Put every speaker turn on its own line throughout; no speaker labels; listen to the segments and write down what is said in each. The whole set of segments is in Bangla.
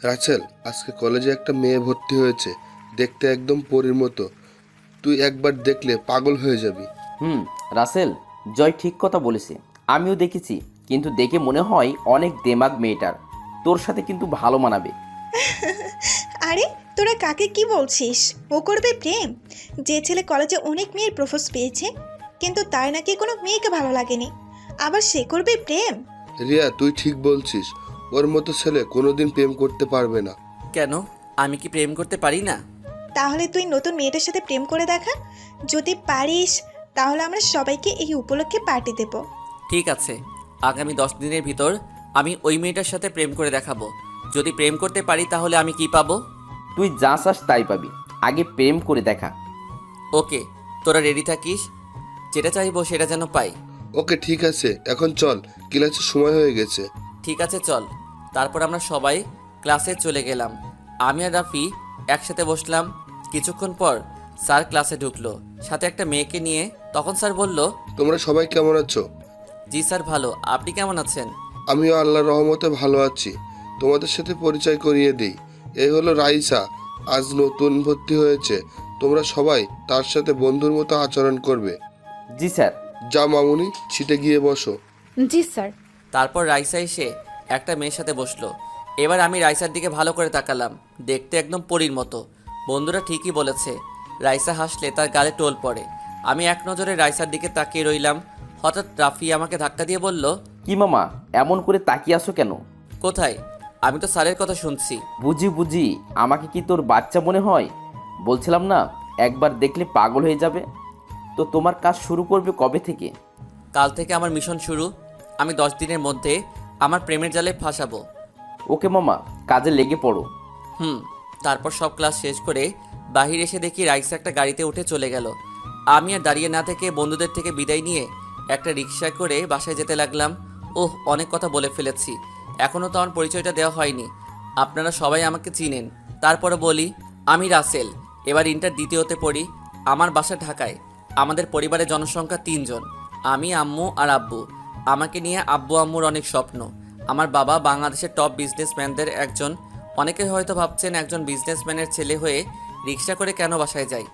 রাচেল, আজকে কলেজে একটা মেয়ে ভর্তি হয়েছে, দেখতে একদম পরীর মতো। তুই একবার দেখলে পাগল হয়ে যাবি।
হুম। রাসেল, জয় ঠিক কথা বলেছে। আমিও দেখেছি, কিন্তু দেখে মনে হয় অনেক দেমাগ মেয়েটার। তোর সাথে কিন্তু ভালো মানাবে।
আরে তোরা কাকে কি বলছিস? ও করবে প্রেম? যে ছেলে কলেজে অনেক মেয়ের প্রপোজ পেয়েছে, কিন্তু তার নাকি কোনো মেয়েকে ভালো লাগেনি, আবার সে করবে প্রেম?
রিয়া, তুই ঠিক বলছিস। ওর মতো ছেলে কোনোদিন প্রেম করতে পারবে না।
কেন? আমি কি প্রেম করতে পারি না?
তাহলে তুই নতুন মেয়েটার সাথে প্রেম করে দেখা। যদি পারিস তাহলে আমরা সবাইকে এই উপলক্ষে পার্টি দেব।
ঠিক আছে, আগামী 10 দিনের ভিতর আমি ওই মেয়েটার সাথে প্রেম করে দেখাবো। যদি প্রেম করতে পারি তাহলে আমি কি পাবো?
তুই যা চাস তাই পাবি, আগে প্রেম করে দেখা।
ওকে, তোরা রেডি থাকিস, যেটা চাইবো সেটা যেন পাই।
ওকে, ঠিক আছে, এখন চল, ক্লাসের সময় হয়ে গেছে।
ঠিক আছে, চল। তারপর আমরা সবাই ক্লাসে চলে গেলাম। আমি আর রাফি একসাথে বসলাম। কিছুক্ষণ পর স্যার ক্লাসে ঢুকলো, সাথে একটা মেয়েকে নিয়ে। তখন স্যার বলল,
তোমরা সবাই কেমন আছো?
জি স্যার, ভালো। আপনি কেমন আছেন?
আমিও আল্লাহর রহমতে ভালো আছি। তোমাদের সাথে পরিচয় করিয়ে দিই। এই হলো রাইসা, আজ নতুন ভর্তি হয়েছে। তোমরা সবাই তার সাথে বন্ধুর মতো আচরণ করবে।
জি স্যার।
যা মামুনি, ছিটে গিয়ে বসো।
জি স্যার।
তারপর রাইসা এসে একটা মেয়ের সাথে বসলো। এবার আমি রাইসার দিকে ভালো করে তাকালাম, দেখতে একদম পরীর মতো। বন্ধুরা ঠিকই বলেছে, রাইসা হাসলে তার গালে টোল পড়ে। আমি এক নজরে রাইসার দিকে তাকিয়ে রইলাম। হঠাৎ রাফি আমাকে ধাক্কা দিয়ে বলল,
কি মামা, এমন করে তাকিয়ে আসো কেন?
কোথায়? আমি তো স্যারের কথা শুনছি।
বুঝি বুঝি, আমাকে কি তোর বাচ্চা মনে হয়? বলছিলাম না, একবার দেখলে পাগল হয়ে যাবে। তো তোমার কাজ শুরু করবে কবে থেকে?
কাল থেকে আমার মিশন শুরু। আমি 10 দিনের মধ্যে আমার প্রেমের জালে ফাঁসাবো।
ওকে মামা, কাজে লেগে পড়ো।
হুম। তারপর সব ক্লাস শেষ করে বাহির এসে দেখি রাইসা একটা গাড়িতে উঠে চলে গেল। আমি আর দাঁড়িয়ে না থেকে বন্ধুদের থেকে বিদায় নিয়ে একটা রিক্সা করে বাসায় যেতে লাগলাম। ওহ, অনেক কথা বলে ফেলেছি, এখনও তো আমার পরিচয়টা দেওয়া হয়নি। আপনারা সবাই আমাকে চিনেন, তারপরে বলি, আমি রাসেল, এবার ইন্টার দ্বিতীয়তে পড়ি। আমার বাসা ঢাকায়। আমাদের পরিবারের জনসংখ্যা 3 জন, আমি, আম্মু আর আব্বু। আমাকে নিয়ে আব্বু আম্মুর অনেক স্বপ্ন। আমার বাবা বাংলাদেশের টপ বিজনেসম্যানদের একজন। অনেকে হয়তো ভাবছেন একজন বিজনেসম্যানের ছেলে হয়ে রিক্সা করে কেন বাসায় যাই।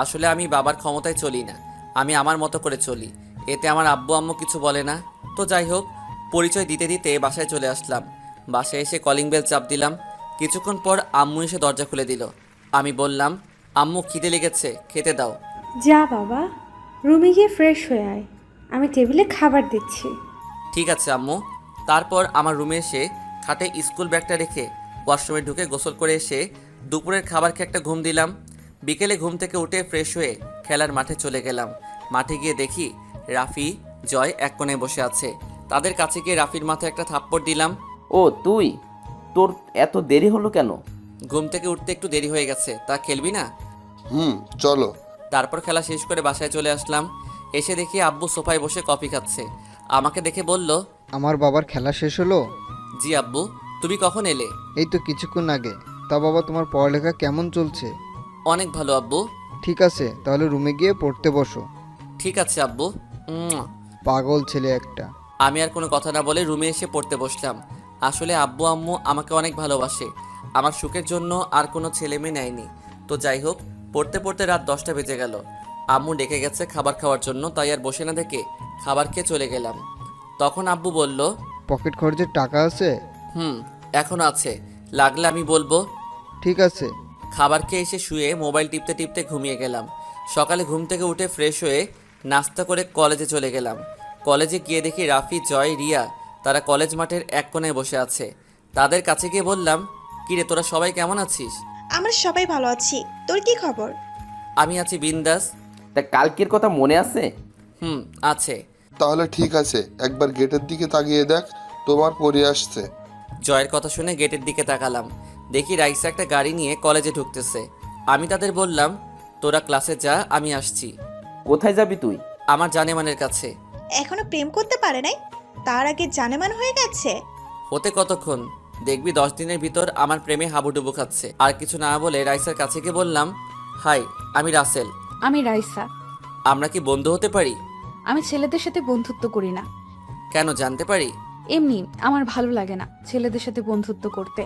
আসলে আমি বাবার ক্ষমতায় চলি না, আমি আমার মতো করে চলি। এতে আমার আব্বু আম্মু কিছু বলে না। তো যাই হোক, পরিচয় দিতে দিতে বাসায় চলে আসলাম। বাসায় এসে কলিং বেল চাপ দিলাম। কিছুক্ষণ পর আম্মু এসে দরজা খুলে দিল। আমি বললাম, আম্মু খিদে লেগেছে, খেতে দাও।
যা বাবা, রুমে গিয়ে ফ্রেশ হয়ে আয়, আমি টেবিলে খাবার দিচ্ছি।
ঠিক আছে আম্মু। তারপর আমার রুমে এসে খাটে স্কুল ব্যাগটা রেখে ওয়াশরুমে ঢুকে গোসল করে এসে দুপুরের খাবার খেয়ে একটা ঘুম দিলাম। বিকেলে ঘুম থেকে উঠে ফ্রেশ হয়ে খেলার মাঠে চলে গেলাম। মাঠে গিয়ে দেখি রাফি, জয় এক কোণে বসে আছে। তাদের কাছে গিয়ে রাফির মাথায় একটা থাপ্পড় দিলাম।
ও তুই, তোর এত দেরি হলো কেন?
ঘুম থেকে উঠতে একটু দেরি হয়ে গেছে, তা খেলবি না?
চলো।
তারপর খেলা শেষ করে বাসায় চলে আসলাম। এসে দেখি আব্বু সোফায় বসে কফি খাচ্ছে। আমাকে দেখে বলল,
আমার বাবার খেলা শেষ হলো?
জি আব্বু। তুমি কখন এলে?
এই তো কিছুক্ষণ আগে। তা বাবা, তোমার পড়ালেখা কেমন চলছে?
অনেক ভালো আব্বু।
ঠিক আছে, তাহলে রুমে গিয়ে পড়তে বসো।
ঠিক আছে আব্বু। উম।
পাগল ছেলে একটা।
আমি আর কোনো কথা না বলে রুমে এসে পড়তে বসলাম। আসলে আব্বু আম্মু আমাকে অনেক ভালোবাসে, আমার সুখের জন্য আর কোনো ছেলে মেয়ে নেয়নি। তো যাই হোক, পড়তে পড়তে রাত 10টা বেজে গেল। আম্মু ডেকে গেছে খাবার খাওয়ার জন্য, তাই আর বসে না দেখে খাবার খেয়ে চলে গেলাম। তখন আব্বু বলল,
পকেট খরচের টাকা আছে?
হুম, এখনও আছে, লাগলে আমি বলবো।
ঠিক আছে।
খাবার খেয়ে এসে শুয়ে মোবাইল টিপতে টিপতে ঘুমিয়ে গেলাম। সকালে ঘুম থেকে উঠে ফ্রেশ হয়ে নাস্তা করে কলেজে চলে গেলাম। কলেজে গিয়ে দেখি রাফি, জয়, রিয়া তারা কলেজ মাঠের এক কোণায় বসে আছে। তাদের কাছে গিয়ে বললাম, কিরে তোরা সবাই কেমন আছিস?
আমরা সবাই ভালো আছি, তোর কি খবর?
আমি আছি বিন্দাস।
তা কালকের কথা মনে আছে?
হুম, আছে।
তাহলে ঠিক আছে, একবার গেটের দিকে তাকিয়ে দেখ, তোমার পরি আসছে।
জয়ের কথা শুনে গেটের দিকে তাকালাম। দেখি রাইসা একটা গাড়ি নিয়ে কলেজে ঢুকতেছে। আমি তাদের বললাম, তোরা ক্লাসে যা, আমি আসছি।
কোথায় যাবি তুই?
আমার জানেমানের কাছে।
এখনো প্রেম করতে পারে নাই, তার আগে জানেমান হয়ে গেছে?
হতে কতক্ষণ, দেখবি 10 দিনের ভিতর আমার প্রেমে হাবুডুবু খাচ্ছে। আর কিছু না বলে রাইসার কাছে গিয়ে বললাম, হাই, আমি রাসেল।
আমি রাইসা।
আমরা কি বন্ধু হতে পারি?
আমি ছেলেদের সাথে বন্ধুত্ব করি না।
কেন, জানতে পারি?
এমনি আমার ভালো লাগে না ছেলেদের সাথে বন্ধুত্ব করতে।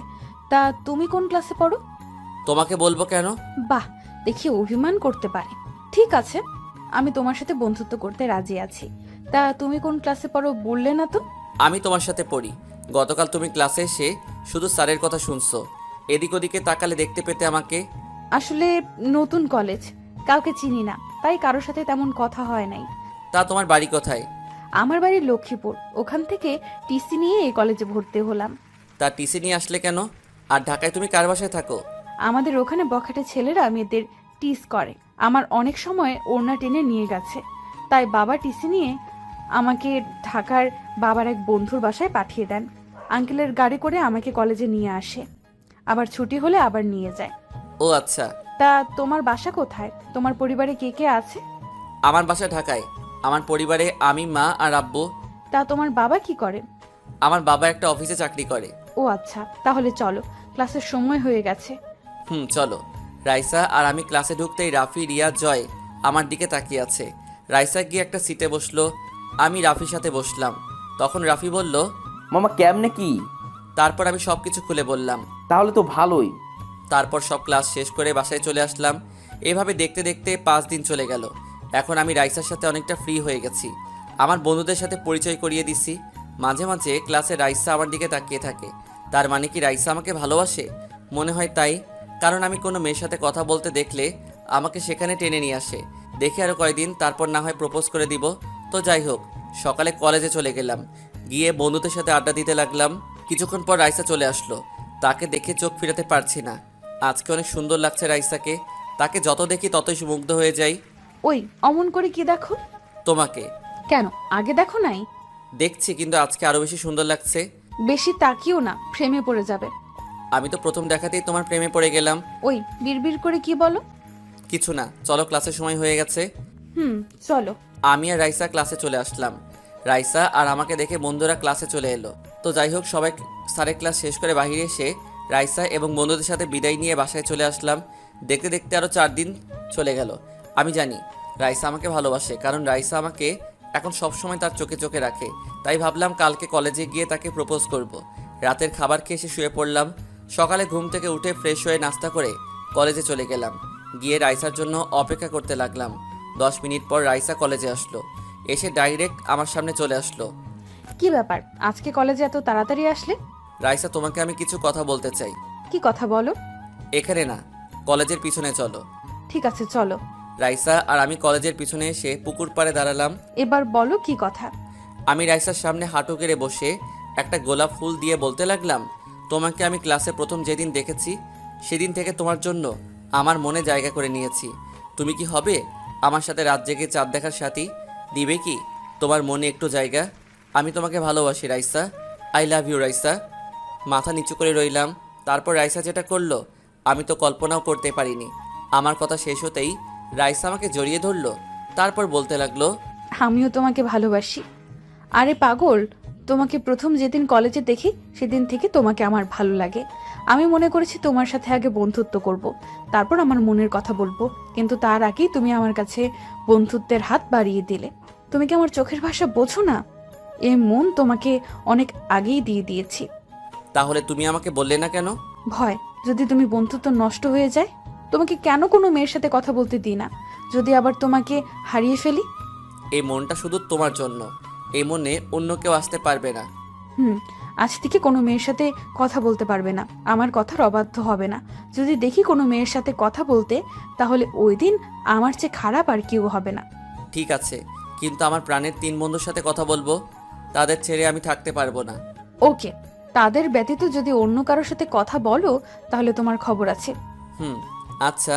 তা তুমি কোন ক্লাসে পড়ো?
তোমাকে বলবো কেন?
বাহ, দেখি অভিমান করতে পারে। ঠিক আছে, আমি তোমার সাথে বন্ধুত্ব করতে রাজি আছি। তা তুমি কোন ক্লাসে পড়ো বললে না তো?
আমি তোমার সাথে পড়ি। গতকাল তুমি ক্লাসে এসে শুধু স্যারের কথা শুনছো, এদিক ওদিকে তাকালে দেখতে পেতে আমাকে।
আসলে নতুন কলেজ, কাউকে চিনি না, তাই কারোর সাথে তেমন কথা হয় নাই।
তা তোমার বাড়ি কোথায়?
আমার বাড়ি লক্ষ্মীপুর, ওখান থেকে টিসি নিয়ে এই কলেজে ভর্তি হলাম।
তা টিসি নিয়ে আসলে কেন? আর ঢাকায় তুমি কার বাসায় থাকো?
আমাদের ওখানে বখাটে ছেলেরা মেয়েদের টিস করে। আমার অনেক সময় ওড়না টেনে নিয়ে গেছে, তাই বাবা টিসি নিয়ে আমাকে ঢাকার বাবার এক বন্ধুর বাসায় পাঠিয়ে দেন। আঙ্কেলের গাড়ি করে আমাকে কলেজে নিয়ে আসে, আবার ছুটি হলে আবার নিয়ে যায়।
ও আচ্ছা।
তা তোমার বাসা কোথায়? তোমার পরিবারে কে কে আছে?
আমার বাসা ঢাকায়। আমার পরিবারে আমি, মা আর আব্বু।
তা তোমার বাবা কি করে?
আমার বাবা একটা অফিসে চাকরি করে।
ও আচ্ছা, তাহলে চলো, ক্লাসের সময় হয়ে গেছে।
চলো। রাইসা আর আমি ক্লাসে ঢুকতেই রাফি, রিয়া, জয় আমার দিকে তাকিয়ে আছে। রাইসা গিয়ে একটা সিটে বসলো, আমি রাফির সাথে বসলাম। তখন রাফি বলল,
মামা কেমনে কি?
তারপর আমি সব কিছু খুলে বললাম।
তাহলে তো ভালোই।
তারপর সব ক্লাস শেষ করে বাসায় চলে আসলাম। এভাবে দেখতে দেখতে 5 দিন চলে গেল। এখন আমি রাইসার সাথে অনেকটা ফ্রি হয়ে গেছি। আমার বন্ধুদের সাথে পরিচয় করিয়ে দিছি। মাঝে মাঝে ক্লাসে রাইসা আমার দিকে তাকিয়ে থাকে। তার মানে কি রাইসা আমাকে ভালোবাসে? মনে হয় তাই, কারণ আমি কোনো মেয়ের সাথে কথা বলতে দেখলে আমাকে সেখানে টেনে নিয়ে আসে। দেখি আরও কয়দিন, তারপর না হয় প্রপোজ করে দিব। তো যাই হোক, সকালে কলেজে চলে গেলাম। গিয়ে বন্ধুদের সাথে আড্ডা দিতে লাগলাম। কিছুক্ষণ পর রাইসা চলে আসলো। তাকে দেখে চোখ ফিরাতে পারছি না। আজকে অনেক সুন্দর লাগছে রাইসাকে। তাকে যত দেখি ততই মুগ্ধ হয়ে যাই।
ওই অমন করে কি দেখো?
তোমাকে।
কেন, আগে দেখো নাই?
দেখছি, কিন্তু আজকে আরও বেশি সুন্দর লাগছে।
বেশি তাকিও না, প্রেমে পড়ে যাবে।
আমি তো প্রথম দেখাতেই তোমার প্রেমে পড়ে গেলাম।
ওই বিড়বিড় করে কি বলো?
কিছু না, চলো, ক্লাসের সময় হয়ে গেছে।
চলো।
আমি আর রাইসা ক্লাসে চলে আসলাম। রাইসা আর আমাকে দেখে বন্ধুরা ক্লাসে চলে এলো। তো যাই হোক, সবাই স্যারের ক্লাস শেষ করে বাইরে এসে রাইসা এবং বন্ধুদের সাথে বিদায় নিয়ে বাসায় চলে আসলাম। দেখতে দেখতে আরও 4 দিন চলে গেল। আমি জানি রাইসা আমাকে ভালোবাসে, কারণ রাইসা আমাকে এখন সবসময় তার চোখে চোখে রাখে। তাই ভাবলাম কালকে কলেজে গিয়ে তাকে প্রপোজ করব। রাতের খাবার খেয়ে এসে শুয়ে পড়লাম। সকালে ঘুম থেকে উঠে ফ্রেশ হয়ে নাস্তা করে কলেজে চলে গেলাম। গিয়ে রাইসার জন্য অপেক্ষা করতে লাগলাম। 10 মিনিট পর রাইসা কলেজে আসলো। এসে ডাইরেক্ট আমার সামনে চলে আসলো।
কি ব্যাপার, আজকে কলেজে এত তাড়াতাড়ি আসলে?
রাইসা, তোমাকে আমি কিছু কথা বলতে চাই।
কি কথা বলো?
এখানে না, কলেজের পিছনে চলো।
ঠিক আছে, চলো।
রাইসা আর আমি কলেজের পিছনে এসে পুকুর পাড়ে দাঁড়ালাম।
এবার বলো কি কথা।
আমি রাইসার সামনে হাঁটু গেড়ে বসে একটা গোলাপ ফুল দিয়ে বলতে লাগলাম, তোমাকে আমি ক্লাসে প্রথম যেদিন দেখেছি সেদিন থেকে তোমার জন্য আমার মনে জায়গা করে নিয়েছি। তুমি কি হবে আমার সাথে রাত জেগে চাঁদ দেখার সাথী? দিবে কি তোমার মনে একটু জায়গা? আমি তোমাকে ভালোবাসি Raisa. I love you Raisa. মাথা নিচু করে রইলাম। তারপর রাইসা যেটা করলো আমি তো কল্পনাও করতে পারিনি। আমার কথা শেষ হতেই রাইসা আমাকে জড়িয়ে ধরলো। তারপর বলতে লাগলো,
আমিও তোমাকে ভালোবাসি। আরে পাগল, তোমাকে প্রথম যেদিন কলেজে দেখি সেদিন থেকে তোমাকে আমার ভালো লাগে। আমি মনে করেছি তোমার সাথে আগে বন্ধুত্ব করব, তারপর আমার মনের কথা বলবো, কিন্তু তার আগেই তুমি আমার কাছে বন্ধুত্বের হাত বাড়িয়ে দিলে। তুমি কি আমার চোখের ভাষা বোঝো না? এ মন তোমাকে অনেক আগেই দিয়ে দিয়েছি।
তাহলে তুমি আমাকে বললে না কেন?
ভয়, যদি তুমি বন্ধুত্ব নষ্ট হয়ে যায়। তোমাকে কেন কোনো মেয়ের সাথে কথা বলতে দিই না, যদি আবার তোমাকে হারিয়ে ফেলি।
এই মনটা শুধু তোমার জন্য, এই মনে অন্য কেউ আসতে পারবে না।
আজ থেকে কোনো মেয়ের সাথে কথা বলতে পারবে না, আমার কথার অবাধ্য হবে না। যদি দেখি কোনো মেয়ের সাথে কথা বলতে, তাহলে ওই দিন আমার চেয়ে খারাপ আর কেউ হবে না।
ঠিক আছে, কিন্তু আমার প্রাণের 3 বন্ধুর সাথে কথা বলবো, তাদের ছেড়ে আমি থাকতে পারবো না।
ওকে, তাদের ব্যতীত যদি অন্য কারোর সাথে কথা বলো তাহলে তোমার খবর আছে।
আচ্ছা,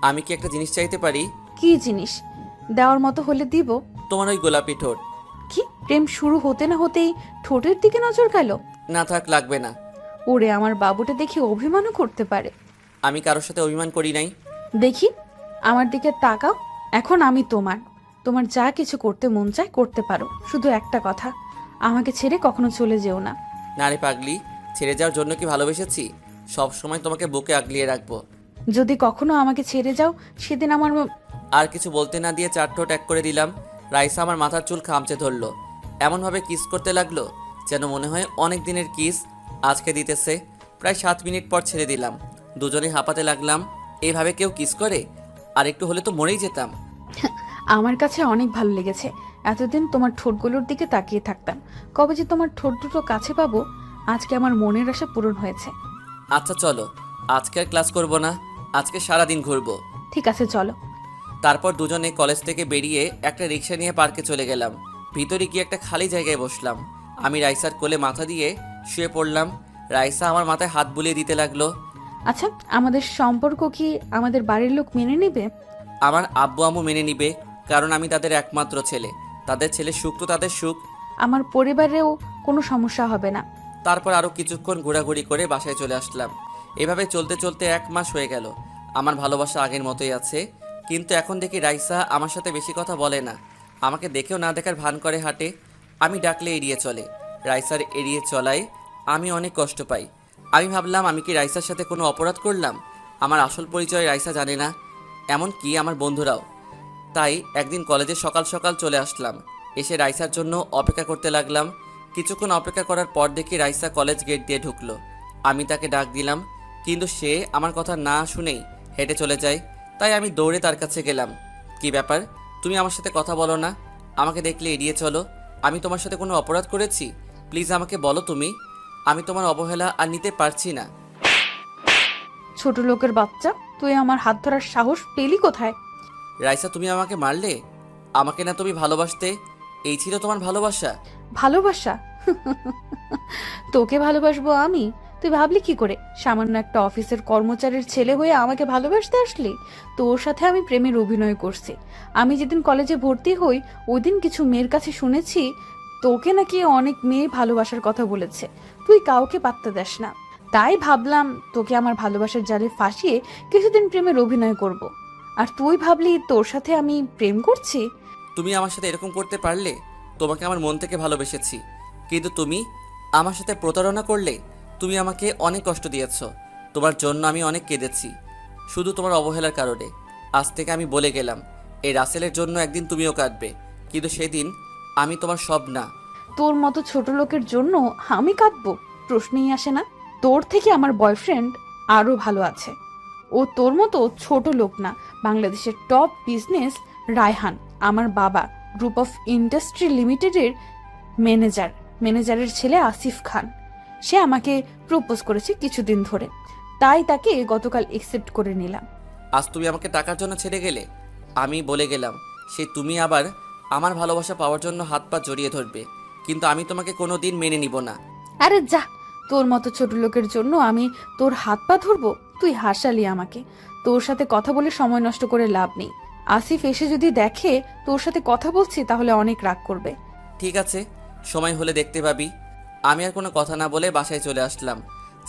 আমি কি একটা জিনিস চাইতে পারি?
কি জিনিস? দেওয়ার মতো হলে দিব।
তোমার ওই গোলাপি ঠোঁট।
কি, প্রেম শুরু হতে না হতেই ঠোঁটের দিকে নজর গেল?
না থাক, লাগবে না।
ওরে আমার বাবুটা দেখি অভিমানও করতে পারে।
আমি কারোর সাথে অভিমান করি নাই।
দেখি, আমার দিকে তাকাও। এখন আমি তোমার, তোমার যা কিছু করতে মন চায় করতে পারো, শুধু একটা কথা, আমাকে ছেড়ে কখনো চলে যেও না।
না রে পাগলি, ছেড়ে যাওয়ার জন্য কি ভালোবেসেছি? সব সময় তোমাকে বুকে আগলিয়ে রাখবো।
যদি কখনো আমাকে ছেড়ে যাও সেদিন আমার
আর কিছু বলতে না দিয়ে 4 ঠোঁট এক করে দিলাম। রাইসা আমার মাথার চুল খামচে ধরলো। এমনভাবে কিস করতে লাগলো যেন মনে হয় অনেক দিনের কিস আজকে দিতেছে। প্রায় 7 মিনিট পর ছেড়ে দিলাম। দুজনেই হাঁপাতে লাগলাম। এইভাবে কেউ কিস করে? আর একটু হলে তো মরেই যেতাম।
আমার কাছে অনেক ভালো লেগেছে। এতদিন তোমার ঠোঁটগুলোর দিকে তাকিয়ে থাকতাম, কবে যে তোমার ঠোঁট দুটো কাছে পাবো। আজকে আমার মনের আশা পূরণ হয়েছে।
আচ্ছা চলো, আজকে আর ক্লাস করব না, আজকে সারাদিন ঘুরবো।
ঠিক আছে, চলো।
তারপর দুজনে কলেজ থেকে বেরিয়ে একটা রিক্সা নিয়ে পার্কে চলে গেলাম। ভিতরে গিয়ে একটা খালি জায়গায় বসলাম। আমি রাইসার কোলে মাথা দিয়ে শুয়ে পড়লাম। রাইসা আমার মাথায় হাত বুলিয়ে দিতে লাগলো।
আচ্ছা, আমাদের সম্পর্ক কি আমাদের বাড়ির লোক মেনে নেবে?
আমার আব্বু আম্মু মেনে নিবে, কারণ আমি তাদের একমাত্র ছেলে। তাদের ছেলে সুখ তো তাদের সুখ।
আমার পরিবারেও কোনো সমস্যা হবে না।
তারপর আরও কিছুক্ষণ ঘোরাঘুরি করে বাসায় চলে আসলাম। এভাবে চলতে চলতে 1 মাস হয়ে গেল। আমার ভালোবাসা আগের মতোই আছে, কিন্তু এখন দেখি রাইসা আমার সাথে বেশি কথা বলে না। আমাকে দেখেও না দেখার ভান করে হাঁটে। আমি ডাকলে এড়িয়ে চলে। রাইসার এড়িয়ে চলায় আমি অনেক কষ্ট পাই। আমি ভাবলাম, আমি কি রাইসার সাথে কোনো অপরাধ করলাম? আমার আসল পরিচয় রাইসা জানে না, এমনকি আমার বন্ধুরাও। তাই একদিন কলেজে সকাল সকাল চলে আসলাম। এসে রাইসার জন্য অপেক্ষা করতে লাগলাম। কিছুক্ষণ অপেক্ষা করার পর দেখি রাইসা কলেজ গেট দিয়ে ঢুকলো। আমি তাকে ডাক দিলাম, কিন্তু সে আমার কথা না শুনেই হেঁটে চলে যায়। তাই আমি দৌড়ে তার কাছে গেলাম। কি ব্যাপার, তুমি আমার সাথে কথা বলো না? আমাকে দেখলে এড়িয়ে চলো। আমি তোমার সাথে কোনো অপরাধ করেছি? প্লিজ আমাকে বলো তুমি। আমি তোমার অবহেলা আর নিতে পারছি না।
ছোট লোকের বাচ্চা, তুই আমার হাত ধরার সাহস পেলি কোথায়?
রাইসা, তুমি আমাকে মারলে? আমাকে না তুমি ভালোবাসতে, এই ছিল তোমার ভালোবাসা?
ভালোবাসা? তোকে ভালোবাসবো আমি? তুই ভাবলি কি করে সামান্য একটা অফিসের কর্মচারীর ছেলে হয়ে আমাকে ভালোবাসতে আসলি? তোর সাথে আমি প্রেমের অভিনয় করছি। আমি যেদিন কলেজে ভর্তি হই ওই দিন কিছু মেয়ের কাছে শুনেছি তোকে নাকি অনেক মেয়ে ভালোবাসার কথা বলেছে। তুই কাউকে পাত্তা দেস না। তাই ভাবলাম তোকে আমার ভালোবাসার জালে ফাঁসিয়ে কিছুদিন প্রেমের অভিনয় করব। আর তুই ভাবলি তোর সাথে আমি প্রেম করছি?
তুমি আমার সাথে এরকম করতে পারলে? তোমাকে আমার মন থেকে ভালোবেসেছি, কিন্তু তুমি আমার সাথে প্রতারণা করলে। তুমি আমাকে অনেক কষ্ট দিয়েছ, তোমার জন্য আমি অনেক কেঁদেছি, শুধু তোমার অবহেলার কারণে। আজ থেকে আমি বলে গেলাম, এই রাসেলের জন্য একদিন তুমিও কাঁদবে, কিন্তু সেদিন আমি তোমার সব না।
তোর মতো ছোট লোকের জন্য আমি কাঁদবো? প্রশ্নই আসে না। তোর থেকে আমার বয়ফ্রেন্ড আরো ভালো আছে। ও তোর মতো ছোট লোক না। বাংলাদেশের টপ বিজনেস রায়হান, আমার বাবা, গ্রুপ অফ ইন্ডাস্ট্রি লিমিটেডের ম্যানেজারের ছেলে আসিফ খান। সে আমাকে প্রপোজ করেছে কিছুদিন ধরে, তাই তাকে গতকাল একসেপ্ট করে নিলাম।
আজ তুমি আমাকে টাকার জন্য ছেড়ে গেলে। আমি বলে গেলাম, সে তুমি আবার আমার ভালোবাসা পাওয়ার জন্য হাত পা জড়িয়ে ধরবে, কিন্তু আমি তোমাকে কোনো দিন মেনে নিব না।
আরে যা, তোর মতো ছোট লোকের জন্য আমি তোর হাত পা ধরবো? তুই হাসালি আমাকে। তোর সাথে কথা বলে সময় নষ্ট করে লাভ নেই। আসিফ এসে যদি দেখে তোর সাথে কথা বলছি তাহলে অনেক রাগ করবে।
ঠিক আছে, সময় হলে দেখতে পাবি। আমি আর কোনো কথা না বলে বাসায় চলে আসলাম।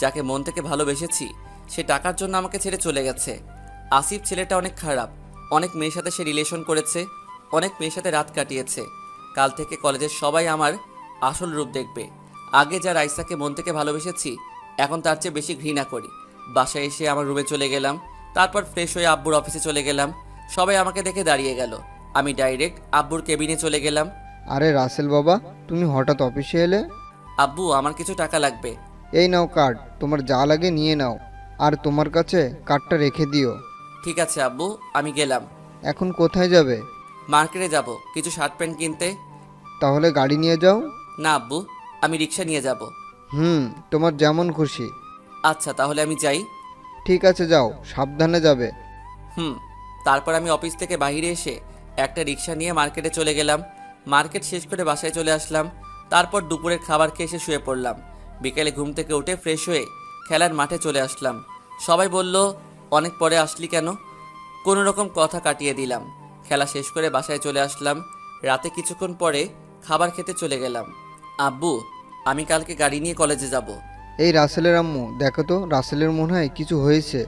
যাকে মন থেকে ভালোবেসেছি সে টাকার জন্য আমাকে ছেড়ে চলে গেছে। আসিফ ছেলেটা অনেক খারাপ। অনেক মেয়ের সাথে সে রিলেশন করেছে, অনেক মেয়ের সাথে রাত কাটিয়েছে। কাল থেকে কলেজের সবাই আমার আসল রূপ দেখবে। আগে যা রাইসাকে মন থেকে ভালোবেসেছি এখন তার চেয়ে বেশি ঘৃণা করি। বাসায় এসে আমার রুমে চলে গেলাম। তারপর ফ্রেশ হয়ে আব্বুর অফিসে চলে গেলাম। সবাই আমাকে দেখে দাঁড়িয়ে গেল। আমি ডাইরেক্ট আব্বুর কেবিনে চলে গেলাম।
আরে রাসেল বাবা, তুমি হঠাৎ অফিসে এলে?
আব্বু, আমার কিছু টাকা লাগবে।
এই নাও কার্ড, তোমার যা লাগে নিয়ে নাও, আর তোমার কাছে কার্ডটা রেখে দিও।
ঠিক আছে আব্বু, আমি গেলাম।
এখন কোথায় যাবে?
মার্কেটে যাব কিছু শার্ট প্যান্ট কিনতে।
তাহলে গাড়ি নিয়ে যাও।
না আব্বু, আমি রিক্সা নিয়ে যাব।
তোমার যেমন খুশি।
আচ্ছা তাহলে আমি যাই।
ঠিক আছে, যাও, সাবধানে যাবে।
তারপর আমি অফিস থেকে বাইরে এসে একটা রিক্সা নিয়ে মার্কেটে চলে গেলাম। মার্কেট শেষ করে বাসায় চলে আসলাম। তারপর দুপুরের খাবার খেয়ে এসে শুয়ে পড়লাম। বিকেলে ঘুম থেকে উঠে ফ্রেশ হয়ে খেলার মাঠে চলে আসলাম। সবাই বলল, অনেক পরে আসলি কেন? কোনো রকম কথা কাটিয়ে দিলাম। খেলা শেষ করে বাসায় চলে আসলাম। রাতে কিছুক্ষণ পরে খাবার খেতে চলে গেলাম। আব্বু, আমি কালকে গাড়ি নিয়ে কলেজে যাব।
এই রাসেলের আম্মু, দেখো তো, রাসেলের মনে হয় কিছু হয়েছে।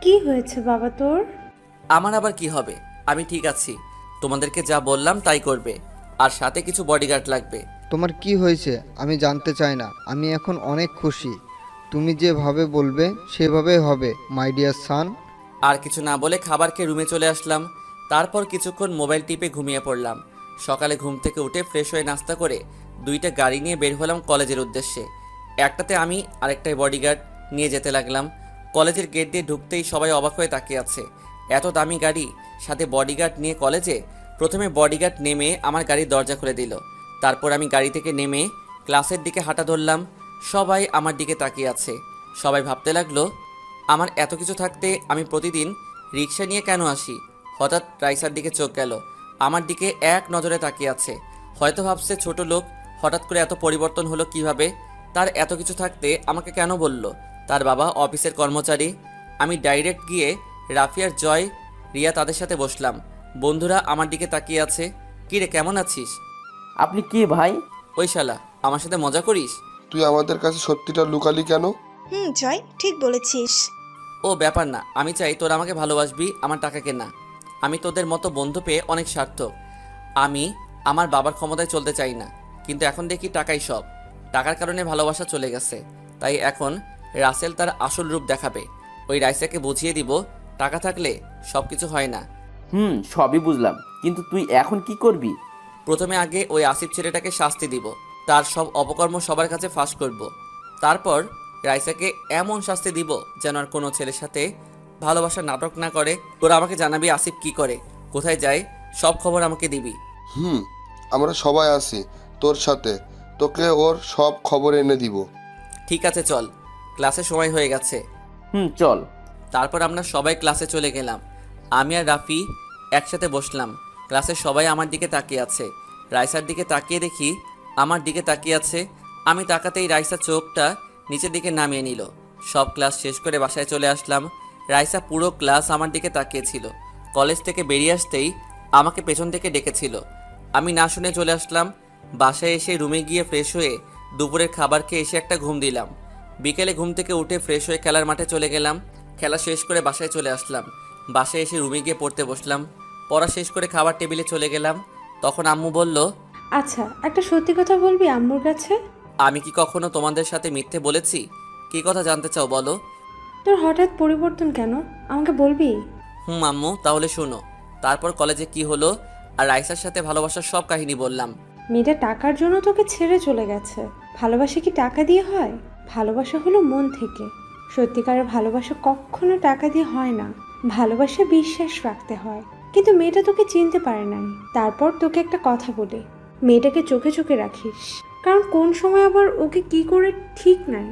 কি হয়েছে বাবা তোর?
আমার আবার কি হবে? আমি ঠিক আছি। তোমাদেরকে যা বললাম তাই করবে, আর সাথে কিছু বডিগার্ড লাগবে।
তোমার কি হয়েছে আমি জানতে চাই না। আমি এখন অনেক খুশি। তুমি যেভাবে বলবে সেভাবেই হবে, মাই ডিয়ার সান।
আর কিছু না বলে খাবার খেয়ে রুমে চলে আসলাম। তারপর কিছুক্ষণ মোবাইল টিপে ঘুমিয়ে পড়লাম। সকালে ঘুম থেকে উঠে ফ্রেশ হয়ে নাস্তা করে 2টা গাড়ি নিয়ে বের হলাম কলেজের উদ্দেশ্যে। একটাতে আমি, আরেকটায় বডিগার্ড। নিয়ে যেতে লাগলাম। কলেজের গেট দিয়ে ঢুকতেই সবাই অবাক হয়ে তাকিয়ে আছে। এত দামি গাড়ি, সাথে বডিগার্ড নিয়ে কলেজে। প্রথমে বডিগার্ড নেমে আমার গাড়ির দরজা খুলে দিল। তারপর আমি গাড়ি থেকে নেমে ক্লাসের দিকে হাঁটা ধরলাম। সবাই আমার দিকে তাকিয়ে আছে। সবাই ভাবতে লাগলো আমার এত কিছু থাকতে আমি প্রতিদিন রিক্সা নিয়ে কেন আসি। হঠাৎ রাইসার দিকে চোখ গেল, আমার দিকে এক নজরে তাকিয়ে আছে। হয়তো ভাবছে ছোট লোক, হঠাৎ করে এত পরিবর্তন হলো কিভাবে। তার এত কিছু থাকতে আমাকে কেন বলল? তার বাবা অফিসের কর্মচারী। আমি ডাইরেক্ট গিয়ে রাফিয়ার, জয়, রিয়া তাদের সাথে বসলাম। বন্ধুরা আমার দিকে তাকিয়ে আছে। কী রে, কেমন আছিস?
আপনি কে ভাই?
ওই শালা, আমার সাথে মজা করিস?
তুই আমাদের কাছে সত্যিটা লুকালি কেন?
জয় ঠিক বলেছিস।
ও ব্যাপার না, আমি চাই তোরা আমাকে ভালোবাসবি, আমার টাকাকে না। আমি তোদের মতো বন্ধু পেয়ে অনেক সার্থক। আমি আমার বাবার ক্ষমতায় চলতে চাই না, কিন্তু এখন দেখি টাকাই সব। টাকার কারণে ভালোবাসা চলে গেছে, তাই এখন রাসেল তার আসল রূপ দেখাবে। ওই রাইসাকে বুঝিয়ে দিব টাকা থাকলে সব কিছু হয় না।
সবই বুঝলাম, কিন্তু তুই এখন কি করবি?
প্রথমে আগে ওই আসিফ ছেলেটাকে শাস্তি দিব, তার সব অপকর্ম সবার কাছে ফাঁস করব। তারপর রাইসাকে এমন শাস্তি দিব যেন আর কোনো ছেলের সাথে ভালোবাসার নাটক না করে। তোরা আমাকে জানাবি আসিফ কি করে, কোথায় যায়, সব খবর আমাকে দিবি।
আমরা সবাই আছি তোর সাথে, তোকে ওর সব খবর এনে দিব।
ঠিক আছে, চল, ক্লাসে সময় হয়ে গেছে।
চল।
তারপর আমরা সবাই ক্লাসে চলে গেলাম। আমি আর রাফি একসাথে বসলাম। ক্লাসের সবাই আমার দিকে তাকিয়ে আছে। রাইসার দিকে তাকিয়ে দেখি আমার দিকে তাকিয়ে আছে। আমি তাকাতেই রাইসা চোখটা নিচের দিকে নামিয়ে নিল। সব ক্লাস শেষ করে বাসায় চলে আসলাম। রাইসা পুরো ক্লাস আমার দিকে তাকিয়েছিল। কলেজ থেকে বেরিয়ে আসতেই আমাকে পেছন থেকে ডেকেছিল। আমি না শুনে চলে আসলাম। বাসায় এসে রুমে গিয়ে ফ্রেশ হয়ে দুপুরের খাবার খেয়ে এসে একটা ঘুম দিলাম। বিকেলে ঘুম থেকে উঠে ফ্রেশ হয়ে খেলার মাঠে চলে গেলাম। খেলা শেষ করে বাসায় চলে আসলাম। বাসায় এসে রুমে গিয়ে পড়তে বসলাম। পড়া শেষ করে খাবার টেবিলে চলে গেলাম। তখন আম্মু বলল,
আচ্ছা, একটা সত্যি কথা বলবি আম্মুর কাছে?
আমি কি কখনো তোমাদের সাথে মিথ্যে বলেছি? কী কথা জানতে চাও বলো?
তোর হঠাৎ পরিবর্তন কেন, আমাকে বলবি?
আম্মু, তাহলে শোনো। তারপর কলেজে কি হলো আর রাইসার সাথে ভালোবাসার সব কাহিনী বললাম।
মেয়েটা টাকার জন্য তোকে ছেড়ে চলে গেছে। ভালোবাসা কি টাকা দিয়ে হয়? ভালোবাসা হলো মন থেকে। সত্যিকারের ভালোবাসা কখনো টাকা দিয়ে হয় না। ভালোবাসা বিশ্বাস রাখতে হয়। কিন্তু মেয়েটা তোকে চিনতে পারে নাই। তারপর তোকে একটা কথা বলি, মেয়েটাকে চোখে চোখে রাখিস, কারণ কোন সময় আবার ওকে কি করে ঠিক নাই।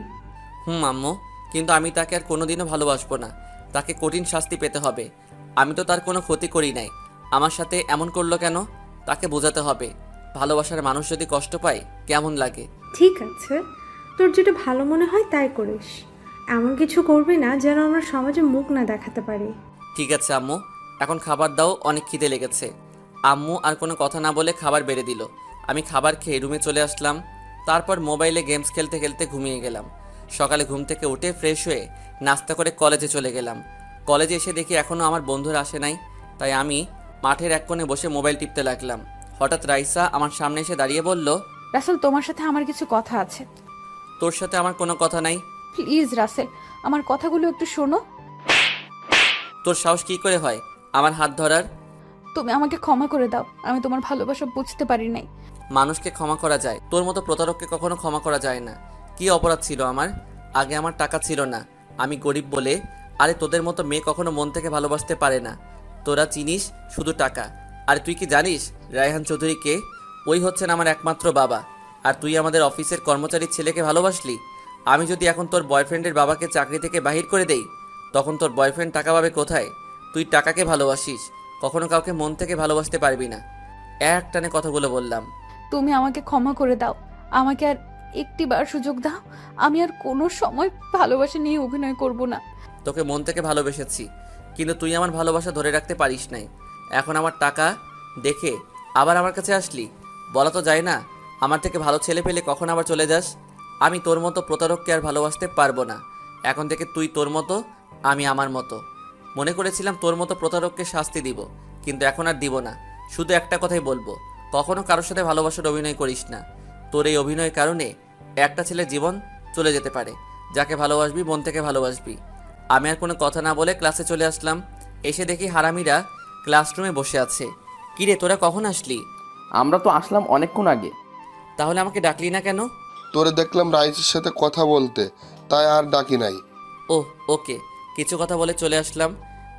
আম্মু, কিন্তু আমি তাকে আর কোনোদিনও ভালোবাসবো না। তাকে কঠিন শাস্তি পেতে হবে। আমি তো তার কোনো ক্ষতি করি নাই। আমার সাথে এমন করলো কেন? তাকে বোঝাতে হবে। ভালোবাসার মানুষ যদি কষ্ট পায় কেমন লাগে।
ঠিক আছে, তোর যেটা ভালো মনে হয় তাই করিস। এমন কিছু করবি না যেন আমরা সমাজে মুখ না দেখাতে পারি।
ঠিক আছে আম্মু, এখন খাবার দাও, অনেক খিদে লেগেছে। আম্মু আর কোনো কথা না বলে খাবার বেড়ে দিল। আমি খাবার খেয়ে রুমে চলে আসলাম। তারপর মোবাইলে গেমস খেলতে খেলতে ঘুমিয়ে গেলাম। সকালে ঘুম থেকে উঠে ফ্রেশ হয়ে নাস্তা করে কলেজে চলে গেলাম। কলেজে এসে দেখি এখনও আমার বন্ধুরা আসে নাই, তাই আমি মাঠের এক কোণে বসে মোবাইল টিপতে লাগলাম। হঠাৎ রাইসা আমার সামনে এসে দাঁড়িয়ে বলল,
রাসেল, তোমার সাথে আমার কিছু কথা আছে।
তোর সাথে আমার কোনো কথা নাই।
প্লিজ রাসেল, আমার কথাগুলো একটু শোনো।
তোর সাহস কী করে হয় আমার হাত ধরার?
তুমি আমাকে ক্ষমা করে দাও, আমি তোমার ভালোবাসা বুঝতে পারি নাই।
মানুষকে ক্ষমা করা যায়, তোর মতো প্রতারককে কখনো ক্ষমা করা যায় না। কি অপরাধ ছিল আমার? আগে আমার টাকা ছিল না, আমি গরিব বলে। আরে তোদের মতো মেয়ে কখনো মন থেকে ভালোবাসতে পারে না। তোরা চিনিস শুধু টাকা। আর তুই কি জানিস রায়হান চৌধুরীকে? ওই হচ্ছেন আমার একমাত্র বাবা। আর তুই আমাদের অফিসের কর্মচারীর ছেলেকে ভালোবাসলি। আমি যদি এখন তোর বয়ফ্রেন্ডের বাবাকে চাকরি থেকে বাহির করে দেই, তখন তোর বয়ফ্রেন্ড টাকা পাবে কোথায়? তুই টাকাকে ভালোবাসিস, কখনো কাউকে মন থেকে ভালোবাসতে পারবি না। এক টানে কথাগুলো বললাম।
তুমি আমাকে ক্ষমা করে দাও, আমাকে আর একটিবার সুযোগ দাও। আমি আর কোনো সময় ভালোবাসা নিয়ে অভিনয় করব না।
তোকে মন থেকে ভালোবেসেছি, কিন্তু তুই আমার ভালোবাসা ধরে রাখতে পারিস নাই। এখন আমার টাকা দেখে আবার আমার কাছে আসলি। বলা তো যায় না, আমার থেকে ভালো ছেলে পেলে কখন আবার চলে যাস। আমি তোর মতো প্রতারককে আর ভালোবাসতে পারবো না। এখন থেকে তুই তোর মতো, আমি আমার মতো। মনে করেছিলাম তোর মতো প্রতারককে শাস্তি দিব, কিন্তু এখন আর দিব না। শুধু একটা কথাই বলবো, কখনো কারোর সাথে ভালোবাসার অভিনয় করিস না। তোর এই অভিনয়ের কারণে একটা ছেলের জীবন চলে যেতে পারে। যাকে ভালোবাসবি মন থেকে ভালোবাসবি। আমি আর কোনো কথা না বলে ক্লাসে চলে আসলাম। এসে দেখি হারামিরা ক্লাসরুমে বসে আছে। কিরে, তোরা কখন আসলি?
আমরা তো আসলাম অনেকক্ষণ আগে।
তাহলে আমাকে ডাকলি না কেন?
তোরে দেখলাম রাইসের সাথে কথা বলতে, তাই আর ডাকি নাই।
ওহ ওকে, কিছু কথা বলে চলে আসলাম।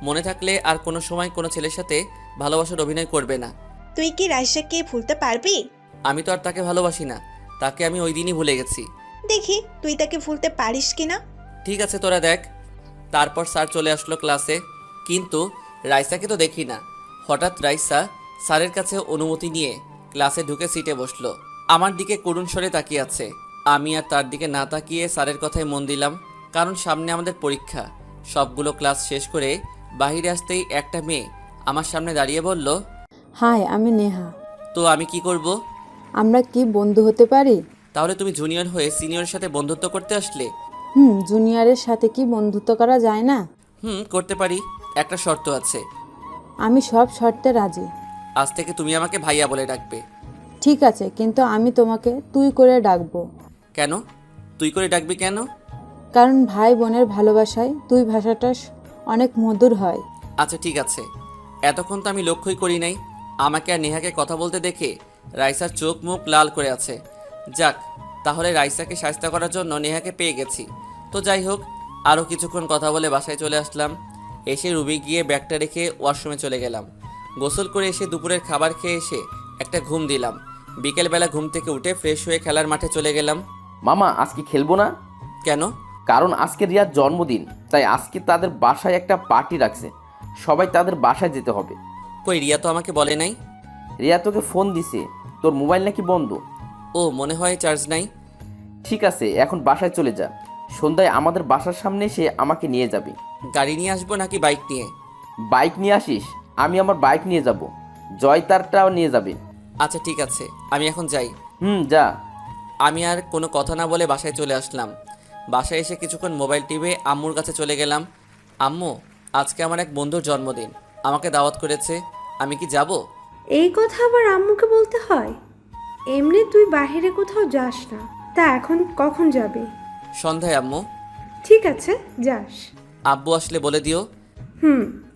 মনে থাকলে আর কোনো সময় কোনো ছেলের সাথে ভালোবাসার অভিনয় করবে না।
তুই কি রাইসাকে ভুলতে পারবি?
আমি তো আর তাকে ভালোবাসি না, তাকে আমি ওই দিনই ভুলে গেছি।
দেখি তুই তাকে ভুলতে পারিস কিনা।
ঠিক আছে, তোরা দেখ। তারপর স্যার চলে আসলো ক্লাসে, কিন্তু রাইসাকে তো দেখি না। হঠাৎ রাইসা স্যারের কাছে অনুমতি নিয়ে ক্লাসে ঢুকে সিটে বসলো। আমার দিকে করুণ স্বরে তাকিয়ে আছে। আমি আর তার দিকে না তাকিয়ে স্যারের কথায় মন দিলাম, কারণ সামনে আমাদের পরীক্ষা। সবগুলো ক্লাস শেষ করে বাইরে আসতেই একটা মেয়ে আমার সামনে দাঁড়িয়ে বলল,
হাই, আমি নেহা।
তো আমি কি করব?
আমরা কি বন্ধু হতে পারি?
তাহলে তুমি জুনিয়র হয়ে সিনিয়রের সাথে বন্ধুত্ব করতে আসলে?
জুনিয়রের সাথে কি বন্ধুত্ব করা যায় না?
করতে পারি, একটা শর্ত আছে।
আমি সব শর্তে রাজি।
আজ থেকে তুমি আমাকে ভাইয়া বলে ডাকবে।
ঠিক আছে, কিন্তু আমি তোমাকে তুই করে ডাকবো।
কেন তুই করে ডাকবি কেন?
কারণ ভাই বোনের ভালোবাসায় তুই ভাষাটা অনেক মধুর হয়।
আচ্ছা ঠিক আছে। এতক্ষণ তো আমি লক্ষ্যই করি নাই আমাকে আর নেহাকে কথা বলতে দেখে রাইসার চোখ মুখ লাল করে আছে। যাক, তাহলে রাইসাকে শায়েস্তা করার জন্য নেহাকে পেয়ে গেছি। তো যাই হোক, আরও কিছুক্ষণ কথা বলে বাসায় চলে আসলাম। এসে রুমে গিয়ে ব্যাগটা রেখে ওয়াশরুমে চলে গেলাম। গোসল করে এসে দুপুরের খাবার খেয়ে এসে একটা ঘুম দিলাম। বিকেলবেলা ঘুম থেকে উঠে ফ্রেশ হয়ে খেলার মাঠে চলে গেলাম।
মামা আজকে খেলবো না?
কেন?
কারণ আজকে রিয়ার জন্মদিন, তাই আজকে তাদের বাসায় একটা পার্টি রাখছে, সবাই তাদের বাসায় যেতে হবে।
কই, রিয়া তো আমাকে বলে নাই।
রিয়া তোকে ফোন দিছে, তোর মোবাইল নাকি বন্ধ।
ও মনে হয় চার্জ নাই।
ঠিক আছে, এখন বাসায় চলে যা, সন্ধ্যায় আমাদের বাসার সামনে এসে আমাকে নিয়ে যাবি।
গাড়ি নিয়ে আসবো নাকি বাইক নিয়ে?
বাইক নিয়ে আসিস, আমি আমার বাইক নিয়ে যাব, জয় তারটাও নিয়ে যাবে।
আচ্ছা ঠিক আছে, আমি এখন যাই।
যা।
আমি আর কোনো কথা না বলে বাসায় চলে আসলাম। বাসায় এসে কিছুক্ষণ মোবাইল টিপে আম্মুর কাছে চলে গেলাম। আম্মু, আজকে আমার এক বন্ধুর জন্মদিন, আমাকে দাওয়াত করেছে, আমি কি যাব?
এই কথা আবার আম্মুকে বলতে হয়? এমনি তুই বাইরে কোথাও যাস না, তা এখন কখন যাবি?
সন্ধ্যায় আম্মু।
ঠিক আছে, যাস।
আব্বু আসলে বলে দিও।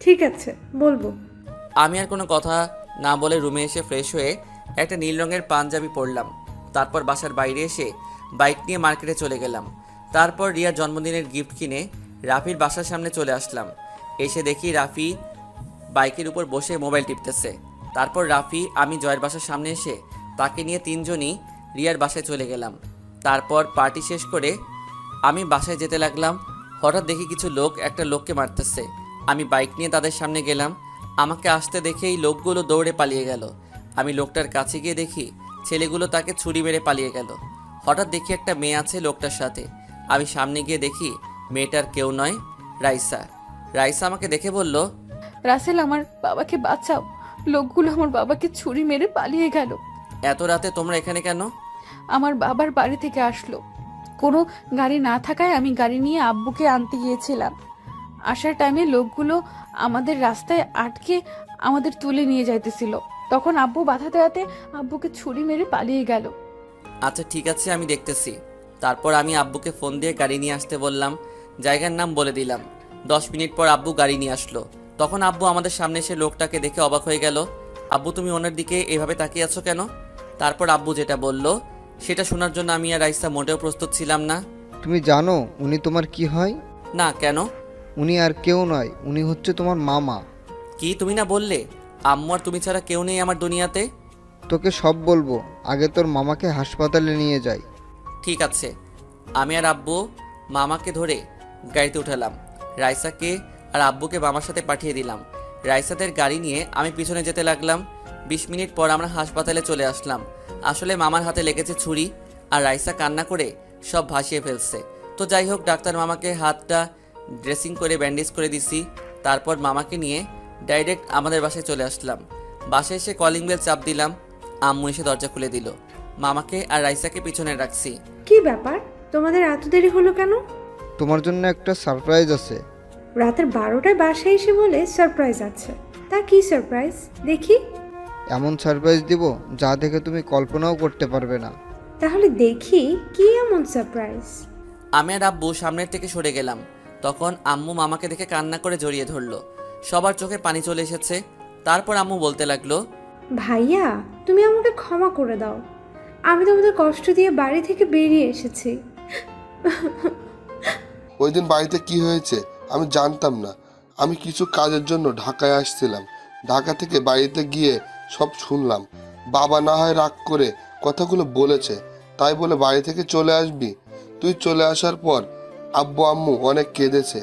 ঠিক আছে, বলবো।
আমি আর কোনো কথা না বলে রুমে এসে ফ্রেশ হয়ে একটা নীল রঙের পাঞ্জাবি পরলাম। তারপর বাসার বাইরে এসে বাইক নিয়ে মার্কেটে চলে গেলাম। তারপর রিয়ার জন্মদিনের গিফট কিনে রাফির বাসার সামনে চলে আসলাম। এসে দেখি রাফি বাইকের উপর বসে মোবাইল টিপতেছে। তারপর রাফি আমি জয়ের বাসার সামনে এসে তাকে নিয়ে তিনজনই রিয়ার বাসায় চলে গেলাম। তারপর পার্টি শেষ করে আমি বাসায় যেতে লাগলাম। হঠাৎ দেখি কিছু লোক একটা লোককে মারতেছে। আমি বাইক নিয়ে তাদের সামনে গেলাম। আমাকে আসতে দেখেই লোকগুলো দৌড়ে পালিয়ে গেল। আমি লোকটার কাছে গিয়ে দেখি ছেলেগুলো তাকে ছুরি মেরে পালিয়ে গেল। হঠাৎ দেখি একটা মেয়ে আছে লোকটার সাথে। আমি সামনে গিয়ে দেখি মেয়েটার কেউ নয়, রাইসা। রাইসা আমাকে দেখে বলল,
রাসেল, আমার বাবাকে বাঁচাও, লোকগুলো আমার বাবাকে ছুরি মেরে পালিয়ে গেল।
এত রাতে তোমরা এখানে কেন?
আমার বাবার বাড়ি থেকে আসলো, কোনো গাড়ি না থাকায় আমি গাড়ি নিয়ে আব্বুকে আনতে গিয়েছিলাম। আসার টাইমে লোকগুলো আমাদের রাস্তায় আটকে আমাদের তুলে নিয়ে যাইতেছিল, তখন আব্বু বাধা দেওয়াতে আব্বুকে ছুরি মেরে পালিয়ে গেল।
আচ্ছা ঠিক আছে, আমি দেখতেছি। তারপর আমি আব্বুকে ফোন দিয়ে গাড়ি নিয়ে আসতে বললাম, জায়গার নাম বলে দিলাম। 10 মিনিট পর আব্বু গাড়ি নিয়ে আসলো। তখন আব্বু আমাদের সামনে এসে লোকটাকে দেখে অবাক হয়ে গেল। আব্বু, তুমি ওনার দিকে এভাবে তাকিয়ে আছো কেন? তারপর আব্বু যেটা বলল সেটা শোনার জন্য আমি আর রাইসা মোটেও প্রস্তুত ছিলাম না।
তুমি জানো উনি তোমার কি হয়?
না, কেন?
উনি আর কেউ নয়, উনি হচ্ছে তোমার মামা।
কি তুমি না বললে আম্মু আর তুমি ছাড়া কেউ নেই আমার দুনিয়াতে?
তোকে সব বলবো, আগে তোর মামাকে হাসপাতালে নিয়ে যাই।
ঠিক আছে। আমি আর আব্বু মামাকে ধরে গাড়িতে উঠালাম। রাইসাকে আর আব্বুকে মামার সাথে পাঠিয়ে দিলাম। রাইসাদের গাড়ি নিয়ে আমি পিছনে যেতে লাগলাম। 20 মিনিট পর আমরা হাসপাতালে চলে আসলাম। আসলে মামার হাতে লেগেছে ছুরি, আর রাইসা কান্না করে সব ভাসিয়ে ফেলছে। তো যাই হোক, ডাক্তার মামাকে হাতটা ড্রেসিং করে ব্যান্ডেজ করে দিছি। তারপর মামাকে নিয়ে ডাইরেক্ট আমাদের বাসায় চলে আসলাম। বাসায় এসে কলিং বেল চাপ দিলাম। আম্মু এসে দরজা খুলে দিল। মামাকে আর রাইসাকে পিছনে রাখছি।
কি ব্যাপার, তোমাদের এত দেরি হলো কেন?
তোমার জন্য একটা সারপ্রাইজ আছে।
রাতের 12টায় বাসায় এসে বলে সারপ্রাইজ আছে, তা কি সারপ্রাইজ দেখি?
এমন সারপ্রাইজ দিব যা দেখে তুমি কল্পনাও করতে পারবে না।
তাহলে দেখি কি এমন সারপ্রাইজ।
আমি আর আব্বু সামনের থেকে সরে গেলাম। তখন আম্মু মামাকে দেখে কান্না করে জড়িয়ে ধরলো। সবার চোখে পানি চলে এসেছে। তারপর আম্মু বলতে লাগলো,
ভাইয়া, তুমি আমাকে ক্ষমা করে দাও, আমি তোমাদের কষ্ট দিয়ে বাড়ি থেকে বেরিয়ে এসেছি।
ওই দিন বাড়িতে কি হয়েছে আমি জানতাম না। আমি কিছু কাজের জন্য ঢাকায় আসছিলাম। ঢাকা থেকে বাড়িতে গিয়ে সব শুনলাম। বাবা না হয় রাগ করে কথাগুলো বলেছে, তাই বলে বাড়ি থেকে চলে আসবি? তুই চলে আসার পর আব্বু আম্মু অনেক কেঁদেছে।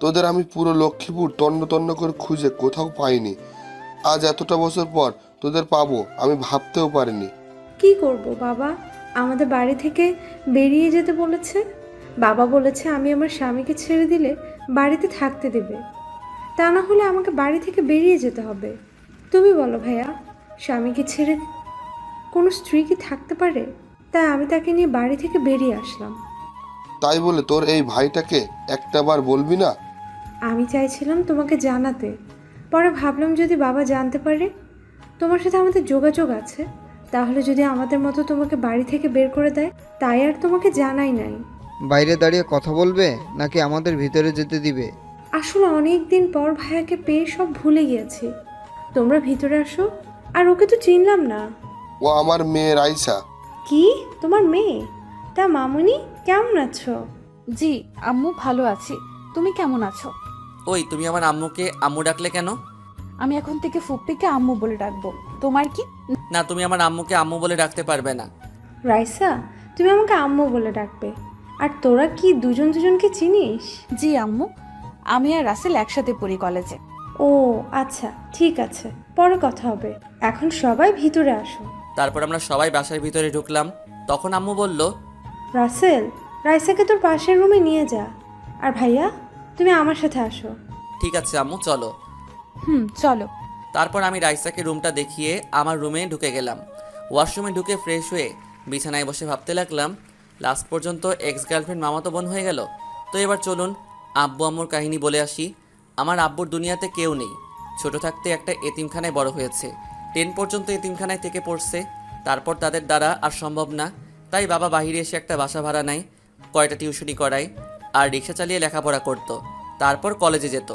তোদের আমি পুরো লক্ষ্মীপুর তন্ন তন্ন করে খুঁজে কোথাও পাইনি। আজ এতটা বছর পর তোদের পাবো আমি ভাবতেও পারিনি।
কি করব বাবা, আমাদের বাড়ি থেকে বেরিয়ে যেতে বলেছে। বাবা বলেছে আমি আমার স্বামীকে ছেড়ে দিলে বাড়িতে থাকতে দেবে, তা না হলে আমাকে বাড়ি থেকে বেরিয়ে যেতে হবে। তুমি বলো ভাইয়া, স্বামীকে ছেড়ে কোনো স্ত্রী কি থাকতে পারে? তাই আমি তাকে নিয়ে বাড়ি থেকে বেরিয়ে আসলাম।
তাই বলে তোর এই ভাইটাকে একটাবার বলবি না?
আমি চাইছিলাম তোমাকে জানাতে, পরে ভাবলাম যদি বাবা জানতে পারে তোমার সাথে আমাদের যোগাযোগ আছে, তাহলে যদি আমাদের মতো তোমাকে বাড়ি থেকে বের করে দেয়, তাই আর তোমাকে জানাই নাই।
বাইরে দাঁড়িয়ে কথা বলবে নাকি আমাদের ভিতরে যেতে দিবে?
আসলে অনেক দিন পর ভাইয়াকে পেয়ে সব ভুলে গিয়েছি। তোমরা ভিতরে আসো। আর ওকে তো চিনলাম না।
ও আমার মেয়ে রাইসা।
কি তোমার মেয়ে? তা মামুনি কেমন আছো?
জি আম্মু ভালো আছি, তুমি কেমন আছো?
ওই তুমি আমার আম্মুকে আম্মু ডাকলে কেন?
আমি এখন থেকে ফুপ্পিকে আম্মু বলে ডাকবো। তোমার কি?
না, তুমি আমার আম্মুকে আম্মু বলে ডাকতে পারবে না।
রাইসা, তুমি আমাকে আম্মু বলে ডাকবে। আর তোরা কি দুজন দুজনকে চিনিস?
জি আম্মু, আমি আর রাসেল একসাথে পড়ি কলেজে।
ও আচ্ছা, ঠিক আছে, পরে কথা হবে। এখন সবাই ভিতরে আসো।
তারপর আমরা সবাই বাসার ভিতরে ঢুকলাম। তখন আম্মু বলল,
রাসেল, রাইসাকে তোর পাশের রুমে নিয়ে যা। আর ভাইয়া, তুমি আমার সাথে আসো।
ঠিক আছে আম্মু, চলো।
চলো।
তারপর আমি রাইসাকে রুমটা দেখিয়ে আমার রুমে ঢুকে গেলাম। ওয়াশরুমে ঢুকে ফ্রেশ হয়ে বিছানায় বসে ভাবতে লাগলাম, লাস্ট পর্যন্ত এক্স গার্লফ্রেন্ড মামাতো বোন হয়ে গেল। তো এবার চলুন আব্বু আম্মুর কাহিনী বলে আসি। আমার আব্বুর দুনিয়াতে কেউ নেই। ছোট থাকতে একটা এতিমখানায় বড় হয়েছে। 10 পর্যন্ত এতিমখানায় থেকে পড়ছে। তারপর তাদের দ্বারা আর সম্ভব না, তাই বাবা বাইরে এসে একটা বাসা ভাড়া নেয়, কয়টা টিউশনি করায়, আর রিক্সা চালিয়ে লেখাপড়া করতো। তারপর কলেজে যেত।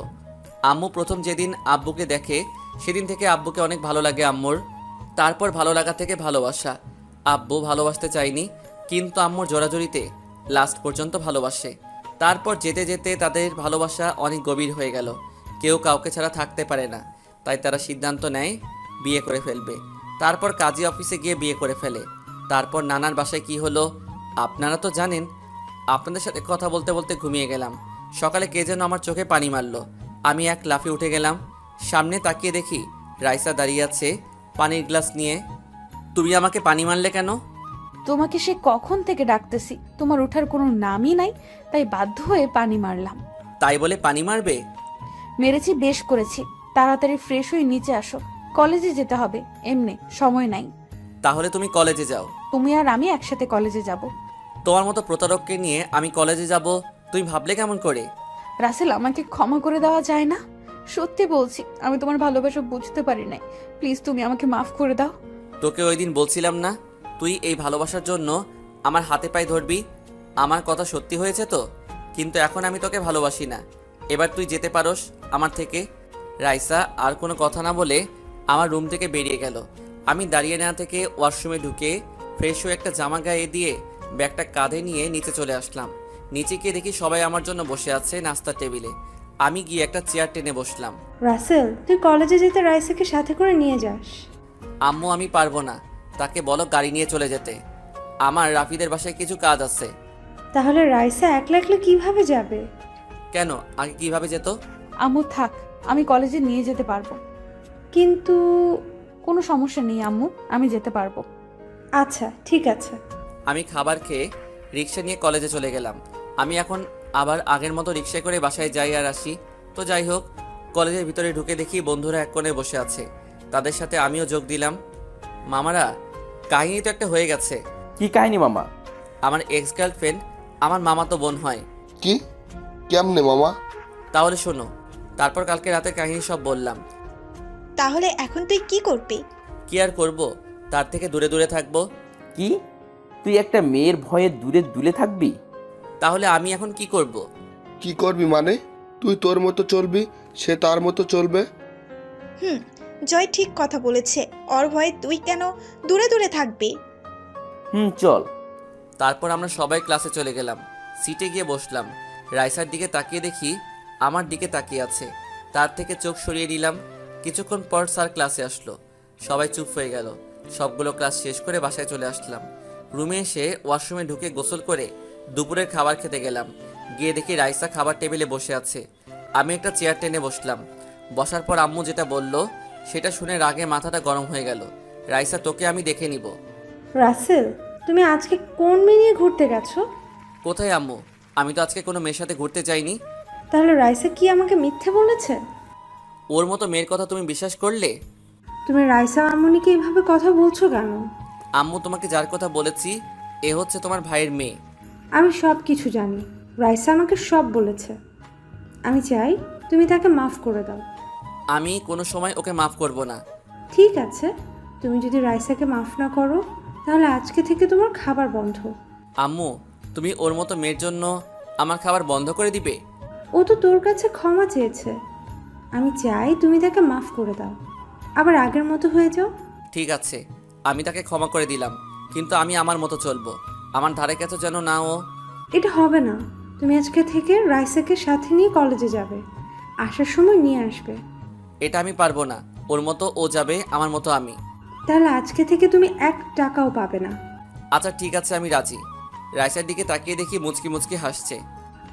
আম্মু প্রথম যেদিন আব্বুকে দেখে সেদিন থেকে আব্বুকে অনেক ভালো লাগে আম্মুর। তারপর ভালো লাগা থেকে ভালোবাসা। আব্বু ভালোবাসতে চায়নি, কিন্তু আম্মুর জোরাজুরিতে লাস্ট পর্যন্ত ভালোবাসে। তারপর যেতে যেতে তাদের ভালোবাসা অনেক গভীর হয়ে গেল। কেউ কাউকে ছাড়া থাকতে পারে না, তাই তারা সিদ্ধান্ত নেয় বিয়ে করে ফেলবে। তারপর কাজী অফিসে গিয়ে বিয়ে করে ফেলে। তারপর নানার বাসায় কি হলো আপনারা তো জানেন। আপনাদের সাথে কথা বলতে বলতে ঘুমিয়ে গেলাম। সকালে কে যেন আমার চোখে পানি মারলো। আমি এক লাফে উঠে গেলাম। সামনে তাকিয়ে দেখি রাইসা দাঁড়িয়ে আছে পানির গ্লাস নিয়ে। তুমি আমাকে পানি মারলে কেন?
তোমাকে সে কখন থেকে ডাকতেছি, তোমার ওঠার কোনো নামই নাই, তাই বাধ্য হয়ে পানি মারলাম।
তাই বলে পানি মারবে?
মেরেছি, বেশ করেছি। তাড়াতাড়ি ফ্রেশ হয়ে নিচে আসো, কলেজে যেতে হবে, এমনি সময় নাই।
তাহলে তুমি কলেজে যাও।
তুমি আর আমি একসাথে কলেজে যাব।
তোমার মতো প্রতারককে নিয়ে আমি কলেজে যাব তুমি ভাবলে কেমন করে?
রাসেল, আমাকে ক্ষমা করে দেওয়া যায় না? সত্যি বলছি, আমি তোমার ভালোবাসা বুঝতে পারি নাই। প্লিজ তুমি আমাকে মাফ করে দাও।
তোকে ওই দিন বলছিলাম না তুই এই ভালোবাসার জন্য আমার হাতে পায়ে ধরবি? আমার কথা সত্যি হয়েছে তো? কিন্তু এখন আমি তোকে ভালোবাসি না। এবার তুই যেতে পারোস আমার থেকে। রাইসা আর কোনো কথা না বলে আমার রুম থেকে বেরিয়ে গেল। আমি দাঁড়িয়ে না থেকে ওয়াশরুমে ঢুকে ফ্রেশ হয়ে একটা জামা গায়ে দিয়ে ব্যাগটা কাঁধে নিয়ে নিচে চলে আসলাম। নিচে গিয়ে দেখি সবাই আমার জন্য বসে আছে নাস্তার টেবিলে। আমি গিয়ে একটা চেয়ার টেনে বসলাম।
রাসেল, তুই কলেজে যেতে রাইসাকে সাথে করে নিয়ে যাস।
আম্মু আমি পারবো না, তাকে বলো গাড়ি নিয়ে চলে যেতে। আমার রাফিদের বাসায় কিছু কাজ আছে।
তাহলে রাইসা একলা একলা কিভাবে যাবে?
কেন, আগে কিভাবে যেত?
আম্মু থাক, আমি কলেজে নিয়ে যেতে পারবো।
কিন্তু
কোনো সমস্যা নেই আম্মু, আমি যেতে পারবো।
আচ্ছা ঠিক আছে।
আমি খাবার খেয়ে রিক্সা নিয়ে কলেজে চলে গেলাম। আমি এখন আবার আগের মতো রিক্সায় করে বাসায় যাই আর আসি। তো যাই হোক, কলেজের ভিতরে ঢুকে দেখি বন্ধুরা এক কোণে বসে আছে। তাদের সাথে আমিও যোগ দিলাম। মামারা, কাহিনী তো একটা হয়ে গেছে।
কি কাহিনী মামা?
আমার এক্স গার্লফ্রেন্ড আমার মামাতো বোন হয়।
কি? কেমনে মামা?
তাহলে শোনো। তারপর কালকে রাতে কাহিনী সব বললাম।
তাহলে এখন তুই কি করবি?
কি আর করব, তার থেকে দূরে দূরে থাকবো।
কি? তুই একটা মেয়ের ভয়ে দূরে দূরে থাকবি?
তাহলে আমি এখন কি করব?
কি করবি মানে? তুই তোর মতো চলবি, সে তার মতো চলবে।
জয় ঠিক কথা বলেছে। ওর ভয়ে তুই কেন দূরে দূরে থাকবি?
চল।
তারপর আমরা সবাই ক্লাসে চলে গেলাম। সিটে গিয়ে বসলাম। রাইসার দিকে তাকিয়ে দেখি আমার দিকে তাকিয়ে আছে। তার থেকে চোখ সরিয়ে নিলাম। কিছুক্ষণ পর স্যার ক্লাসে আসলো। সবাই চুপ হয়ে গেল। সবগুলো ক্লাস শেষ করে বাসায় চলে আসলাম। রুমে এসে ওয়াশরুমে ঢুকে গোসল করে দুপুরের খাবার খেতে গেলাম। গিয়ে দেখি রাইসা খাবার টেবিলে বসে আছে। আমি একটা চেয়ার টেনে বসলাম। বসার পর আম্মু যেটা বলল সেটা শুনে রাগে মাথাটা গরম হয়ে গেল। রাইসা, তোকে আমি দেখে নিব।
রাসেল, তুমি আজকে কোন মেয়ে নিয়ে ঘুরতে গেছো?
কোথায় আম্মু? আমি তো আজকে কোনো মেয়ের সাথে ঘুরতে যাইনি।
তাহলে রাইসা কি আমাকে মিথ্যে বলেছে?
ওর মতো মেয়ের কথা তুমি বিশ্বাস করলে?
তুমি রাইসা আম্মুনিকে এইভাবে কথা বলছো কেন?
আম্মু, তোমাকে যার কথা বলেছি এ হচ্ছে তোমার ভাইয়ের মেয়ে।
আমি সব কিছু জানি। রাইসা আমাকে সব বলেছে। আমি চাই তুমি তাকে মাফ করে দাও।
আমি কোনো সময় ওকে মাফ করব না।
ঠিক আছে, তুমি যদি রাইসাকে মাফ না করো তাহলে আজকে থেকে তোমার খাবার বন্ধ।
আম্মু, তুমি ওর মতো মেয়ের জন্য আমার খাবার বন্ধ করে দিবে?
ও তো তোর কাছে ক্ষমা চেয়েছে। আমি চাই তুমি তাকে মাফ করে দাও, আবার আগের মতো হয়ে যাও।
ঠিক আছে, আমি তাকে ক্ষমা করে দিলাম, কিন্তু আমি আমার মতো চলবো। আমার ধারে কাছে যেন না ও।
এটা হবে না। তুমি আজকে থেকে রাইসাকে সাথে নিয়ে কলেজে যাবে, আসার সময় নিয়ে আসবে।
এটা আমি পারবো না। ওর মতো ও যাবে, আমার মতো আমি।
তাহলে আজকে থেকে তুমি 1 টাকাও পাবে না।
আচ্ছা ঠিক আছে, আমি রাজি। রাইসার দিকে তাকিয়ে দেখি মুচকি মুচকি হাসছে।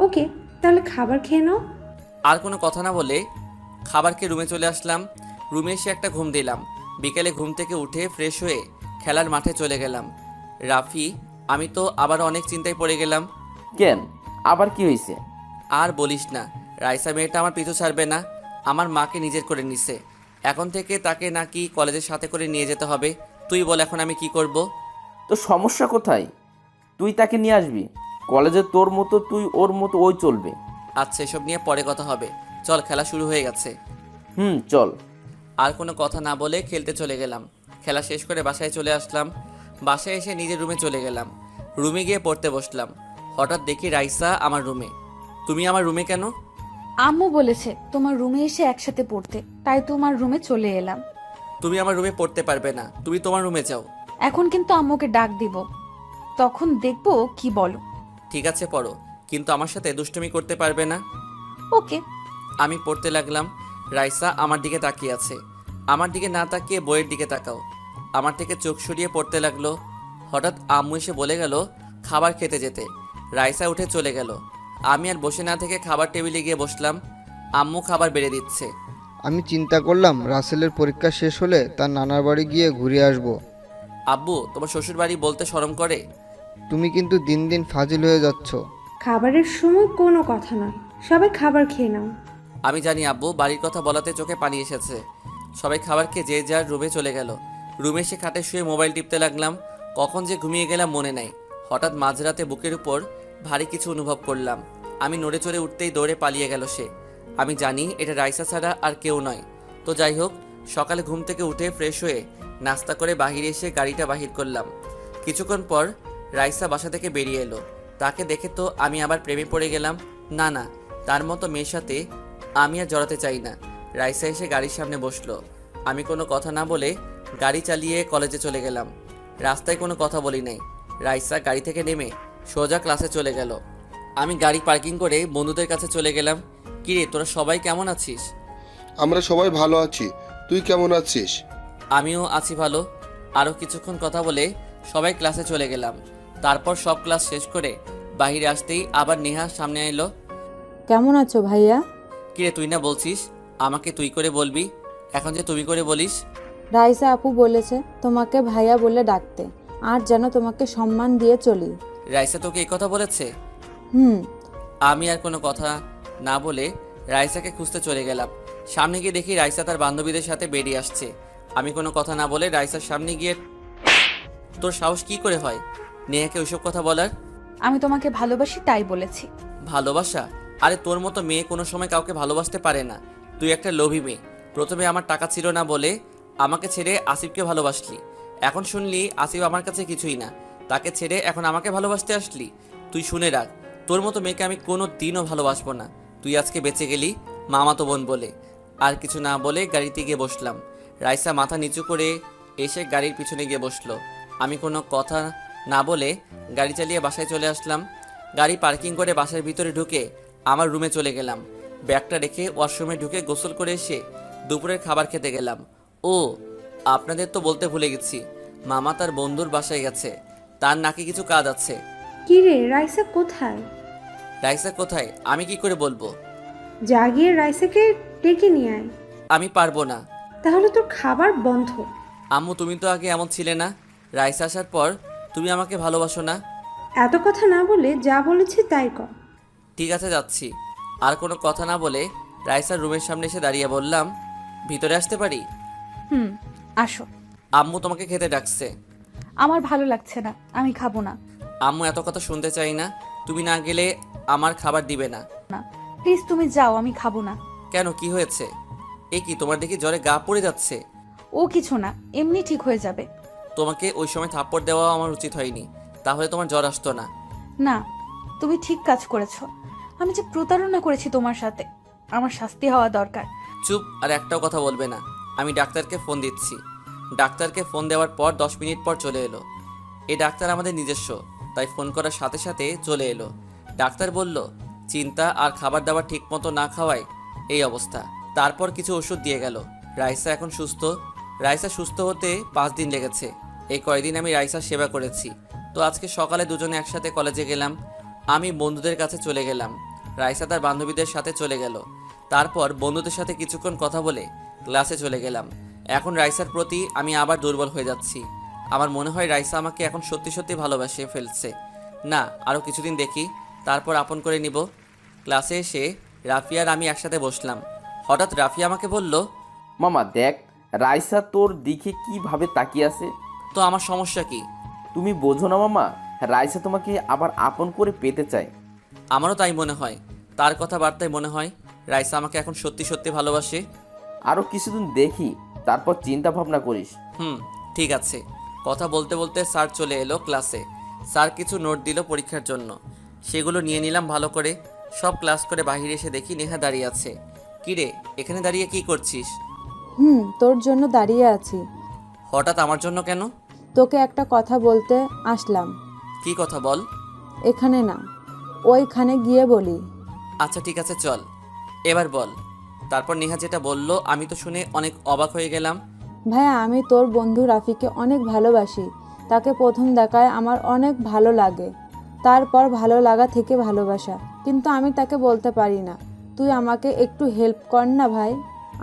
ওকে, তাহলে খাবার খেয়ে নাও।
আর কোনো কথা না বলে খাবার খেয়ে রুমে চলে আসলাম। রুমে এসে একটা ঘুম দিলাম। বিকেলে ঘুম থেকে উঠে ফ্রেশ হয়ে খেলার মাঠে চলে গেলাম। রাফি, আমি তো আবার অনেক চিন্তায় পড়ে গেলাম।
কেন, আবার কি হয়েছে?
আর বলিস না, রাইসা মেয়েটা আমার পিছু ছাড়বে না। আমার মাকে নিজের করে নিছে। এখন থেকে তাকে নাকি কলেজের সাথে করে নিয়ে যেতে হবে। তুই বল এখন আমি কি করব?
তো সমস্যা কোথায়? তুই তাকে নিয়ে আসবি কলেজে, তোর মতো তুই, ওর মতো ওই চলবে।
আচ্ছা, এসব নিয়ে পরে কথা হবে। চল, খেলা শুরু হয়ে গেছে।
চল।
আর কোনো কথা না বলে খেলতে চলে গেলাম। খেলা শেষ করে বাসায় চলে আসলাম। বাসায় এসে নিজের রুমে চলে গেলাম। রুমে গিয়ে পড়তে বসলাম। হঠাৎ দেখি রাইসা আমার রুমে। তুমি আমার রুমে কেন?
আম্মু বলেছে তোমার রুমে এসে একসাথে পড়তে, তাই তোমার রুমে চলে এলাম।
তুমি আমার রুমে পড়তে পারবে না, তুমি তোমার রুমে যাও।
এখন কিন্তু আম্মুকে ডাক দিব, তখন দেখবো কি বলো।
ঠিক আছে, পড়ো, কিন্তু আমার সাথে দুষ্টুমি করতে পারবে না।
ওকে।
আমি পড়তে লাগলাম। রাইসা আমার দিকে তাকিয়ে আছে। আমার দিকে না তাকিয়ে বইয়ের দিকে তাকাও। আমার থেকে চোখ সরিয়ে পড়তে লাগলো। হঠাৎ আম্মু এসে বলে গেল খাবার খেতে যেতে। রাইসা উঠে চলে গেল। আমি আর বসে না থেকে খাবার টেবিলে গিয়ে বসলাম। আম্মু খাবার বেড়ে দিচ্ছে।
আমি চিন্তা করলাম রাসেলের পরীক্ষা শেষ হলে তার নানার বাড়ি গিয়ে ঘুরে আসব।
আব্বু, তোমার শ্বশুর বাড়ি বলতে শরম করে?
তুমি কিন্তু দিন দিন ফাজিল হয়ে যাচ্ছ।
খাবারের সময় কোনো কথা নয়, সবাই খাবার খেয়ে নাও।
আমি জানি আব্বু, বাড়ির কথা বলাতে চোখে পানি এসেছে। সবাই খাবার খেয়ে যে যার রুমে চলে গেল। রুমে এসে খাটে শুয়ে মোবাইল টিপতে লাগলাম। কখন যে ঘুমিয়ে গেলাম মনে নাই। হঠাৎ মাঝরাতে বুকের উপর ভারী কিছু অনুভব করলাম। আমি নড়ে চড়ে উঠতেই দৌড়ে পালিয়ে গেল সে। আমি জানি এটা রাইসা ছাড়া আর কেউ নয়। তো যাই হোক, সকালে ঘুম থেকে উঠে ফ্রেশ হয়ে নাস্তা করে বাহিরে এসে গাড়িটা বাহির করলাম। কিছুক্ষণ পর রাইসা বাসা থেকে বেরিয়ে এলো। তাকে দেখে তো আমি আবার প্রেমে পড়ে গেলাম। না না, তার মতো মেয়ের সাথে আমি আর জড়াতে চাই না। রাইসা এসে গাড়ির সামনে বসলো। আমি কোনো কথা না বলে গাড়ি চালিয়ে কলেজে চলে গেলাম। রাস্তায় কোনো কথা বলি নাই। রাইসা গাড়ি থেকে নেমে সোজা ক্লাসে চলে গেল। আমি গাড়ি পার্কিং করে বন্ধুদের কাছে চলে গেলাম। কিরে, তোরা সবাই কেমন আছিস?
আমরা সবাই ভালো আছি, তুই কেমন আছিস?
আমিও আছি ভালো। আরও কিছুক্ষণ কথা বলে সবাই ক্লাসে চলে গেলাম। তারপর সব ক্লাস শেষ করে বাইরে আসতেই আবার নেহা সামনে এলো।
কেমন আছো ভাইয়া?
কিরে, তুই না বলছিস আমাকে তুই করে বলবি, এখন যে তুমি করে বলিস?
রাইসা আপু বলেছে তোমাকে ভাইয়া বলে ডাকতে, আর যেন তোমাকে সম্মান দিয়ে চলি।
রাইসা তোকে এই কথা বলেছে?
হুম।
আমি আর কোনো কথা না বলে রাইসাকে খুঁজতে চলে গেলাম। সামনে গিয়ে দেখি রাইসা তার বান্ধবীদের সাথে বেরিয়ে আসছে। আমি কোনো কথা না বলে রাইসার সামনে গিয়ে, তোর সাহস কি করে হয় নেহাকে ওইসব কথা বলার?
আমি তোমাকে ভালোবাসি তাই বলেছি।
ভালোবাসা? আরে তোর মতো মেয়ে কোনো সময় কাউকে ভালোবাসতে পারে না। তুই একটা লোভী মেয়ে। প্রথমে আমার টাকা ছিল না বলে আমাকে ছেড়ে আসিফকে ভালোবাসলি। এখন শুনলি আসিফ আমার কাছে কিছুই না, তাকে ছেড়ে এখন আমাকে ভালোবাসতে আসলি। তুই শুনে রাখ, তোর মতো মেয়েকে আমি কোনো দিনও ভালোবাসবো না। তুই আজকে বেঁচে গেলি মামাতো বোন বলে। আর কিছু না বলে গাড়িতে গিয়ে বসলাম। রাইসা মাথা নিচু করে এসে গাড়ির পিছনে গিয়ে বসলো। আমি কোনো কথা না বলে গাড়ি চালিয়ে বাসায় চলে আসলাম। গাড়ি পার্কিং করে বাসার ভিতরে ঢুকে আমার রুমে চলে গেলাম। ব্যাগটা রেখে ওয়াশরুমে ঢুকে গোসল করে এসে দুপুরের খাবার খেতে গেলাম। ও, আপনাদের তো বলতে ভুলে গেছি, মামা তার বন্ধুর বাসায় গেছে, তার নাকি কিছু কাজ আছে।
কি রে, রাইসা কোথায়?
রাইসা কোথায় আমি কি করে বলবো?
যা গিয়ে রাইসাকে ডেকে নিয়ে আয়।
আমি পারবো না।
তাহলে তোর খাবার বন্ধ।
আম্মু, তুমি তো আগে এমন ছিলে না। রাইসা আসার পর তুমি আমাকে ভালোবাসো না?
এত কথা না বলে যা বলেছি তাই কর।
ঠিক আছে, যাচ্ছি। আর কোনো কথা না বলে রাইসার রুমের সামনে এসে দাঁড়িয়ে বললাম, ভিতরে আসতে পারি?
হুম, আসো।
আম্মু তোমাকে খেতে ডাকছে।
আমার ভালো লাগছে না, আমি খাবো না।
আম্মু, এত কথা শুনতে চাই না। তুমি না গেলে আমার খাবার দিবে না।
প্লিজ তুমি যাও, আমি খাবো না।
কেন, কি হয়েছে? এ কি, তোমার দেখি জ্বরে গা পড়ে যাচ্ছে।
ও কিছু না, এমনি ঠিক হয়ে যাবে।
তোমাকে ওই সময় থাপ্পড় দেওয়া আমার উচিত হয়নি, তাহলে তোমার জ্বর আসতো না।
না, তুমি ঠিক কাজ করেছো। আমি যে প্রতারণা করেছি তোমার সাথে, আমার শাস্তি হওয়া দরকার।
চুপ, আর একটাও কথা বলবে না। আমি ডাক্তারকে ফোন দিচ্ছি। ডাক্তারকে ফোন দেওয়ার পর 10 মিনিট পর চলে এলো। এই ডাক্তার আমাদের নিজস্ব, তাই ফোন করার সাথে সাথে চলে এলো। ডাক্তার বলল, চিন্তা আর খাবার দাবার ঠিক মতো না খাওয়ায় এই অবস্থা। তারপর কিছু ওষুধ দিয়ে গেল। রাইসা এখন সুস্থ। রাইসা সুস্থ হতে 5 দিন লেগেছে। এই কয়দিন আমি রাইসার সেবা করেছি। তো আজকে সকালে দুজনে একসাথে কলেজে গেলাম। আমি বন্ধুদের কাছে চলে গেলাম। রাইসা তার বান্ধবীদের সাথে চলে গেল। তারপর বন্ধুদের সাথে কিছুক্ষণ কথা বলে ক্লাসে চলে গেলাম। এখন রাইসার প্রতি আমি আবার দুর্বল হয়ে যাচ্ছি। আমার মনে হয় রাইসা আমাকে এখন সত্যি সত্যি ভালোবাসে ফেলছে। না, আরও কিছুদিন দেখি, তারপর আপন করে নিব। ক্লাসে এসে রাফিয়া আর আমি একসাথে বসলাম। হঠাৎ রাফিয়া আমাকে বলল,
মামা দেখ, রাইসা তোর দিকে কিভাবে তাকিয়ে আছে।
তো আমার সমস্যা কি?
তুমি বোঝো না মামা, রাইসা তোমাকে আবার আপন করে পেতে চায়।
আমারও তাই মনে হয়। তার কথাবার্তায় মনে হয় রাইসা আমাকে এখন সত্যি সত্যি ভালোবাসে।
আরও কিছুদিন দেখি, তারপর চিন্তা ভাবনা করিস।
ঠিক আছে। কথা বলতে বলতে স্যার চলে এলো ক্লাসে। স্যার কিছু নোট দিল পরীক্ষার জন্য, সেগুলো নিয়ে নিলাম ভালো করে। সব ক্লাস করে বাইরে এসে দেখি নেহা দাঁড়িয়ে আছে। কিরে, এখানে দাঁড়িয়ে কি করছিস?
তোর জন্য দাঁড়িয়ে আছি।
হঠাৎ আমার জন্য কেন?
তোকে একটা কথা বলতে আসলাম।
কি কথা বল।
এখানে না, ওইখানে গিয়ে বলি।
আচ্ছা ঠিক আছে, চল এবার বল। তারপর নেহা যেটা বলল আমি তো শুনে অনেক অবাক হয়ে গেলাম।
ভাইয়া, আমি তোর বন্ধু রাফিকে অনেক ভালোবাসি। তাকে প্রথম দেখায় আমার অনেক ভালো লাগে, তারপর ভালো লাগা থেকে ভালোবাসা। কিন্তু আমি তাকে বলতে পারি না। তুই আমাকে একটু হেল্প কর না ভাই।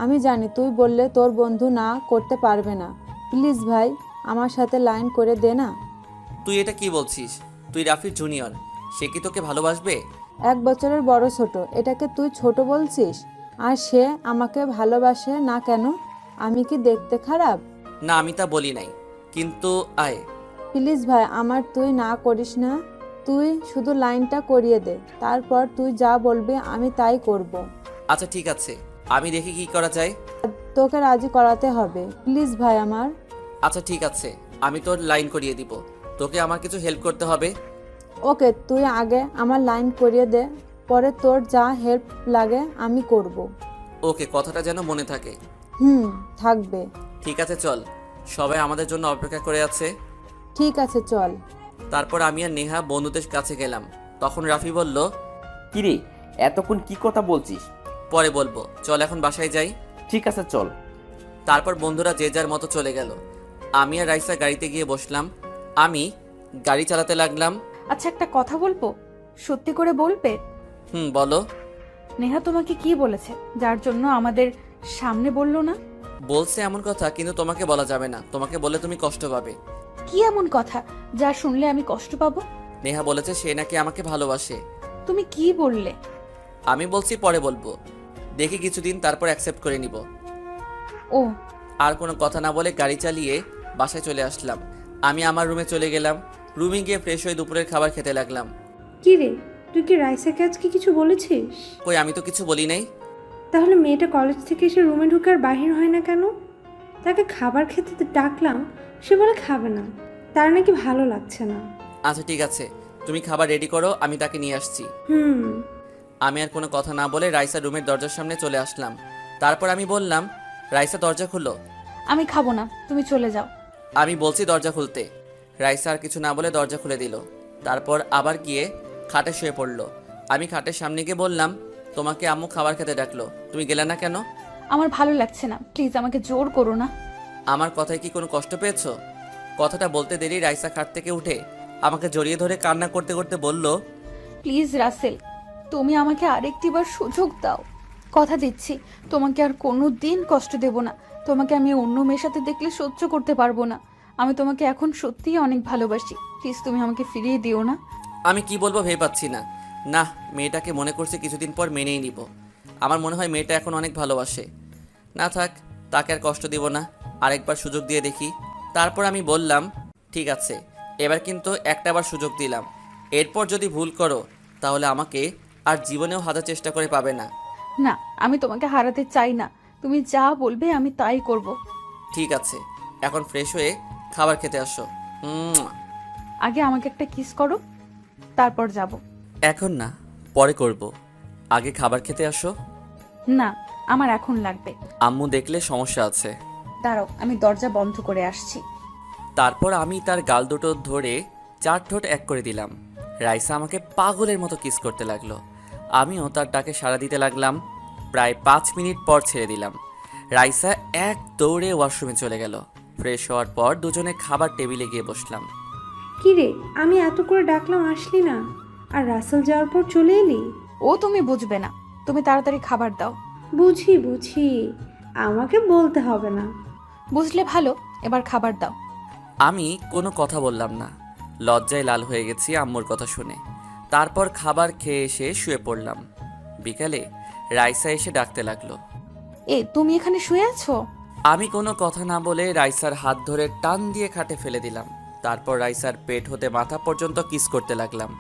আমি জানি তুই বললে তোর বন্ধু না করতে পারবে না। প্লিজ ভাই, আমার সাথে লাইন করে দে না।
তুই এটা কি বলছিস? তুই রাফির জুনিয়র, সে কি তোকে ভালোবাসবে?
1 বছরের বড় ছোট, এটাকে তুই ছোট বলছিস? আর সে আমাকে ভালোবাসে না কেন? আমি কি দেখতে খারাপ?
না, আমি তা বলি নাই, কিন্তু আয়।
প্লিজ ভাই, আমার তুই না করিস না। তুই শুধু লাইনটা করিয়ে দে, তারপর তুই যা বলবি আমি তাই করব।
আচ্ছা ঠিক আছে, আমি দেখি কি করা যায়।
তোকে রাজি করাতে হবে, প্লিজ ভাই আমার।
আচ্ছা ঠিক আছে, আমি তোর লাইন করিয়ে দিব। তোকে আমার কিছু হেল্প করতে হবে।
ওকে, তুই আগে আমার লাইন করিয়ে দে, পরে তোর যা হেল্প লাগে আমি করব।
ওকে, কথাটা যেন মনে থাকে।
থাকবে।
ঠিক আছে চল, সবাই আমাদের জন্য অপেক্ষা করে আছে।
ঠিক আছে চল।
তারপর আমি আর নেহা বন্ধুদের কাছে গেলাম। তখন রাফি বলল,
কিরে, এতক্ষণ কি কথা বলছিস?
পরে বলবো, চল এখন বাসায় যাই।
ঠিক আছে চল।
তারপর বন্ধুরা যে যার মতো চলে গেল। আমি আর রাইসা গাড়িতে গিয়ে বসলাম। আমি গাড়ি চালাতে লাগলাম।
আচ্ছা, একটা কথা বলবো, সত্যি করে বলবে?
বলো।
নেহা তোমাকে কি বলেছে যার জন্য আমাদের সামনে বললো না?
বলছে এমন কথা, কিন্তু তোমাকে বলা যাবে না। তোমাকে বলে তুমি কষ্ট পাবে।
কি এমন কথা যা শুনলে আমি কষ্ট পাবো?
নেহা বলেছে সে নাকি আমাকে ভালোবাসে।
তুমি কি বললে?
আমি বলছি পরে বলবো, দেখি কিছুদিন, তারপর অ্যাকসেপ্ট করে নিব।
ও,
আর কোনো কথা না বলে গাড়ি চালিয়ে বাসায় চলে আসলাম। আমি আমার রুমে চলে গেলাম। রুমে গিয়ে ফ্রেশ হয়ে দুপুরের খাবার খেতে লাগলাম।
কি রে, তুই কি রাইসাকে আজকে কিছু বলেছিস?
কই, আমি তো কিছু বলি নাই।
তাহলে মেয়েটা কলেজ থেকে এসে রুমে ঢুকার বাহির হয় না কেন? তাকে খাবার খেতে ডাকলাম, সে বলে খাবে না, তার নাকি ভালো লাগছে না।
আচ্ছা ঠিক আছে, তুমি খাবার রেডি করো, আমি তাকে নিয়ে আসছি। আমি আর কোনো কথা না বলে রাইসা রুমের দরজার সামনে চলে আসলাম। তারপর আমি বললাম, রাইসা দরজা খুলো।
আমি খাবো না, তুমি চলে যাও।
আমি বলছি দরজা খুলতে। রাইসা আর কিছু না বলে দরজা খুলে দিল। তারপর আবার গিয়ে খাটে শুয়ে পড়লো। আমি খাটের সামনে গিয়ে বললাম, তোমাকে আম্মু খাবার খেতে ডাকলো, তুমি গেলে না কেন?
আমার ভালো লাগছে না, প্লিজ আমাকে জোর করো না।
আমার কথায় কি কোনো কষ্ট পেয়েছো? কথাটা বলতে দেরি রাইসা খাট থেকে উঠে আমাকে জড়িয়ে ধরে কান্না করতে করতে বলল,
প্লিজ রাসেল, তুমি আমাকে আরেকটিবার সুযোগ দাও। কথা দিচ্ছি তোমাকে আর কোনো দিন কষ্ট দেব না। তোমাকে আমি অন্য মেয়ের সাথে দেখলে সহ্য করতে পারবো না। আমি তোমাকে এখন সত্যিই অনেক ভালোবাসি, প্লিজ তুমি আমাকে ফিরিয়ে দিও না।
আমি কি বলবো ভেবে পাচ্ছি না। না, মেয়েটাকে মনে করছে কিছুদিন পর মেনেই নিব। আমার মনে হয় মেয়েটা এখন অনেক ভালোবাসে। না থাক, তাকে আর কষ্ট দিব না, আরেকবার সুযোগ দিয়ে দেখি। তারপর আমি বললাম, ঠিক আছে, এবার কিন্তু একটাবার সুযোগ দিলাম। এরপর যদি ভুল করো তাহলে আমাকে আর জীবনেও হাজার চেষ্টা করে পাবে না।
না, আমি তোমাকে হারাতে চাই না, তুমি যা বলবে আমি তাই করব।
ঠিক আছে, এখন ফ্রেশ হয়ে খাবার খেতে আসো।
আগে আমাকে একটা কিস করো, তারপর যাব।
এখন না, পরে করব। আগে খাবার খেতে আসো।
না, আমার এখন লাগবে।
আম্মু দেখলে সমস্যা আছে।
দাঁড়াও, আমি দরজা বন্ধ করে আসছি।
তারপর আমি তার গাল দুটো ধরে 4 ঠোঁট এক করে দিলাম। রাইসা আমাকে পাগলের মতো কিস করতে লাগলো। আমিও তার ডাকে সাড়া দিতে লাগলাম। প্রায় 5 মিনিট পর ছেড়ে দিলাম। রাইসা এক দৌড়ে ওয়াশরুমে চলে গেল। ফ্রেশ হওয়ার পর দুজনে খাবার টেবিলে গিয়ে বসলাম।
কি রে, আমি এত করে ডাকলাম আসলি না, আর রাসেল যাওয়ার পর চলে এলি?
ও তুমি বুঝবে না, তুমি তাড়াতাড়ি খাবার দাও।
বুঝি বুঝি, আমাকে বলতে হবে না।
বুঝলে ভালো, এবার খাবার দাও।
আমি কোনো কথা বললাম না, লজ্জায় লাল হয়ে গেছি আম্মুর কথা শুনে। তারপর খাবার খেয়ে এসে শুয়ে পড়লাম। বিকালে রাইসা এসে ডাকতে লাগলো।
তুমি এখানে শুয়ে আছো?
আমি কোনো কথা না বলে রাইসার হাত ধরে টান দিয়ে খাটে ফেলে দিলাম। তারপর রাইসার পেট হতে মাথা পর্যন্ত কিস করতে লাগলাম।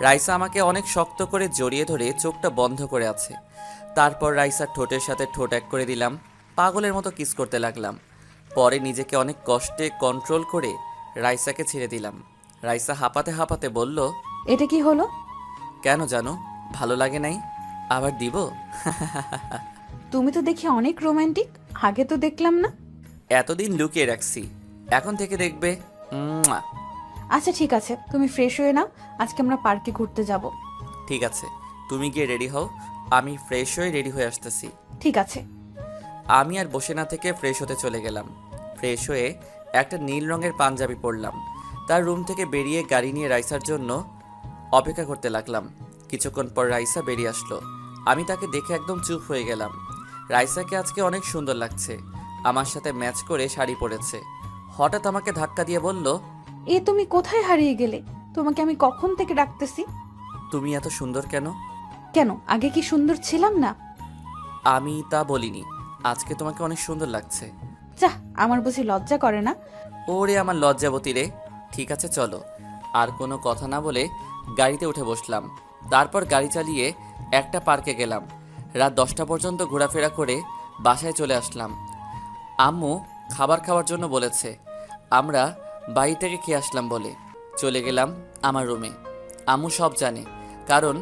রাইসা আমাকে অনেক শক্ত করে জড়িয়ে ধরে চোখটা বন্ধ করে আছে। তারপর রাইসার ঠোঁটের সাথে ঠোঁট এক করে দিলাম। পাগলের মতো কিস করতে লাগলাম। পরে নিজেকে অনেক কষ্টে কন্ট্রোল করে রাইসাকে ছেড়ে দিলাম। রাইসা হাঁপাতে হাঁপাতে বলল,
এটা কি হলো?
কেন জানো, ভালো লাগে নাই? আবার দিব?
তুমি তো দেখি অনেক রোমান্টিক, আগে তো দেখলাম না।
এতদিন লুকিয়ে রাখছি, এখন থেকে দেখবে। মুয়া।
আচ্ছা ঠিক আছে, তুমি ফ্রেশ হয়ে নাও, আজকে আমরা পার্কে ঘুরতে যাব।
ঠিক আছে, তুমি গিয়ে রেডি হও, আমি ফ্রেশ হয়ে রেডি হয়ে আসতেছি।
ঠিক আছে।
আমি আর বসে না থেকে ফ্রেশ হতে চলে গেলাম। ফ্রেশ হয়ে একটা নীল রঙের পাঞ্জাবি পরলাম। তার রুম থেকে বেরিয়ে গাড়ি নিয়ে রাইসার জন্য অপেক্ষা করতে লাগলাম। কিছুক্ষণ পর রাইসা বেরিয়ে আসলো। আমি তাকে দেখে একদম চুপ হয়ে গেলাম। রাইসাকে আজকে অনেক সুন্দর লাগছে, আমার সাথে ম্যাচ করে শাড়ি পরেছে। হঠাৎ আমাকে ধাক্কা দিয়ে বলল,
তুমি কোথায় হারিয়ে গেলে? তোমাকে আমি কখন থেকে ডাকতেছি।
তুমি এত সুন্দর কেন?
কেন, আগে কি সুন্দর ছিলাম না?
আমি তা বলিনি, আজকে তোমাকে অনেক সুন্দর লাগছে।
যাহ, আমার বুঝি লজ্জা করে না?
ওরে আমার লজ্জাবতী রে। ঠিক আছে চলো। আর কোনো কথা না বলে গাড়িতে উঠে বসলাম। তারপর গাড়ি চালিয়ে একটা পার্কে গেলাম। রাত 10টা পর্যন্ত ঘোরাফেরা করে বাসায় চলে আসলাম। আম্মু খাবার খাওয়ার জন্য বলেছে, আমরা বাড়ি থেকে খেয়ে আসলাম বলে চলে গেলাম আমার রুমে। আম্মু সব জানে, কারণ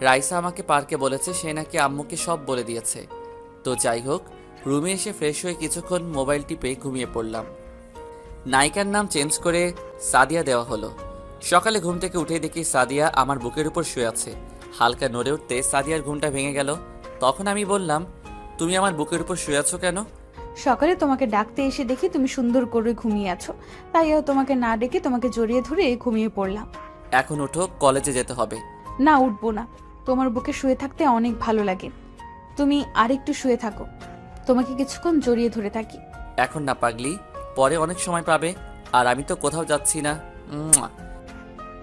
রাইসা আমাকে পার্কে বলেছে সে নাকি আম্মুকে সব বলে দিয়েছে। তো যাই হোক, রুমে এসে ফ্রেশ হয়ে কিছুক্ষণ মোবাইল টিপে ঘুমিয়ে পড়লাম। নায়িকার নাম চেঞ্জ করে সাদিয়া দেওয়া হলো। সকালে ঘুম থেকে উঠে দেখি সাদিয়া আমার বুকের উপর শুয়ে আছে। হালকা নড়ে উঠতে সাদিয়ার ঘুমটা ভেঙে গেল। তখন আমি বললাম, তুমি আমার বুকের উপর শুয়ে আছো কেন?
সকালে তোমাকে ডাকতে এসে দেখি তুমি সুন্দর করে ঘুমিয়ে আছো, তাইও তোমাকে না ডেকে তোমাকে জড়িয়ে ধরে ঘুমিয়ে পড়লাম।
এখন ওঠো, কলেজে যেতে হবে।
না, উঠবো না, তোমার বুকে শুয়ে থাকতে অনেক ভালো লাগে। তুমি আরেকটু শুয়ে থাকো, তোমাকে কিছুক্ষণ জড়িয়ে ধরে থাকি।
এখন না পাগলি, পরে অনেক সময় পাবে, আর আমি তো কোথাও যাচ্ছি না। মুয়া।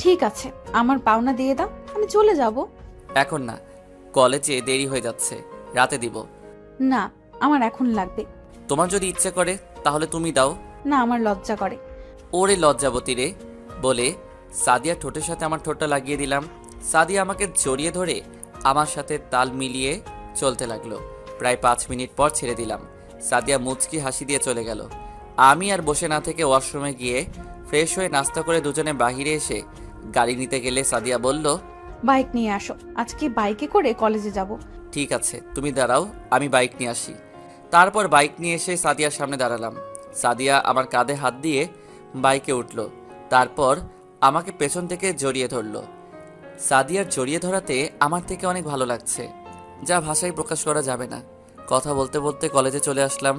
ঠিক আছে, আমার পাওনা দিয়ে দাও, আমি চলে যাব।
এখন না, কলেজে দেরি হয়ে যাচ্ছে, রাতে দিব।
না, আমার এখন লাগবে।
তোমার যদি ইচ্ছে করে তাহলে তুমি দাও।
না, আমার লজ্জা করে।
ওরে লজ্জাবতী রে বলে সাদিয়া ঠোঁটের সাথে আমার ঠোঁটটা লাগিয়ে দিলাম। সাদিয়া আমাকে জড়িয়ে ধরে আমার সাথে তাল মিলিয়ে চলতে লাগলো। প্রায় 5 মিনিট পর ছেড়ে দিলাম। সাদিয়া মুচকি হাসি দিয়ে চলে গেল। আমি আর বসে না থেকে ওয়াশরুমে গিয়ে ফ্রেশ হয়ে নাস্তা করে দুজনে বাহিরে এসে গাড়ি নিতে গেলে সাদিয়া বলল,
বাইক নিয়ে আসো, আজকে বাইকে করে কলেজে যাব।
ঠিক আছে, তুমি দাঁড়াও, আমি বাইক নিয়ে আসি। তারপর বাইক নিয়ে এসে সাদিয়ার সামনে দাঁড়ালাম। সাদিয়া আমার কাঁধে হাত দিয়ে বাইকে উঠল। তারপর আমাকে পেছন থেকে জড়িয়ে ধরল। সাদিয়ার জড়িয়ে ধরাতে আমার থেকে অনেক ভালো লাগছে, যা ভাষায় প্রকাশ করা যাবে না। কথা বলতে বলতে কলেজে চলে আসলাম।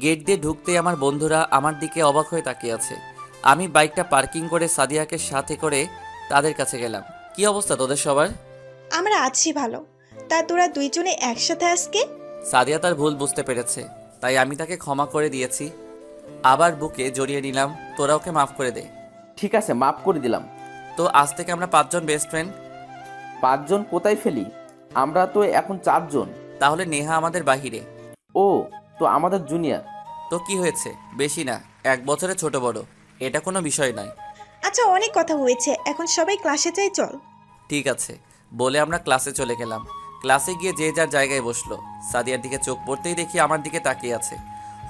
গেট দিয়ে ঢুকতেই আমার বন্ধুরা আমার দিকে অবাক হয়ে তাকিয়ে আছে। আমি বাইকটা পার্কিং করে সাদিয়াকে সাথে করে তাদের কাছে গেলাম। কি অবস্থা তোদের সবার?
আমরা আছি ভালো। তা তোরা দুইজনে একসাথে আজকে?
সাদিয়া তার ভুল বুঝতে পেরেছে, তাই আমি তাকে ক্ষমা করে দিয়েছি। আবার বুকে জড়িয়ে নিলাম। তোরা ওকে মাফ করে দে।
ঠিক আছে, মাফ করে দিলাম।
তো আজ থেকে আমরা 5 জন বেস্ট ফ্রেন্ড।
5 জন কোথায় ফেলি? আমরা তো এখন 4 জন।
তাহলে নেহা আমাদের বাহিরে।
ও, তো আমাদের জুনিয়র।
তো কি হয়েছে? বেশি না, 1 বছরে ছোট বড়, এটা কোনো বিষয় নয়।
আচ্ছা, অনেক কথা হয়েছে, এখন সবাই ক্লাসে যাই, চল।
ঠিক আছে বলে আমরা ক্লাসে চলে গেলাম। ক্লাসে গিয়ে যে যার জায়গায় বসলো। সাদিয়ার দিকে চোখ পড়তেই দেখি আমার দিকে তাকিয়ে আছে।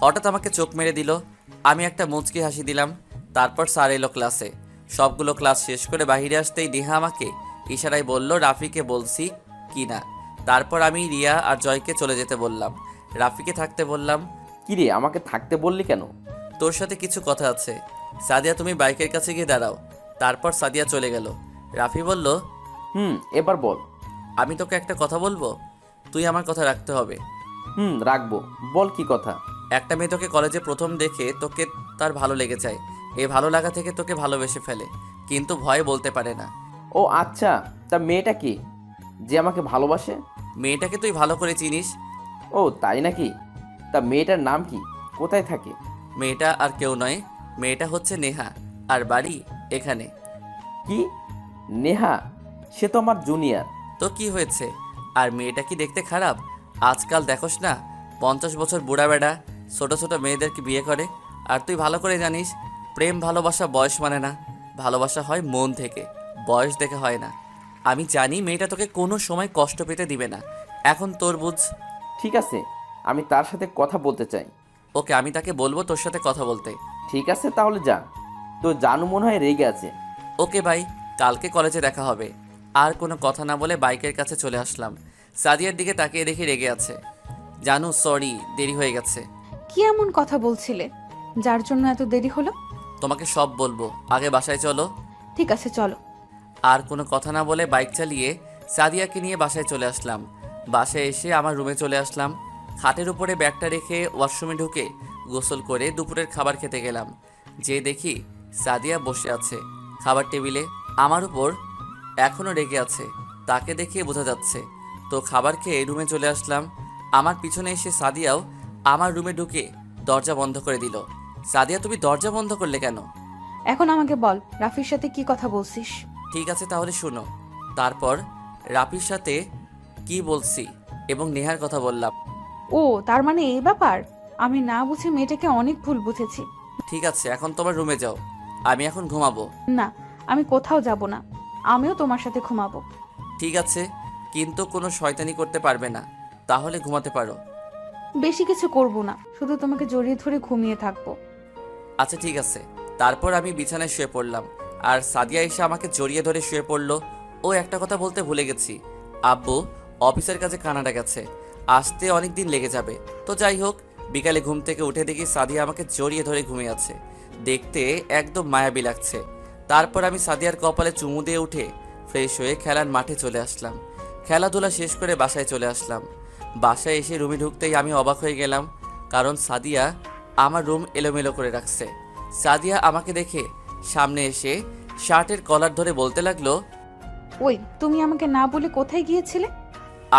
হঠাৎ আমাকে চোখ মেরে দিল। আমি একটা মুচকি হাসি দিলাম। তারপর স্যার এলো ক্লাসে। সবগুলো ক্লাস শেষ করে বাইরে আসতেই নেহা আমাকে ইশারায় বলল রাফিকে বলছি কি না। তারপর আমি রিয়া আর জয়কে চলে যেতে বললাম, রাফিকে থাকতে বললাম।
কি রে, আমাকে থাকতে বললি কেন?
তোর সাথে কিছু কথা আছে। সাদিয়া তুমি বাইকের কাছে গিয়ে দাঁড়াও। তারপর সাদিয়া চলে গেল। রাফি বলল,
এবার বল।
আমি তোকে একটা কথা বলবো, তুই আমার কথা রাখতে হবে।
রাখবো, বল কি কথা।
একটা মেয়ে তোকে কলেজে প্রথম দেখে তোকে তার ভালো লেগে যায়। এই ভালো লাগা থেকে তোকে ভালোবেসে ফেলে, কিন্তু ভয় বলতে পারে না।
ও আচ্ছা, তা মেয়েটা কি যে আমাকে ভালোবাসে?
মেয়েটাকে তুই ভালো করে চিনিস।
ও তাই নাকি? তা মেয়েটার নাম কি, কোথায় থাকে?
মেয়েটা আর কেউ নয়, মেয়েটা হচ্ছে নেহা, আর বাড়ি এখানে।
কি, নেহা? সে তো আমার জুনিয়র।
তো কি হয়েছে? আর মেয়েটা কি দেখতে খারাপ? আজকাল দেখোস না 50 বছর বুড়া বেড়া ছোট ছোট মেয়েদেরকে বিয়ে করে। আর তুই ভালো করে জানিস প্রেম ভালোবাসা বয়স মানে না, ভালোবাসা হয় মন থেকে, বয়স দেখে হয় না। আমি জানি মেয়েটা তোকে কোনো সময় কষ্ট পেতে দিবে না। এখন তোর বুঝ।
ঠিক আছে, আমি তার সাথে কথা বলতে চাই।
ওকে, আমি তাকে বলবো তোর সাথে কথা বলতে।
ঠিক আছে, তাহলে যা। তো জানু মনে হয় রেগে আছে।
ওকে ভাই, কালকে কলেজে দেখা হবে। আর কোনো কথা না বলে বাইকের কাছে চলে আসলাম। সাদিয়ার দিকে তাকিয়ে দেখি রেগে আছে। জানু সরি, দেরি হয়ে গেছে।
কি এমন কথা বলছিলে যার জন্য এত দেরি হলো?
তোমাকে সব বলবো, আগে বাসায় চলো।
ঠিক আছে, চলো।
আর কোনো কথা না বলে বাইক চালিয়ে সাদিয়াকে নিয়ে বাসায় চলে আসলাম। বাসায় এসে আমার রুমে চলে আসলাম। খাটের উপরে ব্যাগটা রেখে ওয়াশরুমে ঢুকে গোসল করে দুপুরের খাবার খেতে গেলাম। যে দেখি সাদিয়া বসে আছে খাবার টেবিলে, আমার উপর এখনও রেগে আছে, তাকে দেখে বোঝা যাচ্ছে। তো খাবার খেয়ে রুমে চলে আসলাম। আমার পিছনে এসে সাদিয়াও আমার রুমে ঢুকে দরজা বন্ধ করে দিল। সাদিয়া তুমি দরজা বন্ধ করলে কেন?
এখন আমাকে বল, রাফির সাথে কি কথা বলছিস?
ঠিক আছে তাহলে শোনো। তারপর রাফির সাথে কি বলছি এবং নেহার কথা বললাম।
ও, তার মানে এই ব্যাপার। আমি না বুঝে মেয়েটাকে অনেক ভুল বুঝেছি।
ঠিক আছে, এখন তোমার রুমে যাও, আমি এখন ঘুমাবো।
না, আমি কোথাও যাব না, আমিও তোমার সাথে ঘুমাবো।
ঠিক আছে, কিন্তু কোনো শয়তানি করতে পারবে না, তাহলে ঘুমাতে পারো।
বেশি কিছু করব না, শুধু তোমাকে জড়িয়ে ধরে ঘুমিয়ে থাকবো।
আচ্ছা ঠিক আছে। তারপর আমি বিছানায় শুয়ে পড়লাম, আর সাদিয়া এসে আমাকে জড়িয়ে ধরে শুয়ে পড়লো। ও একটা কথা বলতে ভুলে গেছি, আব্বু অফিসের কাছে কানাডা গেছে, আসতে অনেক দিন লেগে যাবে। তো যাই হোক, বিকালে ঘুম থেকে উঠে দেখি সাদিয়া আমাকে জড়িয়ে ধরে ঘুমিয়ে আছে, দেখতে একদম মায়াবী লাগছে। তারপর আমি সাদিয়ার কপালে চুমু দিয়ে উঠে ফ্রেশ হয়ে খেলার মাঠে চলে আসলাম। খেলাধুলা শেষ করে বাসায় চলে আসলাম। বাসায় এসে রুমে ঢুকতেই আমি অবাক হয়ে গেলাম, কারণ সাদিয়া আমার রুম এলোমেলো করে রাখছে। সাদিয়া আমাকে দেখে সামনে এসে শার্টের কলার ধরে বলতে লাগলো,
ওই, তুমি আমাকে না বলে কোথায় গিয়েছিলে?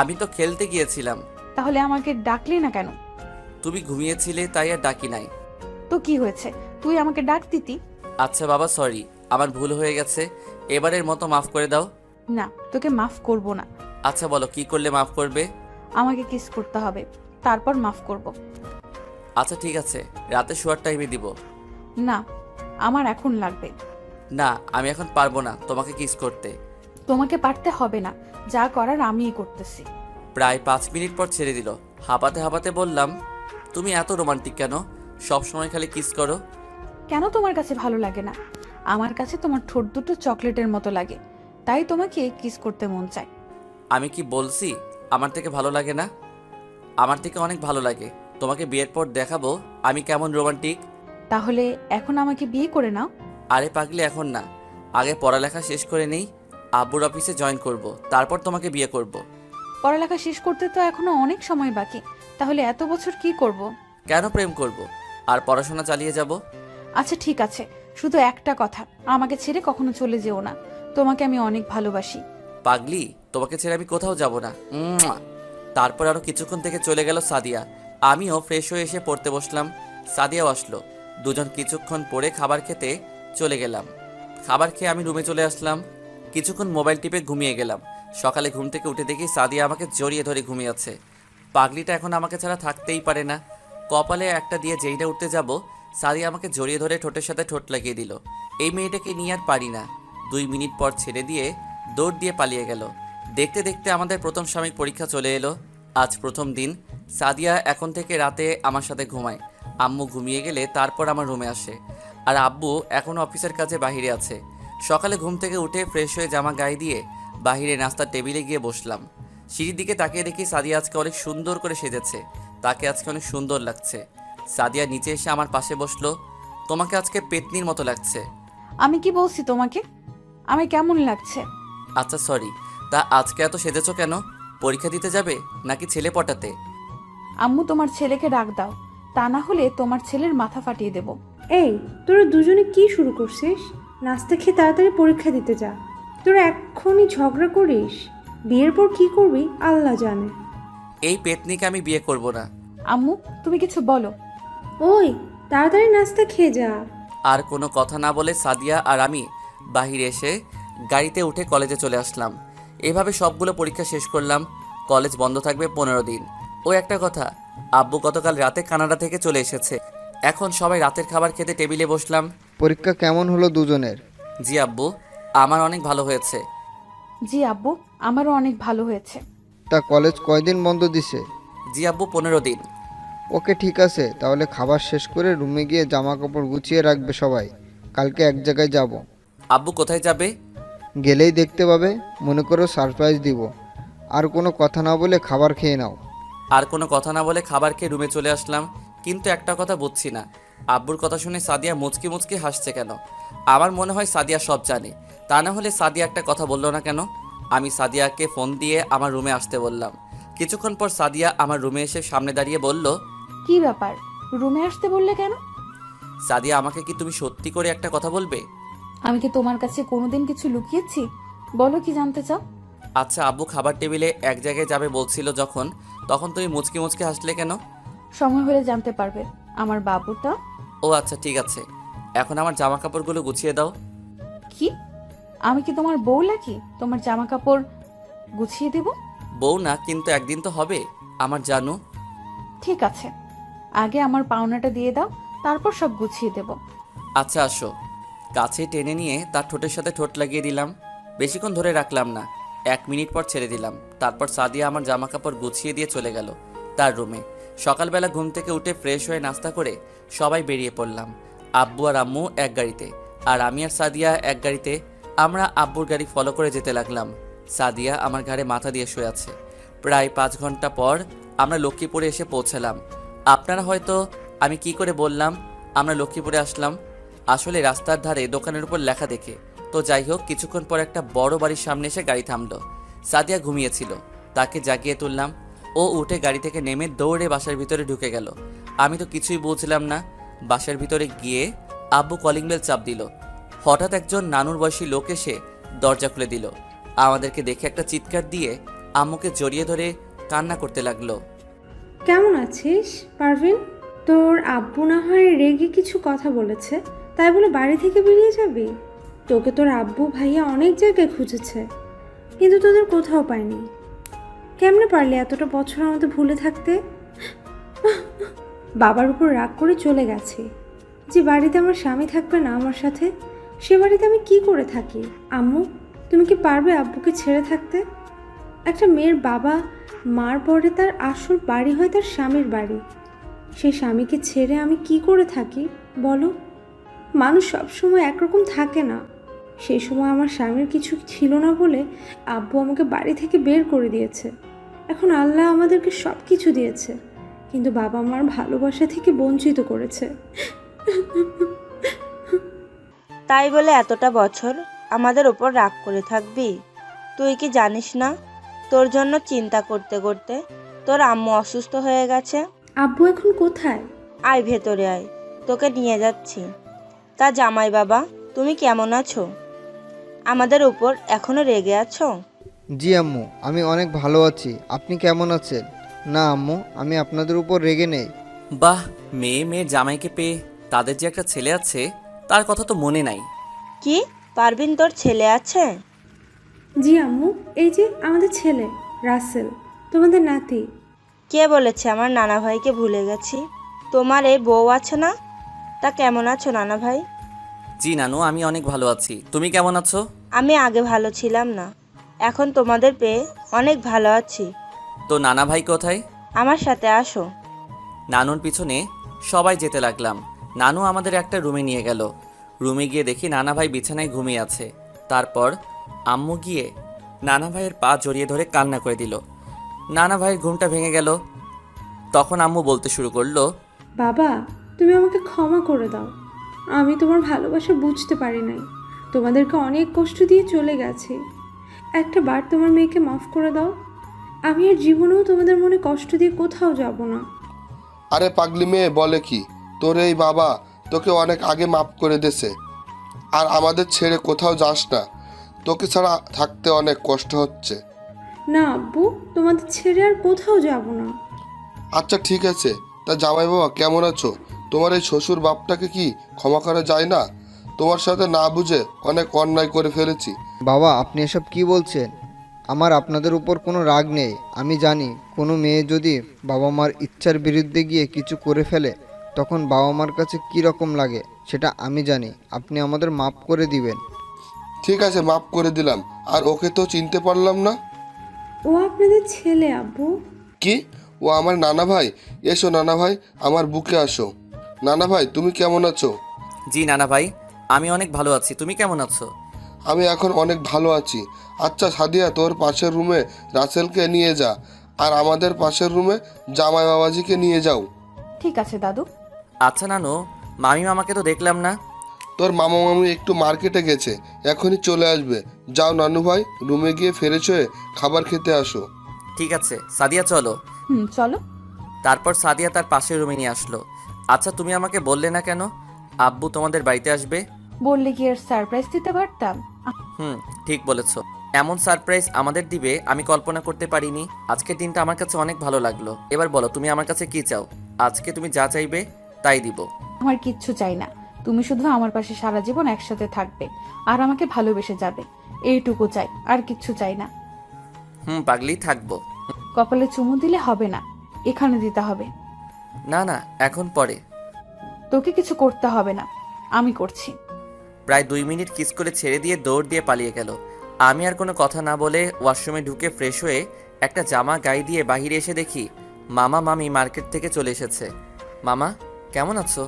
আমি তো খেলতে গিয়েছিলাম।
তাহলে আমাকে ডাকলি না কেন?
তুমি ঘুমিয়েছিলে তাই আর ডাকি নাই।
তো কি হয়েছে, তুই আমাকে ডাক দিতি।
আচ্ছা বাবা সরি, আমার ভুল হয়ে গেছে, এবারের মতো মাফ করে দাও।
না, তোকে মাফ করব না।
আচ্ছা বলো কি করলে মাফ করবে?
আমাকে কিস করতে হবে, তারপর মাফ করব।
আচ্ছা ঠিক আছে, রাতে শোয়ার টাইমে দিব।
না, আমার এখন লাগবে।
না, আমি এখন পারবো না তোমাকে কিস করতে।
তোমাকে পারতে হবে না, যা করার আমিই করতেছি।
প্রায় 5 মিনিট পর ছেড়ে দিল। হাঁপাতে হাঁপাতে বললাম, তুমি এত রোমান্টিক কেন? সবসময় খালি কিস করো।
কেন তোমার কাছে ভালো লাগে না? আমার কাছে তোমার ঠোঁট দুটো চকলেটের মতো লাগে, তাই তোমাকে কিস করতে মন চায়।
আমি কি বলছি আমার থেকে ভালো লাগে না? আমার থেকে অনেক ভালো লাগে। তোমাকে বিয়ের পর দেখাবো আমি কেমন রোমান্টিক।
তাহলে এখন আমাকে বিয়ে করে নাও।
আরে পাগলি, এখন না, আগে পড়ালেখা শেষ করে নেই, আব্বুর অফিসে জয়েন করব, তারপর তোমাকে বিয়ে করব।
পড়ালেখা শেষ করতে তো এখনো অনেক সময় বাকি, তাহলে এত বছর কি করব?
কেন প্রেম করব আর পড়াশোনা চালিয়ে যাব?
আচ্ছা ঠিক আছে, শুধু একটা কথা, আমাকে ছেড়ে কখনো চলে যেও না, তোমাকে আমি অনেক ভালোবাসি।
পাগলি, তোমাকে ছেড়ে আমি কোথাও যাব না। তারপর আরও কিছুক্ষণ থেকে চলে গেল সাদিয়া। আমিও ফ্রেশ হয়ে এসে পড়তে বসলাম। সাদিয়াও আসলো। দুজন কিছুক্ষণ পরে খাবার খেতে চলে গেলাম। খাবার খেয়ে আমি রুমে চলে আসলাম। কিছুক্ষণ মোবাইল টিপে ঘুমিয়ে গেলাম। সকালে ঘুম থেকে উঠে দেখি সাদিয়া আমাকে জড়িয়ে ধরে ঘুমিয়ে আছে। পাগলিটা এখন আমাকে ছাড়া থাকতেই পারে না। কপালে একটা দিয়ে যেইটা উঠতে যাব, সাদিয়া আমাকে জড়িয়ে ধরে ঠোঁটের সাথে ঠোঁট লাগিয়ে দিল। এই মেয়েটাকে নিয়ে আর পারি না। 2 মিনিট পর ছেড়ে দিয়ে দৌড় দিয়ে পালিয়ে গেল। দেখতে দেখতে আমাদের প্রথম সাময়িক পরীক্ষা চলে এলো। আজ প্রথম দিন। সাদিয়া এখন থেকে রাতে আমার সাথে ঘুমায়। আম্মু ঘুমিয়ে গেলে তারপর আমার রুমে আসে। আর আব্বু এখনও অফিসের কাজে বাইরে আছে। সকালে ঘুম থেকে উঠে ফ্রেশ হয়ে জামা গায়ে দিয়ে বাইরে নাস্তার টেবিলে গিয়ে বসলাম। সিঁড়ির দিকে তাকিয়ে দেখি সাদিয়া আজকে অনেক সুন্দর করে সেজেছে। তাকে আজকে অনেক সুন্দর লাগছে। সাদিয়া নিচে এসে আমার পাশে বসলো। তোমাকে আজকে পেতনির মতো লাগছে।
আমি কি বলছি তোমাকে? আমি কেমন লাগছে?
আচ্ছা সরি, তা আজকে এত সেজেছো কেন? পরীক্ষা দিতে যাবে নাকি ছেলে পটাতে?
আম্মু তোমার ছেলেকে ডাক দাও, তা না হলে তোমার ছেলের মাথা ফাটিয়ে দেব।
এই, তোরা দুজনে কি শুরু করছিস? নাস্তা খেয়ে তাড়াতাড়ি পরীক্ষা দিতে যা। তোরা এক্ষুনি ঝগড়া করিস, বিয়ের পর কি করবি আল্লাহ জানে।
এই পেতনিকে আমি বিয়ে করব না।
আম্মু তুমি কিছু বলো।
ওই, তাড়াতাড়ি নাস্তা খেয়ে যা।
আর কোনো কথা না বলে সাদিয়া আর আমি বাহিরে এসে গাড়িতে উঠে কলেজে চলে আসলাম। এভাবে সবগুলো পরীক্ষা শেষ করলাম। কলেজ বন্ধ থাকবে 15 দিন। ও একটা কথা, আব্বু গতকাল রাতে কানাডা থেকে চলে এসেছে। এখন সবাই রাতের খাবার খেতে টেবিলে বসলাম।
পরীক্ষা কেমন হলো দুজনের?
জি আব্বু, আমার অনেক ভালো হয়েছে।
জি আব্বু, আমারও অনেক ভালো হয়েছে।
তা কলেজ কয়দিন বন্ধ দিছে?
জি আব্বু, 15 দিন।
ওকে ঠিক আছে, তাহলে খাবার শেষ করে রুমে গিয়ে জামা কাপড় গুছিয়ে রাখবে সবাই। কালকে এক জায়গায় যাব।
আব্বু কোথায় যাবে?
গেলেই দেখতে পাবে, মনে করো সারপ্রাইজ দিব। আর কোনো কথা না বলে খাবার খেয়ে নাও।
আর কোনো কথা না বলে খাবার খেয়ে রুমে চলে আসলাম। কিন্তু একটা কথা বুঝছি না, আব্বুর কথা শুনে সাদিয়া মুচকি মুচকি হাসছে কেন? আমার মনে হয় সাদিয়া সব জানে। তা না হলে সাদিয়া একটা কথা বললো না কেন? আমি সাদিয়াকে ফোন দিয়ে আমার রুমে আসতে বললাম। কিছুক্ষণ পর সাদিয়া আমার রুমে এসে সামনে দাঁড়িয়ে বলল,
কি ব্যাপার, রুমে আসতে বললে কেন?
সাদিয়া, আমাকে কি তুমি সত্যি করে একটা কথা বলবে?
আমি কি তোমার কাছে কোনোদিন কিছু লুকিয়েছি? বলো, কি জানতে চাও?
আচ্ছা, আব্বু খাবার টেবিলে এক জায়গায় যাবে বলছিল যখন, তখন তুমি মুচকি মুচকি হাসলে কেন?
সময় হলে জানতে পারবে। আমার বাবুটা।
ও আচ্ছা ঠিক আছে, এখন আমার জামা কাপড়গুলো গুছিয়ে দাও।
কি, আমি কি তোমার বউ নাকি তোমার জামা কাপড় গুছিয়ে দেব?
বউ না, কিন্তু একদিন তো হবে আমার জানু।
ঠিক আছে, আগে আমার পাওনাটা দিয়ে দাও, তারপর সব গুছিয়ে দেব।
আচ্ছা আসো। কাছে টেনে নিয়ে তার ঠোঁটের সাথে ঠোঁট লাগিয়ে দিলাম। বেশিক্ষণ ধরে রাখলাম না, 1 মিনিট পর ছেড়ে দিলাম। তারপর সাদিয়া আমার জামা কাপড় গুছিয়ে দিয়ে চলে গেল তার রুমে। সকালবেলা ঘুম থেকে উঠে ফ্রেশ হয়ে নাস্তা করে সবাই বেরিয়ে পড়লাম। আব্বু আর আম্মু এক গাড়িতে, আর আমি আর সাদিয়া এক গাড়িতে। আমরা আব্বুর গাড়ি ফলো করে যেতে লাগলাম। সাদিয়া আমার ঘাড়ে মাথা দিয়ে শুয়ে আছে। প্রায় 5 ঘন্টা পর আমরা লক্ষ্মীপুরে এসে পৌঁছালাম। আপনারা হয়তো আমি কি করে বললাম আমরা লক্ষ্মীপুরে আসলাম, আসলে রাস্তার ধারে দোকানের উপর লেখা দেখে। তো যাই হোক, কিছুক্ষণ পর একটা বড় বাড়ির সামনে এসে গাড়ি থামলো। সাদিয়া ঘুমিয়েছিল, তাকে জাগিয়ে তুললাম। ও উঠে গাড়ি থেকে নেমে দৌড়ে বাসার ভিতরে ঢুকে গেল। আমি তো কিছুই বুঝলাম না। বাসার ভিতরে গিয়ে আব্বু কলিং বেল চাপ দিল। হঠাৎ একজন নানুর বয়সী লোক এসে দরজা খুলে দিল। আমাদেরকে দেখে একটা চিৎকার দিয়ে আম্মুকে জড়িয়ে ধরে কান্না করতে লাগলো।
কেমন আছিস পারভিন? তোর আব্বু না হয় রেগে কিছু কথা বলেছে, তাই বলে বাড়ি থেকে বেরিয়ে যাবি? তোকে তোর আব্বু ভাইয়া অনেক জায়গায় খুঁজেছে, কিন্তু তোদের কোথাও পায়নি। কেমনে পারলি এতটা বছর আমাদের ভুলে থাকতে? বাবার উপর রাগ করে চলে গেছে। যে বাড়িতে আমার স্বামী থাকবে না আমার সাথে, সে বাড়িতে আমি কি করে থাকি? আম্মু, তুমি কি পারবে আব্বুকে ছেড়ে থাকতে? একটা মেয়ের বাবা মার পরে তার আসল বাড়ি হয় তার স্বামীর বাড়ি। সেই স্বামীকে ছেড়ে আমি কি করে থাকি বলো? মানুষ সবসময় একরকম থাকে না। সেই সময় আমার স্বামীর কিছু ছিল না বলে আব্বু আমাকে বাড়ি থেকে বের করে দিয়েছে। এখন আল্লাহ আমাদেরকে সব কিছু দিয়েছে, কিন্তু বাবা মার ভালোবাসা থেকে বঞ্চিত করেছে।
তাই বলে এতটা বছর আমাদের ওপর রাগ করে থাকবি? তুই কি জানিস না তোর জন্য চিন্তা করতে করতে তোর আম্মু অসুস্থ হয়ে গেছে?
আব্বু এখন কোথায়?
আয় ভেতরে আয়, তোকে নিয়ে যাচ্ছি। তা জামাই বাবা, তুমি কেমন আছো? আমাদের উপর এখনো রেগে আছো?
জি আম্মু, আমি অনেক ভালো আছি। আপনি কেমন আছেন? না আম্মু, আমি আপনাদের উপর রেগে নেই।
বাহ, মেয়ে মেয়ে জামাইকে পেয়ে তাদের যে একটা ছেলে আছে তার কথা তো মনে নাই।
কি পারবিন, তোর ছেলে আছে?
জি আম্মু, এই যে আমাদের ছেলে রাসেল, তোমাদের নাতি।
কে বলেছে আমার নানা ভাইকে ভুলে গেছি? তোমার এই বউ আছে না? তা কেমন আছো নানা ভাই?
জি নানু, আমি অনেক ভালো আছি। তুমি কেমন আছো?
আমি আগে ভালো ছিলাম না, এখন তোমাদের পেয়ে অনেক ভালো আছি।
তো নানা ভাই কোথায়?
আমার সাথে আসো।
নানুর পিছনে সবাই যেতে লাগলাম। নানু আমাদের একটা রুমে নিয়ে গেল। রুমে গিয়ে দেখি নানা ভাই বিছানায় ঘুমিয়ে আছে। তারপর আম্মু গিয়ে নানা ভাইয়ের পা জড়িয়ে ধরে কান্না করে দিল। নানা ভাইয়ের ঘুমটা ভেঙে গেল। তখন আম্মু বলতে শুরু করলো,
বাবা, তুমি আমাকে ক্ষমা করে দাও। আমি তোমার ভালোবাসা বুঝতে পারি নাই, তোমাদেরকে অনেক কষ্ট দিয়ে চলে গেছি। একটা বার তোমার মেয়েকে মাফ করে দাও। আমি আর জীবনেও তোমাদের মনে কষ্ট দিয়ে কোথাও যাব না।
আরে পাগলি মেয়ে বলে কি, তোর এই বাবা তোকে অনেক আগে মাফ করে দিয়েছে। আর আমাদের ছেড়ে কোথাও যাস না, তোকে ছাড়া থাকতে অনেক কষ্ট হচ্ছে।
না আব্বু, তোমাদের ছেড়ে আর কোথাও যাব না।
আচ্ছা ঠিক আছে, তা জামাই বাবা কেমন আছো? তোমার এই শ্বশুর বাপটাকে কি ক্ষমা করা যায় না? তোমার সাথে না বুঝে অনেক অন্যায় করে ফেলেছি।
বাবা, আপনি এসব কি বলছেন? আমার আপনাদের উপর কোনো রাগ নেই। আমি জানি কোনো মেয়ে যদি বাবা মার ইচ্ছার বিরুদ্ধে গিয়ে কিছু করে ফেলে তখন বাবা মার কাছে কী রকম লাগে সেটা আমি জানি। আপনি আমাদের মাফ করে দিবেন।
ঠিক আছে, মাফ করে দিলাম। আর ওকে তো চিনতে পারলাম না।
ও আপনাদের ছেলে আব্বু।
কি, ও আমার নানা ভাই? এসো নানা ভাই, আমার বুকে আসো। নানা ভাই তুমি কেমন আছো?
জি নানা ভাই, আমি অনেক ভালো আছি। তুমি কেমন আছো?
আমি এখন অনেক ভালো আছি। আচ্ছা সাদিয়া, তোর পাশের রুমে রাসেলকে নিয়ে যা, আর আমাদের পাশের রুমে জামাই বাবাজিকে নিয়ে যাও।
ঠিক আছে দাদু।
আচ্ছা নানু, মামি মামাকে তো দেখলাম না।
তোর মামা মামি একটু মার্কেটে গেছে, এখনই চলে আসবে। যাও নানু ভাই, রুমে গিয়ে ফ্রেশ হয়ে খাবার খেতে আসো।
ঠিক আছে সাদিয়া, চলো।
চলো।
তারপর সাদিয়া তার পাশের রুমে নিয়ে আসলো। আচ্ছা তুমি আমাকে বললে না কেন আব্বু তোমাদের বাড়িতে আসবে?
বললে কি আর সারপ্রাইজ দিতে পারতাম?
ঠিক বলেছো। এমন সারপ্রাইজ আমাদের দিবে আমি কল্পনা করতে পারিনি। আজকের দিনটা আমার কাছে অনেক ভালো লাগলো। এবার বলো তুমি আমার কাছে কি চাও? আজকে তুমি যা চাইবে তাই দিব।
আমার কিচ্ছু চাই না, তুমি শুধু আমার পাশে সারা জীবন একসাথে থাকবে আর আমাকে ভালোবেসে যাবে, এইটুকু চাই, আর কিচ্ছু চাই না।
পাগলি থাকবো।
কপালে চুমু দিলে হবে না, এখানে দিতে হবে।
না না, এখন পরে।
তোকে কিছু করতে হবে না, আমি করছি।
প্রায় 2 মিনিট কিস করে ছেড়ে দিয়ে দৌড় দিয়ে পালিয়ে গেল। আমি আর কোনো কথা না বলে ওয়াশরুমে ঢুকে ফ্রেশ হয়ে একটা জামা গায়ে দিয়ে বাহিরে এসে দেখি মামা মামি মার্কেট থেকে চলে এসেছে। মামা কেমন আছো?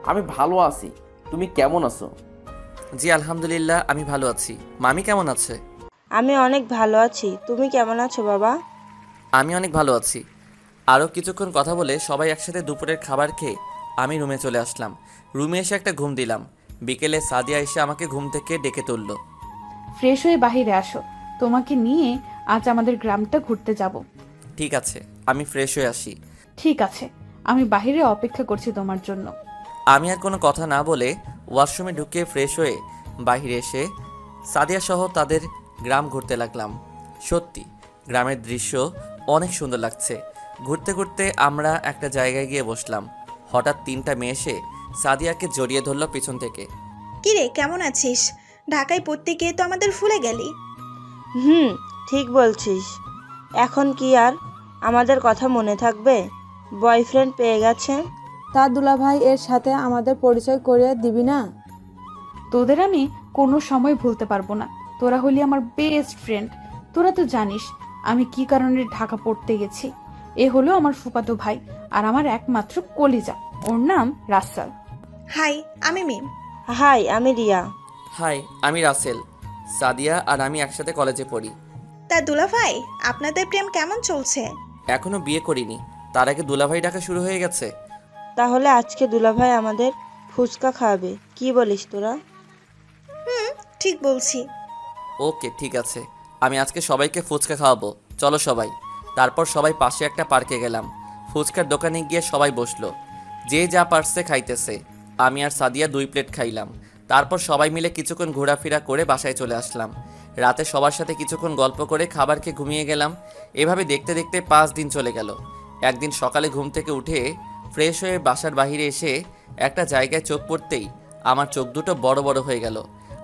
আমি ভালো আছি, তুমি কেমন আছো?
জি আলহামদুলিল্লাহ, আমি ভালো আছি। মামি কেমন আছে?
আমি অনেক ভালো আছি। তুমি কেমন আছো বাবা?
আমি অনেক ভালো আছি। আরও কিছুক্ষণ কথা বলে সবাই একসাথে দুপুরের খাবার খেয়ে আমি রুমে চলে আসলাম। রুমে এসে একটা ঘুম দিলাম। বিকেলে সাদিয়া এসে আমাকে ঘুম থেকে ডেকে তুলল।
ফ্রেশ হয়ে বাহিরে আসো, তোমাকে নিয়ে আজ আমাদের গ্রামটা ঘুরতে যাব।
ঠিক আছে, আমি ফ্রেশ হয়ে আসি।
ঠিক আছে, আমি বাহিরে অপেক্ষা করছি তোমার জন্য।
আমি আর কোনো কথা না বলে ওয়াশরুমে ঢুকে ফ্রেশ হয়ে বাইরে এসে সাদিয়া সহ তাদের গ্রাম ঘুরতে লাগলাম। সত্যি গ্রামের দৃশ্য অনেক সুন্দর লাগছে। ঘুরতে ঘুরতে আমরা একটা জায়গায় গিয়ে বসলাম। হঠাৎ 3টা মেয়ে এসে সাদিয়াকে জড়িয়ে ধরলো পিছন থেকে।
কিরে কেমন আছিস? ঢাকায় পড়তে গিয়ে তো আমাদের ভুলে গেলি।
ঠিক বলছিস। এখন কি আর আমাদের কথা মনে থাকবে? বয়ফ্রেন্ড পেয়ে গেছে।
তার দুলাভাই এর সাথে আমাদের পরিচয় করিয়ে দিবি না?
তোদের আমি কোনো সময় ভুলতে পারবো না, তোরা হলি আমার বেস্ট ফ্রেন্ড। তোরা তো জানিস আমি কি কারণে ঢাকা পড়তে গেছি। এ হলো আমার ফুফাতো ভাই আর আমার একমাত্র কলিজা, ওর নাম রাসেল।
হাই, আমি মিম।
হাই, আমি রিয়া।
হাই, আমি রাসেল। সাদিয়া আর আমি একসাথে কলেজে পড়ি।
তা দুলাভাই, আপনাদের প্রেম কেমন চলছে?
এখনো বিয়ে করিনি, তার আগে দুলাভাই ডাকা শুরু হয়ে গেছে।
তাহলে আজকে দুলাভাই আমাদের ফুচকা খাওয়াবে, কি বলিস তোরা?
ঠিক বলছি।
ওকে ঠিক আছে, আমি আজকে সবাইকে ফুচকা খাওয়াবো, চলো সবাই। তারপর সবাই পাশে একটা পার্কে গেলাম। ফুচকার দোকানে গিয়ে সবাই বসলো, যে যা পারছে খাইতেছে। আমি আর সাদিয়া 2 প্লেট খাইলাম। তারপর সবাই মিলে কিছুক্ষণ ঘোরাফেরা করে বাসায় চলে আসলাম। রাতে সবার সাথে কিছুক্ষণ গল্প করে খাবার খেয়ে ঘুমিয়ে গেলাম। এভাবে দেখতে দেখতে 5 দিন চলে গেল। একদিন সকালে ঘুম থেকে উঠে ফ্রেশ হয়ে বাসার বাইরে এসে একটা জায়গায় চোখ পড়তেই আমার চোখ দুটো বড় বড় হয়ে গেল।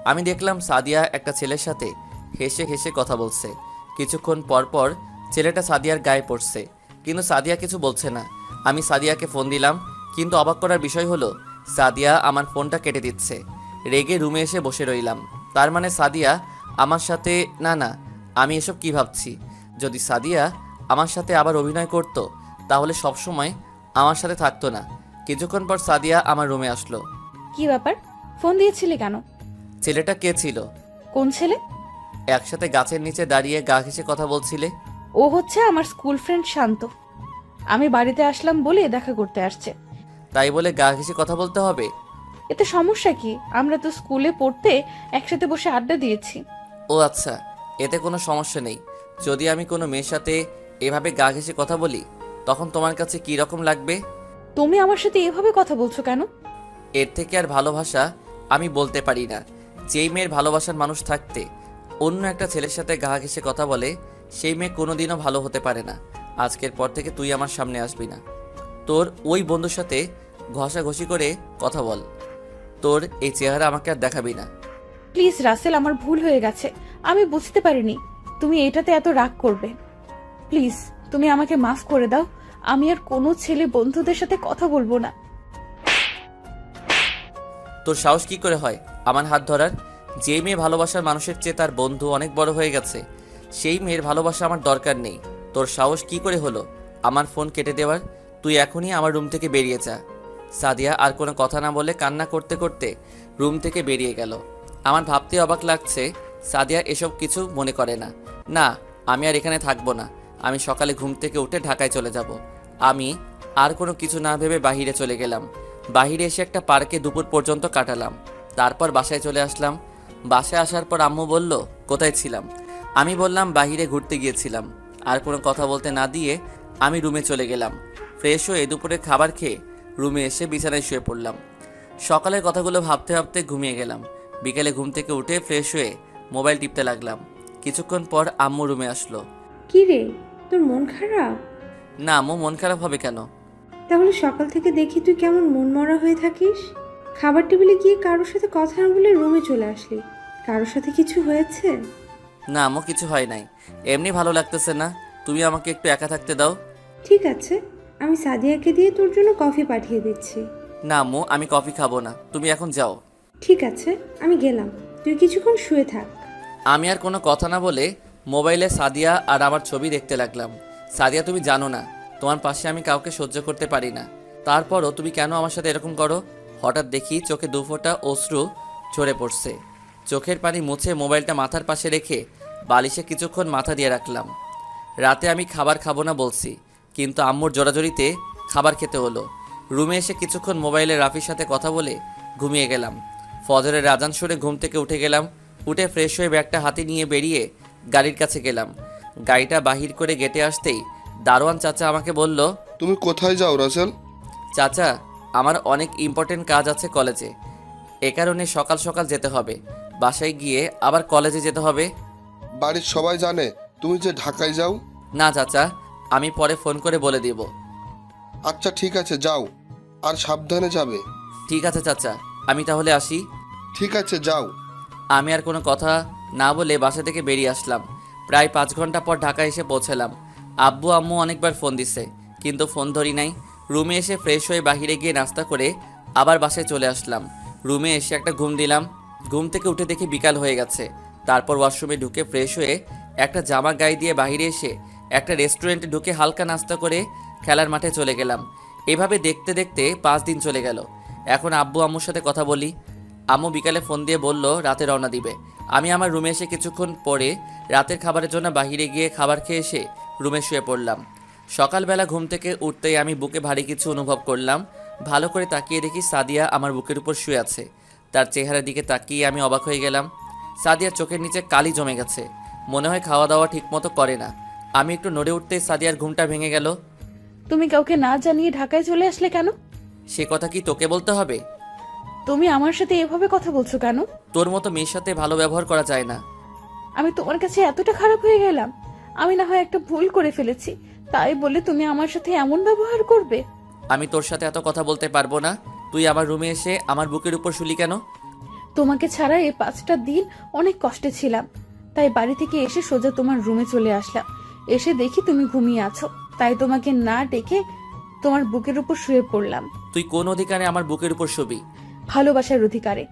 আমি দেখলাম সাদিয়া একটা ছেলের সাথে হেসে হেসে কথা বলছে। কিছুক্ষণ পর পর ছেলেটা সাদিয়ার গায়ে পড়ছে, কিন্তু সাদিয়া কিছু বলছে না। আমি সাদিয়াকে ফোন দিলাম, কিন্তু অবাক করার বিষয় হলো সাদিয়া আমার ফোনটা কেটে দিচ্ছে। রেগে রুমে এসে বসে রইলাম। তার মানে সাদিয়া আমার সাথে না, আমি এসব কি ভাবছি? যদি সাদিয়া আমার সাথে আবার অভিনয় করত, তাহলে সবসময় আমার সাথে থাকতো না। কিছুক্ষণ পর সাদিয়া আমার রুমে আসলো।
কি ব্যাপার, ফোন দিয়েছিলি কেন?
ছেলেটা কে ছিল?
কোন ছেলে?
একসাথে গাছের নিচে দাঁড়িয়ে গা ঘেঁষে কথা বলছিলে।
ও হচ্ছে আমার স্কুল ফ্রেন্ড শান্ত। আমি বাড়িতে আসলাম বলে দেখা করতে আসছে।
তাই বলে গা ঘেঁষে কথা বলতে হবে?
এতে সমস্যা কি? আমরা তো স্কুলে পড়তে একসাথে বসে আড্ডা দিয়েছি।
ও আচ্ছা, এতে কোনো সমস্যা নেই। যদি আমি কোনো মেয়ের সাথে এভাবে গা ঘেঁষে কথা বলি, তখন তোমার কাছে কী রকম লাগবে?
তুমি আমার সাথে এভাবে কথা বলছো কেন?
এর থেকে আর ভালোবাসা আমি বলতে পারি না। যেই মেয়ের ভালোবাসার মানুষ থাকতে অন্য একটা ছেলের সাথে গা ঘেঁষে কথা বলে, সেই মেয়ে কোনোদিনও ভালো হতে পারে না। আজকের পর থেকে তুই আমার সামনে আসবি না। তোর ওই বন্ধুর সাথে ঘষাঘষি করে কথা বল। তোর এই চেহারা আমাকে আর দেখাবি না।
প্লিজ রাসেল, আমার ভুল হয়ে গেছে। আমি বুঝতে পারিনি তুমি এটাতে এত রাগ করবে। প্লিজ তুমি আমাকে মাফ করে দাও। আমি আর কোনো ছেলে বন্ধুদের সাথে কথা বলবো না।
তোর সাহস কি করে হয় আমার হাত ধরার? যে মেয়ে ভালোবাসার মানুষের চেয়ে তার বন্ধু অনেক বড় হয়ে গেছে, সেই মেয়ের ভালোবাসা আমার দরকার নেই। তোর সাহস কি করে হলো আমার ফোন কেটে দেওয়ার? তুই এখনই আমার রুম থেকে বেরিয়ে যা। সাদিয়া আর কোনো কথা না বলে কান্না করতে করতে রুম থেকে বেরিয়ে গেল। আমার ভাবতে অবাক লাগছে, সাদিয়া এসব কিছু মনে করে না। না, আমি আর এখানে থাকবো না। আমি সকালে ঘুম থেকে উঠে ঢাকায় চলে যাব। আমি আর কোনো কিছু না ভেবে বাহিরে চলে গেলাম। বাহিরে এসে একটা পার্কে দুপুর পর্যন্ত কাটালাম। তারপর বাসায় চলে আসলাম। বাসায় আসার পর আম্মু বলল, কোথায় ছিলাম? আমি বললাম বাহিরে ঘুরতে গিয়েছিলাম। আর কোনো কথা বলতে না দিয়ে আমি রুমে চলে গেলাম। ফ্রেশ হয়ে দুপুরে খাবার খেয়ে রুমে এসে বিছানায় শুয়ে পড়লাম। সকালের কথাগুলো ভাবতে ভাবতে ঘুমিয়ে গেলাম। বিকেলে ঘুম থেকে উঠে ফ্রেশ হয়ে মোবাইল টিপতে লাগলাম। কিছুক্ষণ পর আম্মু রুমে আসলো।
কি রে, তোর মন খারাপ?
না আম্মু, মন খারাপ হবে কেন?
তাহলে সকাল থেকে দেখি তুই কেমন মনমরা হয়ে থাকিস। খাবার টেবিলে গিয়ে কারোর সাথে কথা না বলে রুমে চলে আসলি। কারোর সাথে কিছু হয়েছে?
না আম্মু, কিছু হয় নাই। এমনি ভালো লাগতেছে না। তুমি আমাকে একটু একা থাকতে দাও।
ঠিক আছে, আমি সাদিয়াকে দিয়ে তোর জন্য কফি পাঠিয়ে দিচ্ছি।
না আম্মু, আমি কফি খাবো না, তুমি এখন যাও।
ঠিক আছে, আমি গেলাম, তুই কিছুক্ষণ শুয়ে থাক।
আমি আর কোনো কথা না বলে মোবাইলে সাদিয়া আর আমার ছবি দেখতে লাগলাম। সাদিয়া, তুমি জানো না তোমার পাশে আমি কাউকে সহ্য করতে পারি না। তারপরও তুমি কেন আমার সাথে এরকম করো? হঠাৎ দেখি চোখে 2 ফোঁটা অশ্রু ঝরে পড়ছে। চোখের পানি মুছে মোবাইলটা মাথার পাশে রেখে বালিশে কিছুক্ষণ মাথা দিয়ে রাখলাম। রাতে আমি খাবার খাবো না বলছি, কিন্তু আম্মুর জোরাজোরিতে খাবার খেতে হলো। রুমে এসে কিছুক্ষণ মোবাইলে রাফির সাথে কথা বলে ঘুমিয়ে গেলাম। ফজরের আজান শুনে ঘুম থেকে উঠে গেলাম। উঠে ফ্রেশ হয়ে ব্যাগটা হাতে নিয়ে বেরিয়ে গাড়ির কাছে গেলাম। গাড়িটা বাহির করে গেটে আসতেই দারোয়ান চাচা আমাকে বলল,
তুমি কোথায় যাও রাসেল?
চাচা, আমার অনেক ইম্পর্টেন্ট কাজ আছে কলেজে, এ কারণে সকাল সকাল যেতে হবে। বাসায় গিয়ে আবার কলেজে যেতে হবে।
বাড়ির সবাই জানে তুমি যে ঢাকায় যাও?
না চাচা, আমি পরে ফোন করে বলে দিব।
আচ্ছা ঠিক আছে, যাও, আর সাবধানে যাবে।
ঠিক আছে চাচা, আমি তাহলে আসি।
ঠিক আছে, যাও।
আমি আর কোনো কথা না বলে বাসা থেকে বেরিয়ে আসলাম। প্রায় 5 ঘন্টা পর ঢাকা এসে পৌঁছালাম। আব্বু আম্মু অনেকবার ফোন দিছে, কিন্তু ফোন ধরি নাই। রুমে এসে ফ্রেশ হয়ে বাহিরে গিয়ে নাস্তা করে আবার বাসায় চলে আসলাম। রুমে এসে একটা ঘুম দিলাম। ঘুম থেকে উঠে দেখি বিকাল হয়ে গেছে। তারপর ওয়াশরুমে ঢুকে ফ্রেশ হয়ে একটা জামা গায়ে দিয়ে বাহিরে এসে একটা রেস্টুরেন্টে ঢুকে হালকা নাস্তা করে খেলার মাঠে চলে গেলাম। এভাবে দেখতে দেখতে 5 দিন চলে গেল। এখন আব্বু আম্মুর সাথে কথা বলি। আম্মু বিকালে ফোন দিয়ে বলল রাতে রওনা দিবে। আমি আমার রুমে এসে কিছুক্ষণ পরে রাতের খাবারের জন্য বাহিরে গিয়ে খাবার খেয়ে এসে রুমে শুয়ে পড়লাম। সকালবেলা ঘুম থেকে উঠতেই আমি বুকে ভারী কিছু অনুভব করলাম। ভালো করে তাকিয়ে দেখি সাদিয়া আমার বুকের উপর শুয়ে আছে। তার চেহারার দিকে তাকিয়ে আমি অবাক হয়ে গেলাম। সাদিয়ার চোখের নিচে কালি জমে গেছে, মনে হয় খাওয়া দাওয়া ঠিকমতো করে না। আমি একটু নড়ে উঠতেই সাদিয়ার ঘুমটা ভেঙে গেল।
তুমি কাউকে না জানিয়ে ঢাকায় চলে আসলে কেন?
সে কথা কি তোকে বলতে হবে?
তুমি আমার সাথে এভাবে কথা বলছো কেন?
তোর মতো মেয়ের সাথে ভালো ব্যবহার করা যায় না।
আমি তোমার কাছে এতটা খারাপ হয়ে গেলাম? আমি না হয় একটা ভুল করে ফেলেছি, তাই বলে তুমি আমার সাথে এমন ব্যবহার করবে?
আমি তোর সাথে এত কথা বলতে পারবো না। তুই আমার রুমে এসে আমার বুকের উপর শুলি কেন?
তোমাকে ছাড়া এই 5টা দিন অনেক কষ্টে ছিলাম, তাই বাড়ি থেকে এসে সোজা তোমার রুমে চলে আসলাম। এসে দেখি তুমি ঘুমিয়ে আছো, তাই তোমাকে না ডেকে তোমার বুকের উপর শুয়ে পড়লাম।
তুই কোন অধিকারে আমার বুকের উপর শুবি?
ভালোবাসার অধিকারে।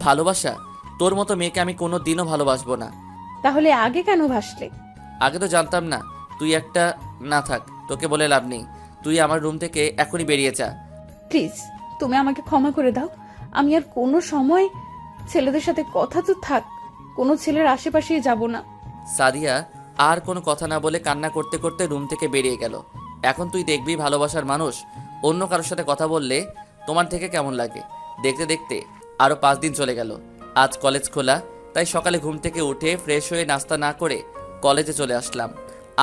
ভালোবাসা? তোর মতো মেয়েকে আমি কোনো দিনও ভালোবাসবো না।
তাহলে আগে কেন ভাসলে?
আগে তো জানতাম না। তুই একটা না থাক, তোকে বলে লাভ নেই। তুই আমার রুম থেকে এখনই বেরিয়ে যা।
প্লিজ তুমি আমাকে ক্ষমা করে দাও। আমি আর কোনো সময় ছেলেদের সাথে কথা তো থাক, কোনো ছেলের আশেপাশেই যাব না।
সাদিয়া আর কোনো কথা না বলে কান্না করতে করতে রুম থেকে বেরিয়ে গেল। এখন তুই দেখবি ভালোবাসার মানুষ অন্য কারোর সাথে কথা বললে তোমার থেকে কেমন লাগে। দেখতে দেখতে আরও 5 দিন চলে গেল। আজ কলেজ খোলা, তাই সকালে ঘুম থেকে উঠে ফ্রেশ হয়ে নাস্তা না করে কলেজে চলে আসলাম।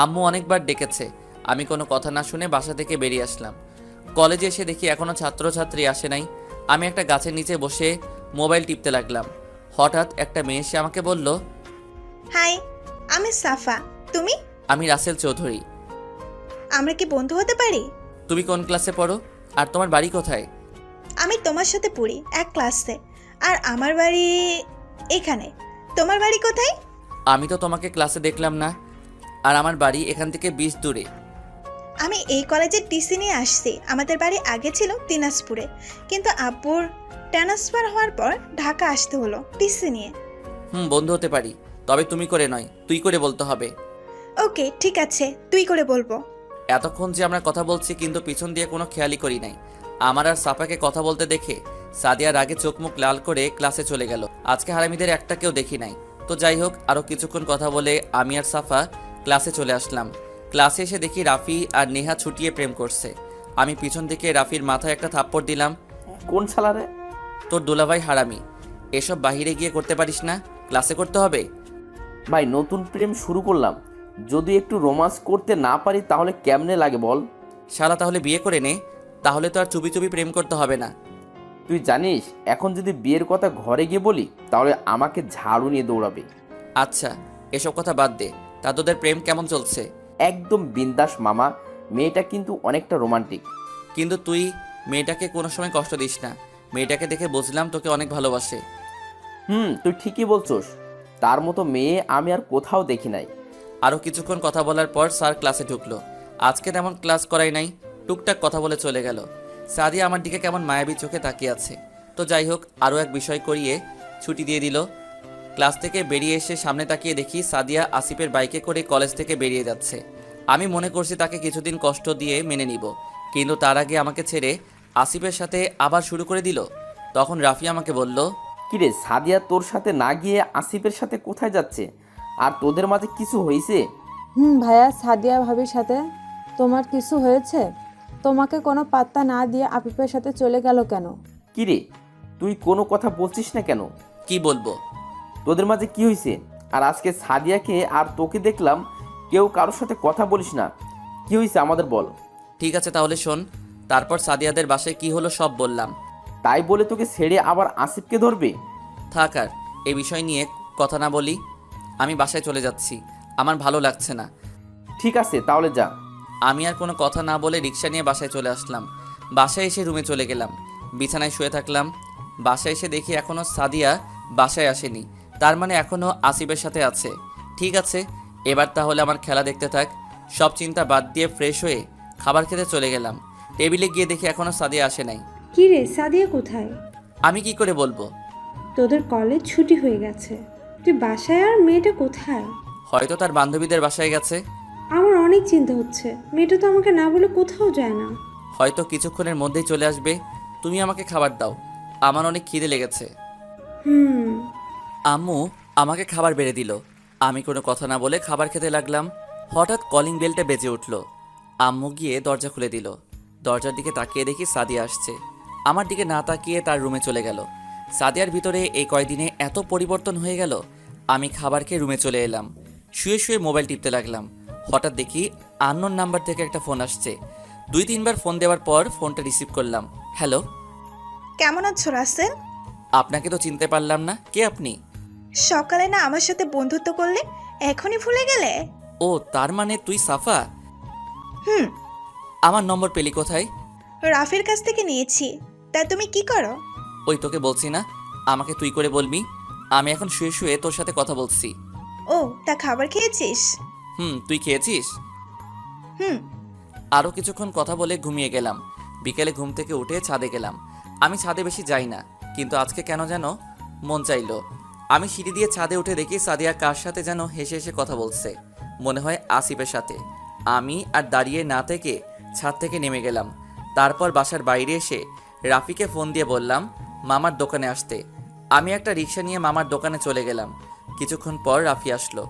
আম্মু অনেকবার ডেকেছে, আমি কোনো কথা না শুনে বাসা থেকে বেরিয়ে আসলাম। কলেজে এসে দেখি এখনও ছাত্রছাত্রী আসে নাই। আমি একটা গাছের নিচে বসে মোবাইল টিপতে লাগলাম। হঠাৎ একটা মেয়ে এসে আমাকে বলল,
হাই, আমি সাফা। তুমি?
আমি রাসেল চৌধুরী।
আমরা কি বন্ধু হতে পারি?
তুমি কোন ক্লাসে পড়ো আর তোমার বাড়ি কোথায়?
আমি তোমার সাথে পড়ি এক ক্লাসে, আর আমার বাড়ি এখানে। তোমার বাড়ি কোথায়?
আমি তো তোমাকে ক্লাসে দেখলাম না, আর আমার বাড়ি এখান থেকে 20 দূরে।
আমি এই কলেজের টিসি নিয়ে আসছি। আমাদের বাড়ি আগে ছিল দিনাজপুরে, কিন্তু আব্বুর ট্রান্সফার হওয়ার পর ঢাকা আসতে হলো টিসি নিয়ে।
বন্ধু হতে পারি, তবে তুমি করে নয়, তুই করে বলতে হবে।
ওকে ঠিক আছে, তুই করে বলবো।
এতক্ষণ যে আমরা কথা বলছি কিন্তু পিছন দিয়ে কোনো খেয়ালই করি নাই। আমার আর সাফাকে কথা বলতে দেখে সাদিয়ার আগে চোখ মুখ লাল করে ক্লাসে চলে গেল। আজকে হারামিদের একটা কেউ দেখি নাই। তো যাই হোক, আরও কিছুক্ষণ কথা বলে আমি আর সাফা ক্লাসে চলে আসলাম। ক্লাসে এসে দেখি রাফি আর নেহা ছুটিয়ে প্রেম করছে। আমি পিছন থেকে রাফির মাথায় একটা থাপ্পড় দিলাম।
কোন শালারে?
তোর দুলাভাই হারামি। এসব বাহিরে গিয়ে করতে পারিস না, ক্লাসে করতে হবে।
ভাই নতুন প্রেম শুরু করলাম, যদি একটু রোমান্স করতে না পারি তাহলে কেমনে লাগে বল?
শালা তাহলে বিয়ে করে নে, তাহলে তো আর চুপি চুপি প্রেম করতে হবে না।
তুই জানিস এখন যদি বিয়ের কথা ঘরে গিয়ে বলি তাহলে আমাকে ঝাড়ু নিয়ে দৌড়াবে।
আচ্ছা এসব কথা বাদ দে, তা তোদের প্রেম কেমন চলছে?
একদম বিন্দাস মামা, মেয়েটা কিন্তু অনেকটা রোমান্টিক।
কিন্তু তুই মেয়েটাকে কোনো সময় কষ্ট দিস না। মেয়েটাকে দেখে বুঝলাম তোকে অনেক ভালোবাসে।
তুই ঠিকই বলছস, তার মতো মেয়ে আমি আর কোথাও দেখি নাই।
আরও কিছুক্ষণ কথা বলার পর স্যার ক্লাসে ঢুকলো। আজকে তেমন ক্লাস করাই নাই, টুকটাক কথা বলে চলে গেল। সাদিয়া আমার দিকে কেমন মায়াবী চোখে তাকিয়ে আছে। তো যাই হোক, আরও এক বিষয় করিয়ে ছুটি দিয়ে দিল। ক্লাস থেকে বেরিয়ে এসে সামনে তাকিয়ে দেখি সাদিয়া আসিফের বাইকে করে কলেজ থেকে বেরিয়ে যাচ্ছে। আমি মনে করছি তাকে কিছুদিন কষ্ট দিয়ে মেনে নিব, কিন্তু তার আগে আমাকে ছেড়ে আসিফের সাথে আবার শুরু করে দিল। তখন রাফি আমাকে বলল,
কিরে সাদিয়া তোর সাথে না গিয়ে আসিফের সাথে কোথায় যাচ্ছে? আর তোদের মাঝে কিছু হয়েছে?
ভাইয়া, সাদিয়া ভাবির সাথে তোমার কিছু হয়েছে? তোমাকে কোনো পাত্তা না দিয়ে আফিফের সাথে চলে গেল কেন?
কিরে তুই কোনো কথা বলছিস না কেন?
কি বলবো?
তোদের মাঝে কি হয়েছে? আর আজকে সাদিয়াকে আর তোকে দেখলাম কেউ কারোর সাথে কথা বলিস না, কি হয়েছে আমাদের বল।
ঠিক আছে তাহলে শোন। তারপর সাদিয়াদের বাসায় কি হলো সব বললাম।
তাই বলে তোকে ছেড়ে আবার আসিফকে ধরবে?
থাক আর এই বিষয় নিয়ে কথা না বলি। আমি বাসায় চলে যাচ্ছি, আমার ভালো লাগছে না।
ঠিক আছে তাহলে যা।
আমি আর কোনো কথা না বলে রিক্সা নিয়ে বাসায় চলে আসলাম। বাসায় এসে রুমে চলে গেলাম, বিছানায় শুয়ে থাকলাম। বাসায় এসে দেখি এখনও সাদিয়া বাসায় আসেনি, তার মানে এখনও আসিফের সাথে আছে। ঠিক আছে, এবার তাহলে আমার খেলা দেখতে থাক। সব চিন্তা বাদ দিয়ে ফ্রেশ হয়ে খাবার খেতে চলে গেলাম। টেবিলে গিয়ে দেখি এখনও সাদিয়া আসে নাই।
কি রে, সাদিয়া কোথায়?
আমি কি করে বলবো?
তোদের কলেজ ছুটি হয়ে গেছে, তুই বাসায়, আর মেয়েটা কোথায়?
হয়তো তার বান্ধবীদের বাসায় গেছে।
আমার অনেক চিন্তা হচ্ছে, মেয়েটা তো আমাকে না বলে কোথাও যায় না।
হয়তো কিছুক্ষণের মধ্যেই চলে আসবে। তুমি আমাকে খাবার দাও, আমার অনেক খিদে লেগেছে। আম্মু আমাকে খাবার বেড়ে দিল। আমি কোনো কথা না বলে খাবার খেতে লাগলাম। হঠাৎ কলিং বেলটা বেজে উঠল। আম্মু গিয়ে দরজা খুলে দিল। দরজার দিকে তাকিয়ে দেখি সাদিয়া আসছে। আমার দিকে না তাকিয়ে তার রুমে চলে গেল। সাদিয়ার ভিতরে এই কয়দিনে এত পরিবর্তন হয়ে গেল আমি খাবার খেয়ে রুমে চলে এলাম। শুয়ে শুয়ে মোবাইল টিপতে লাগলাম। হঠাৎ দেখি আননোন নাম্বার থেকে একটা ফোন আসছে। 2-3বার ফোন দেওয়ার পর ফোনটা রিসিভ করলাম। হ্যালো,
কেমন আছো রাসেল?
আপনাকে তো চিনতে পারলাম না, কে আপনি?
সকালে না আমার সাথে বন্ধুত্ব করলে, এখনই ভুলে গেলে?
ও, তার মানে তুই সাফা?
হুম।
আমার নম্বর পেলি কোথায়?
রাফির কাছ থেকে নিয়েছি। তা তুমি কি করো?
ওই তোকে বলছি না আমাকে তুই করে বলবি। আমি এখন শুয়ে শুয়ে তোর সাথে কথা বলছি।
ও, তা খাবার খেয়েছিস?
তুই খেয়েছিস?
হুম।
আরও কিছুক্ষণ কথা বলে ঘুমিয়ে গেলাম। বিকেলে ঘুম থেকে উঠে ছাদে গেলাম। আমি ছাদে বেশি যাই না, কিন্তু আজকে কেন যেন মন চাইলো। আমি সিঁড়ি দিয়ে ছাদে উঠে দেখি সাদিয়া কার সাথে যেন হেসে হেসে কথা বলছে, মনে হয় আসিফের সাথে। আমি আর দাঁড়িয়ে না থেকে ছাদ থেকে নেমে গেলাম। তারপর বাসার বাইরে এসে রাফিকে ফোন দিয়ে বললাম মামার দোকানে আসতে। আমি একটা রিক্সা নিয়ে মামার দোকানে চলে গেলাম। কিছুক্ষণ পর রাফি আসলো।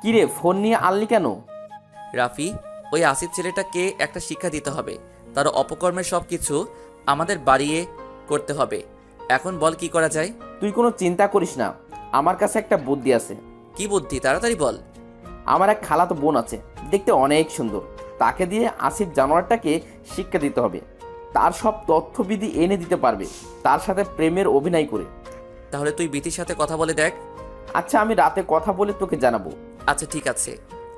কিরে, ফোন নিয়ে আনলি কেন?
রাফি, ওই আসিফ ছেলেটাকে একটা শিক্ষা দিতে হবে। তার অপকর্মের সব কিছু আমাদের বাড়িয়ে করতে হবে। এখন বল কি করা যায়?
তুই কোনো চিন্তা করিস না, আমার কাছে একটা বুদ্ধি আছে।
কি বুদ্ধি, তাড়াতাড়ি বল।
আমার এক খালাতো বোন আছে, দেখতে অনেক সুন্দর। তাকে দিয়ে আসিফ জানোয়ারটাকে শিক্ষা দিতে হবে। তার সব তথ্যবিধি এনে দিতে পারবে, তার সাথে প্রেমের অভিনয় করে।
তাহলে তুই বিতির সাথে কথা বলে দেখ।
আচ্ছা, আমি রাতে কথা বলে তোকে জানাবো।
আচ্ছা ঠিক আছে।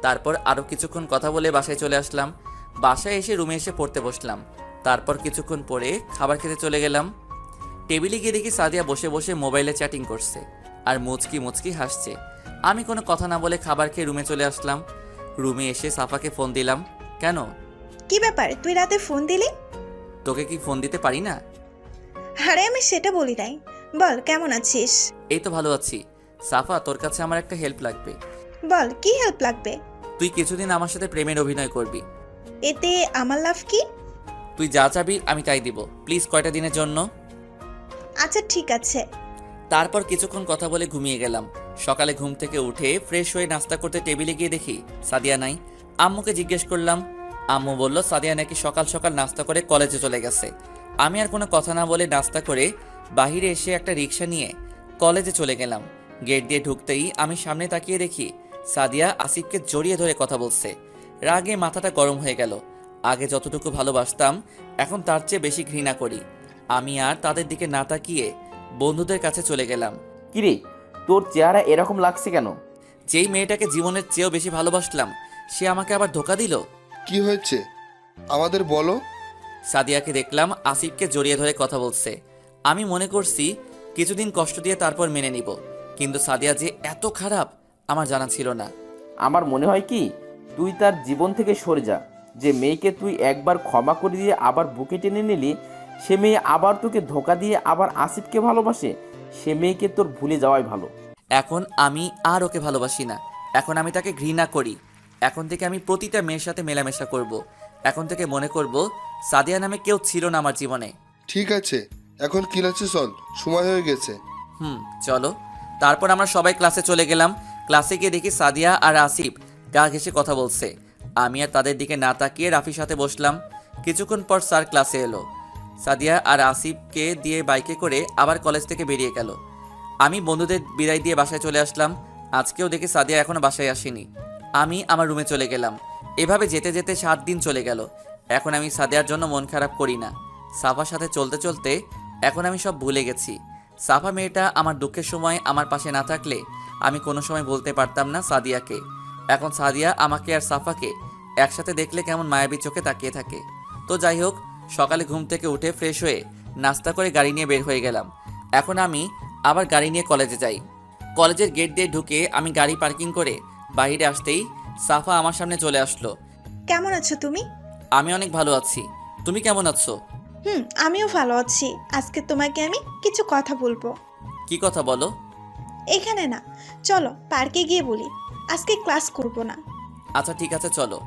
তারপর আরও কিছুক্ষণ কথা বলে বাসায় চলে আসলাম। বাসায় এসে রুমে এসে পড়তে বসলাম। তারপর কিছুক্ষণ পরে খাবার খেতে চলে গেলাম। টেবিলে গিয়ে দেখি সাদিয়া বসে বসে মোবাইলে চ্যাটিং করছে আর মুচকি মুচকি হাসছে। আমি কোনো কথা না বলে খাবার খেয়ে রুমে চলে আসলাম। রুমে এসে সাফাকে ফোন দিলাম। কেন?
কি ব্যাপার, তুই রাতে ফোন দিলি?
তোকে কি ফোন দিতে পারি না?
আরে আমি সেটা বলি নাই। বল, কেমন আছিস?
এই তো ভালো আছি। সাফা, তোর কাছে আমার একটা হেল্প লাগবে।
বল, কি হেল্প লাগবে?
তুই কিছুদিন আমার সাথে প্রেমের অভিনয় করবি।
এতে আমার লাভ কি?
তুই যা চাবি আমি তাই দিব, প্লিজ কয়টা দিনের জন্য।
আচ্ছা ঠিক আছে।
তারপর কিছুক্ষণ কথা বলে ঘুমিয়ে গেলাম। সকালে ঘুম থেকে উঠে ফ্রেশ হয়ে নাস্তা করতে টেবিলে গিয়ে দেখি সাদিয়া নাই। আম্মুকে জিজ্ঞেস করলাম। আম্মু বলল সাদিয়া নাকি সকাল সকাল নাস্তা করে কলেজে চলে গেছে। আমি আর কোনো কথা না বলে নাস্তা করে বাহিরে এসে একটা রিক্সা নিয়ে কলেজে চলে গেলাম। গেট দিয়ে ঢুকতেই আমি সামনে তাকিয়ে দেখি সাদিয়া আসিফকে জড়িয়ে ধরে কথা বলছে। রাগে মাথাটা গরম হয়ে গেল। আগে যতটুকু ভালোবাসতাম এখন তার চেয়ে বেশি ঘৃণা করি। আমি আর তাদের দিকে না তাকিয়ে বন্ধুদের কাছে চলে গেলাম।
কিরে, তোর চেহারা এরকম লাগছে কেন?
যেই মেয়েটাকে জীবনের চেয়েও বেশি ভালোবাসলাম সে আমাকে আবার ধোকা দিল।
কি হয়েছে আমাদের বলো।
সাদিয়াকে দেখলাম আসিফকে জড়িয়ে ধরে কথা বলছে। আমি মনে করছি কিছুদিন কষ্ট দিয়ে তারপর মেনে নিব, কিন্তু সাদিয়া যে এত খারাপ আমার জানা ছিল না।
আমার মনে হয় কি, তুই তার জীবন থেকে সরে যা। যে মেয়েকে তুই একবার ক্ষমা করে দিয়ে আবার বুকে টেনে নিলি, সে মেয়ে আবার তোকে ধোকা দিয়ে আবার আসিফকে ভালোবাসে। সে মেয়েকে তোর ভুলে যাওয়াই ভালো।
এখন আমি আর ওকে ভালোবাসি না, এখন আমি তাকে ঘৃণা করি। এখন থেকে আমি প্রতিটা মেয়ের সাথে মেলামেশা করব। এখন থেকে মনে করব সাদিয়া নামে কেউ ছিল না আমার জীবনে।
ঠিক আছে, এখন ক্লাসে চল, সময় হয়ে গেছে।
চলো। তারপর আমরা সবাই ক্লাসে চলে গেলাম। ক্লাসে গিয়ে দেখি সাদিয়া আর আসিফ গা ঘেঁষে কথা বলছে। আমি আর তাদের দিকে না তাকিয়ে রাফির সাথে বসলাম। কিছুক্ষণ পর স্যার ক্লাসে এলো। সাদিয়া আর আসিফকে দিয়ে বাইকে করে আবার কলেজ থেকে বেরিয়ে গেল। আমি বন্ধুদের বিদায় দিয়ে বাসায় চলে আসলাম। আজকেও দেখি সাদিয়া এখনো বাসায় আসেনি। আমি আমার রুমে চলে গেলাম। এভাবে যেতে যেতে 7 দিন চলে গেল। এখন আমি সাদিয়ার জন্য মন খারাপ করি না। সাফার সাথে চলতে চলতে এখন আমি সব ভুলে গেছি। সাফা মেয়েটা আমার দুঃখের সময় আমার পাশে না থাকলে আমি কোনো সময় বলতে পারতাম না সাদিয়াকে। এখন সাদিয়া আমাকে আর সাফাকে একসাথে দেখলে কেমন মায়াবী চোখে তাকিয়ে থাকে। তো যাই হোক, সকালে ঘুম থেকে উঠে ফ্রেশ হয়ে নাস্তা করে গাড়ি নিয়ে বের হয়ে গেলাম। এখন আমি আবার গাড়ি নিয়ে কলেজে যাই। কলেজের গেট দিয়ে ঢুকে আমি গাড়ি পার্কিং করে বাইরে আসতেই সাফা আমার সামনে চলে আসলো।
কেমন আছো তুমি?
আমি অনেক ভালো আছি, তুমি কেমন আছো?
আমিও ভালো আছি। আজকে তোমাকে আমি কিছু কথা বলবো।
কি কথা বলো?
এখানে না, চলো পার্কে গিয়ে বলি। আজকে ক্লাস করব না।
আচ্ছা ঠিক আছে চলো।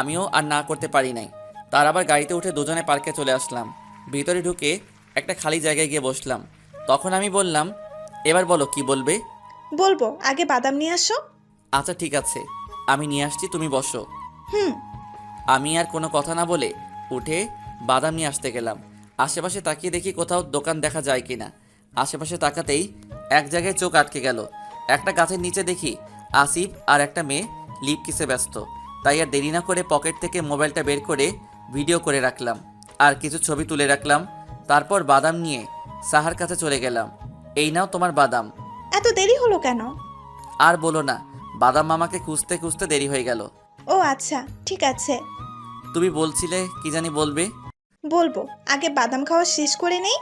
আমিও আর না করতে পারি নাই। তার আবার গাড়িতে উঠে দুজনে পার্কে চলে আসলাম। ভিতরে ঢুকে একটা খালি জায়গায় গিয়ে বসলাম। তখন আমি বললাম, এবার বলো কি বলবে?
বলবো, আগে বাদাম নিয়ে আসো।
আচ্ছা ঠিক আছে, আমি নিয়ে আসছি, তুমি বসো।
হুম।
আমি আর কোনো কথা না বলে উঠে বাদাম নিয়ে আসতে গেলাম। আশেপাশে তাকিয়ে দেখি কোথাও দোকান দেখা যায় কিনা। আশেপাশে তাকাতেই এক জায়গায় চোখ আটকে গেল। একটা গাছের নিচে দেখি আসিফ আর একটা মেয়ে লিপ কিসে ব্যস্ত। তাই আর দেরি না করে পকেট থেকে মোবাইলটা বের করে ভিডিও করে রাখলাম আর কিছু ছবি তুলে রাখলাম। তারপর বাদাম নিয়ে সাহার কাছে চলে গেলাম। এই নাও তোমার বাদাম।
এত দেরি হলো কেন?
আর বলো না, বাদাম মামাকে খুঁজতে খুঁজতে দেরি হয়ে গেল।
ও আচ্ছা, ঠিক আছে,
তুমি বলছিলে কি জানি বলবে।
বলবো, আগে বাদাম খাওয়া শেষ করে নেই।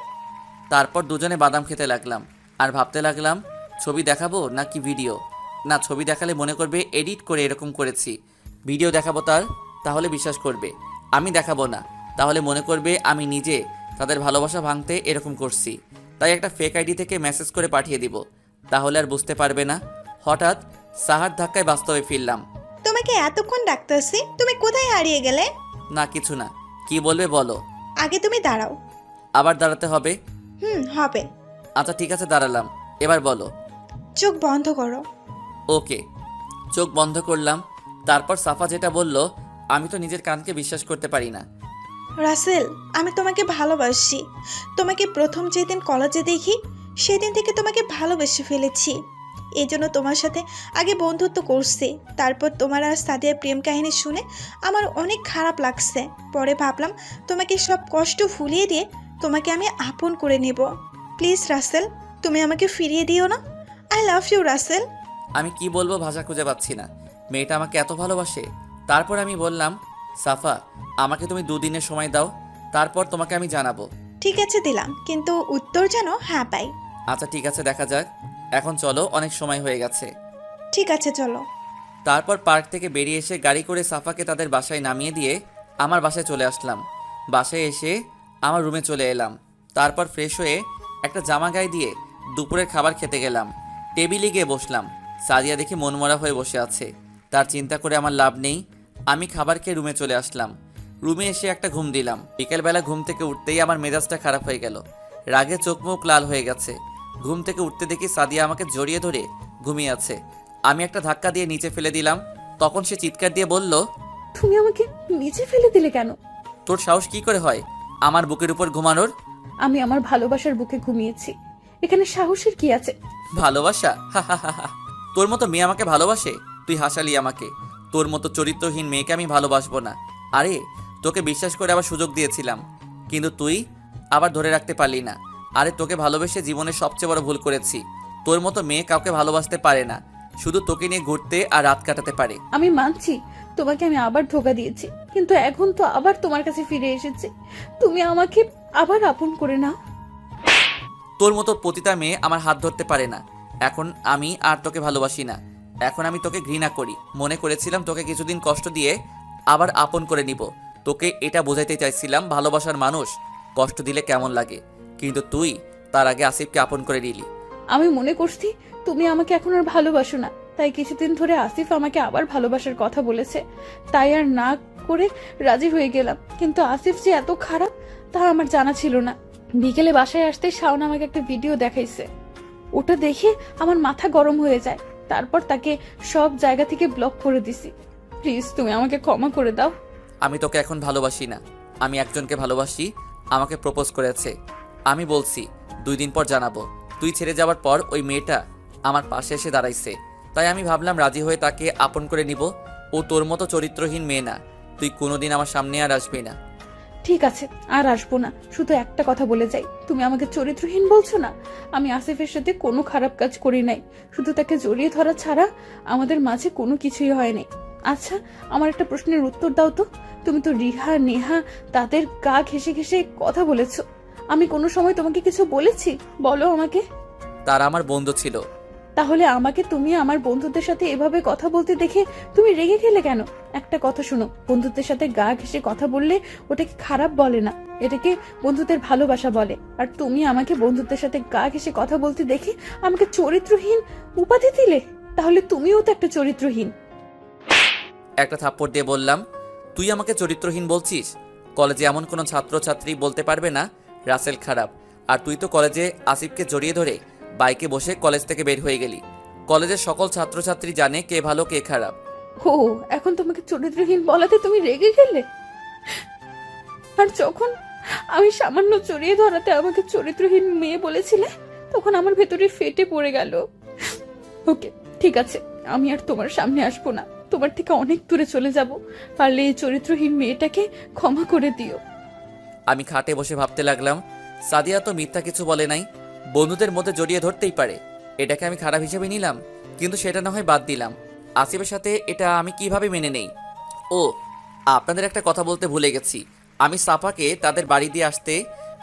তারপর দুজনে বাদাম খেতে লাগলাম আর ভাবতে লাগলাম ছবি দেখাবো নাকি ভিডিও। না, ছবি দেখালে মনে করবে এডিট করে এরকম করেছি। ভিডিও দেখাবো তাহলে বিশ্বাস করবে। আমি দেখাবো না, তাহলে মনে করবে আমি নিজে তাদের ভালোবাসা ভাঙতে এরকম করছি। তাই একটা ফেক আইডি থেকে মেসেজ করে পাঠিয়ে দিব, তাহলে আর বুঝতে পারবে না। হঠাৎ সাহার ধাক্কায় বাস্তবে ফিরলাম।
তোমাকে এতক্ষণ ডাকতেছি, তুমি কোথায় হারিয়ে গেলে?
না কিছু না, কি বলবে বলো।
আগে তুমি দাঁড়াও।
আবার দাঁড়াতে হবে?
হবে।
আচ্ছা ঠিক আছে, দাঁড়ালাম, এবার বলো।
চোখ বন্ধ করো।
ওকে, চোখ বন্ধ করলাম। তারপর সাফা যেটা বলল আমি তো নিজের কানকে বিশ্বাস করতে পারি না।
রাসেল, আমি তোমাকে ভালোবাসি। তোমাকে প্রথম যেদিন কলেজে দেখি সেদিন থেকে তোমাকে ভালোবেসে ফেলেছি। এই জন্য তোমার সাথে আগে বন্ধুত্ব করছি। তারপর তোমার আর সাদিয়ার প্রেম কাহিনী শুনে আমার অনেক খারাপ লাগছে। পরে ভাবলাম তোমাকে সব কষ্ট ভুলিয়ে দিয়ে তোমাকে আমি আপন করে নেব। প্লিজ রাসেল, তুমি আমাকে ফিরিয়ে দিও না। I love you Rasel.
আমি কি বলবো ভাষা খুঁজে পাচ্ছি না। মেয়েটা আমাকে এত ভালোবাসে। তারপর আমি বললাম, সাফা আমাকে তুমি 2 দিনের সময় দাও, তারপর তোমাকে আমি জানাবো।
ঠিক আছে, দিলাম, কিন্তু উত্তর যেন হ্যাঁ পাই।
আচ্ছা ঠিক আছে, দেখা যাক। এখন চলো, অনেক সময় হয়ে গেছে।
ঠিক আছে, চলো।
তারপর পার্ক থেকে বেরিয়ে এসে গাড়ি করে সাফাকে তাদের বাসায় নামিয়ে দিয়ে আমার বাসায় চলে আসলাম। বাসায় এসে আমার রুমে চলে এলাম। তারপর ফ্রেশ হয়ে একটা জামা গায়ে দিয়ে দুপুরের খাবার খেতে গেলাম। টেবিলে গিয়ে বসলাম। সাদিয়া দেখি মনমরা হয়ে বসে আছে। তার চিন্তা করে আমার লাভ নেই। আমি খাবার খেয়ে রুমে চলে আসলাম। রুমে এসে একটা ঘুম দিলাম। বিকেলবেলা ঘুম থেকে উঠতেই আমার মেজাজটা খারাপ হয়ে গেল। রাগে চোখ মুখ লাল হয়ে গেছে। ঘুম থেকে উঠতে দেখি সাদিয়া আমাকে জড়িয়ে ধরে ঘুমিয়ে আছে। আমি একটা ধাক্কা দিয়ে নিচে ফেলে দিলাম। তখন সে চিৎকার দিয়ে বলল,
তুমি আমাকে নিচে ফেলে দিলে কেন?
তোর সাহস কি করে হয় আমার বুকের উপর ঘুমানোর?
আমি আমার ভালোবাসার বুকে ঘুমিয়েছি, এখানে সাহসের কি আছে?
ভালোবাসা? তোর মতো মেয়ে আমাকে ভালোবাসে? তুই হাসালি আমাকে। তোর মতো চরিত্রহীন মেয়েকে আমি ভালোবাসবো না। আরে তোকে বিশ্বাস করে আবার সুযোগ দিয়েছিলাম, কিন্তু তুই আবার ধরে রাখতে পারলি না। আরে তোকে ভালোবেসে জীবনের সবচেয়ে বড় ভুল করেছি। তোর মতো মেয়ে কাউকে ভালোবাসতে পারে না, শুধু তোকে নিয়ে ঘুরতে আর রাত কাটাতে পারে।
আমি মানছি তোমাকে আমি আবার ধোকা দিয়েছি, কিন্তু এখন তো আবার তোমার কাছে ফিরে এসেছি। তুমি আমাকে আবার আপন করে নাও।
তোর মতো পতিতা মেয়ে আমার হাত ধরতে পারে না। এখন আমি আর তোকে ভালোবাসি না। এখন আমি তোকে ঘৃণা করি। মনে করেছিলাম তোকে কিছুদিন কষ্ট দিয়ে আবার আপন করে নিব। তোকে এটা বোঝাইতে চাইছিলাম ভালোবাসার মানুষ কষ্ট দিলে কেমন লাগে, কিন্তু তুই তার আগে আসিফকে আপন করে নিলি।
আমি মনে করছি তুমি আমাকে এখন আর ভালোবাসো না, তাই কিছুদিন ধরে আসিফ আমাকে আবার ভালোবাসার কথা বলেছে, তাই আর না করে রাজি হয়ে গেলাম। কিন্তু আসিফ যে এত খারাপ তা আমার জানা ছিল না। বিকেলে বাসায় আসতে শাওন আমাকে একটা ভিডিও দেখাইছে। ওটা দেখে আমার মাথা গরম হয়ে যায়। তারপর তাকে সব জায়গা থেকে ব্লক করে দিছি। প্লিজ তুমি আমাকে ক্ষমা করে দাও।
আমি তোকে এখন ভালোবাসি না। আমি একজনকে ভালোবাসি, আমাকে প্রপোজ করেছে। আমি বলছি 2 দিন পর জানাবো। তুই ছেড়ে যাওয়ার পর ওই মেয়েটা আমার পাশে এসে দাঁড়াইছে, তাই আমি ভাবলাম রাজি হয়ে তাকে আপন করে নিব। ও তোর মতো চরিত্রহীন মেয়ে না। তুই কোনোদিন আমার সামনে আর আসবি না।
ঠিক আছে, আর আসবো না। শুধু একটা কথা বলে যাই, তুমি আমাকে চরিত্রহীন বলছো না? আমি আসিফের সাথে কোনো খারাপ কাজ করি নাই, শুধু তাকে জড়িয়ে ধরা ছাড়া আমাদের মাঝে কোনো কিছুই হয়নি। আচ্ছা, আমার একটা প্রশ্নের উত্তর দাও তো। তুমি তো রিহা নেহা তাদের গা ঘেঁষে ঘেঁষে কথা বলেছো, আমি কোনো সময় তোমাকে কিছু বলেছি? বলো আমাকে।
তারা আমার বন্ধু ছিল।
তাহলে আমাকে তুমি আমার বন্ধুদের সাথে এভাবে কথা বলতে দেখে তুমি রেগে গেলে কেন? একটা কথা শোনো, বন্ধুদের সাথে গা ঘেঁষে কথা বললে ওটাকে খারাপ বলে না, এটাকে বন্ধুদের ভালোবাসা বলে। আর তুমি আমাকে বন্ধুদের সাথে গা ঘেঁষে কথা বলতে দেখে আমাকে চরিত্রহীন উপাধি দিলে, তাহলে তুমিও তো একটা চরিত্রহীন।
একটা থাপ্পড় দিয়ে বললাম, তুই আমাকে চরিত্রহীন বলছিস? কলেজে এমন কোনো ছাত্রছাত্রী বলতে পারবে না রাসেল খারাপ। আর তুই তো কলেজে আসিফকে জড়িয়ে ধরে বাইকে বসে কলেজ থেকে বের হয়ে গেলি। কলেজের সকল ছাত্রছাত্রী জানে কে ভালো কে খারাপ।
ও, এখন তোমাকে চরিত্রহীন বলাতে তুমি রেগে গেলে? আর যখন আমি সামান্য জড়িয়ে ধরাতে আমাকে চরিত্রহীন মেয়ে বলেছিলে, তখন আমার ভেতরে ফেটে পড়ে গেল। ওকে, ঠিক আছে, আমি আর তোমার সামনে আসবো না, তোমার থেকে অনেক দূরে চলে যাব। পারলে এই চরিত্রহীন মেয়েটাকে ক্ষমা করে দিও।
আমি খাটে বসে ভাবতে লাগলাম, সাদিয়া তো মিথ্যা কিছু বলে নাই, বন্ধুদের মধ্যে জড়িয়ে ধরতেই পারে। এটাকে আমি খারাপ হিসেবে নিলাম, কিন্তু সেটা না হয় বাদ দিলাম। আসিফের সাথে এটা আমি কিভাবে মেনে নেই? ও, আপনাদের একটা কথা বলতে ভুলে গেছি। আমি সাফাকে তাদের বাড়ি দিয়ে আসতে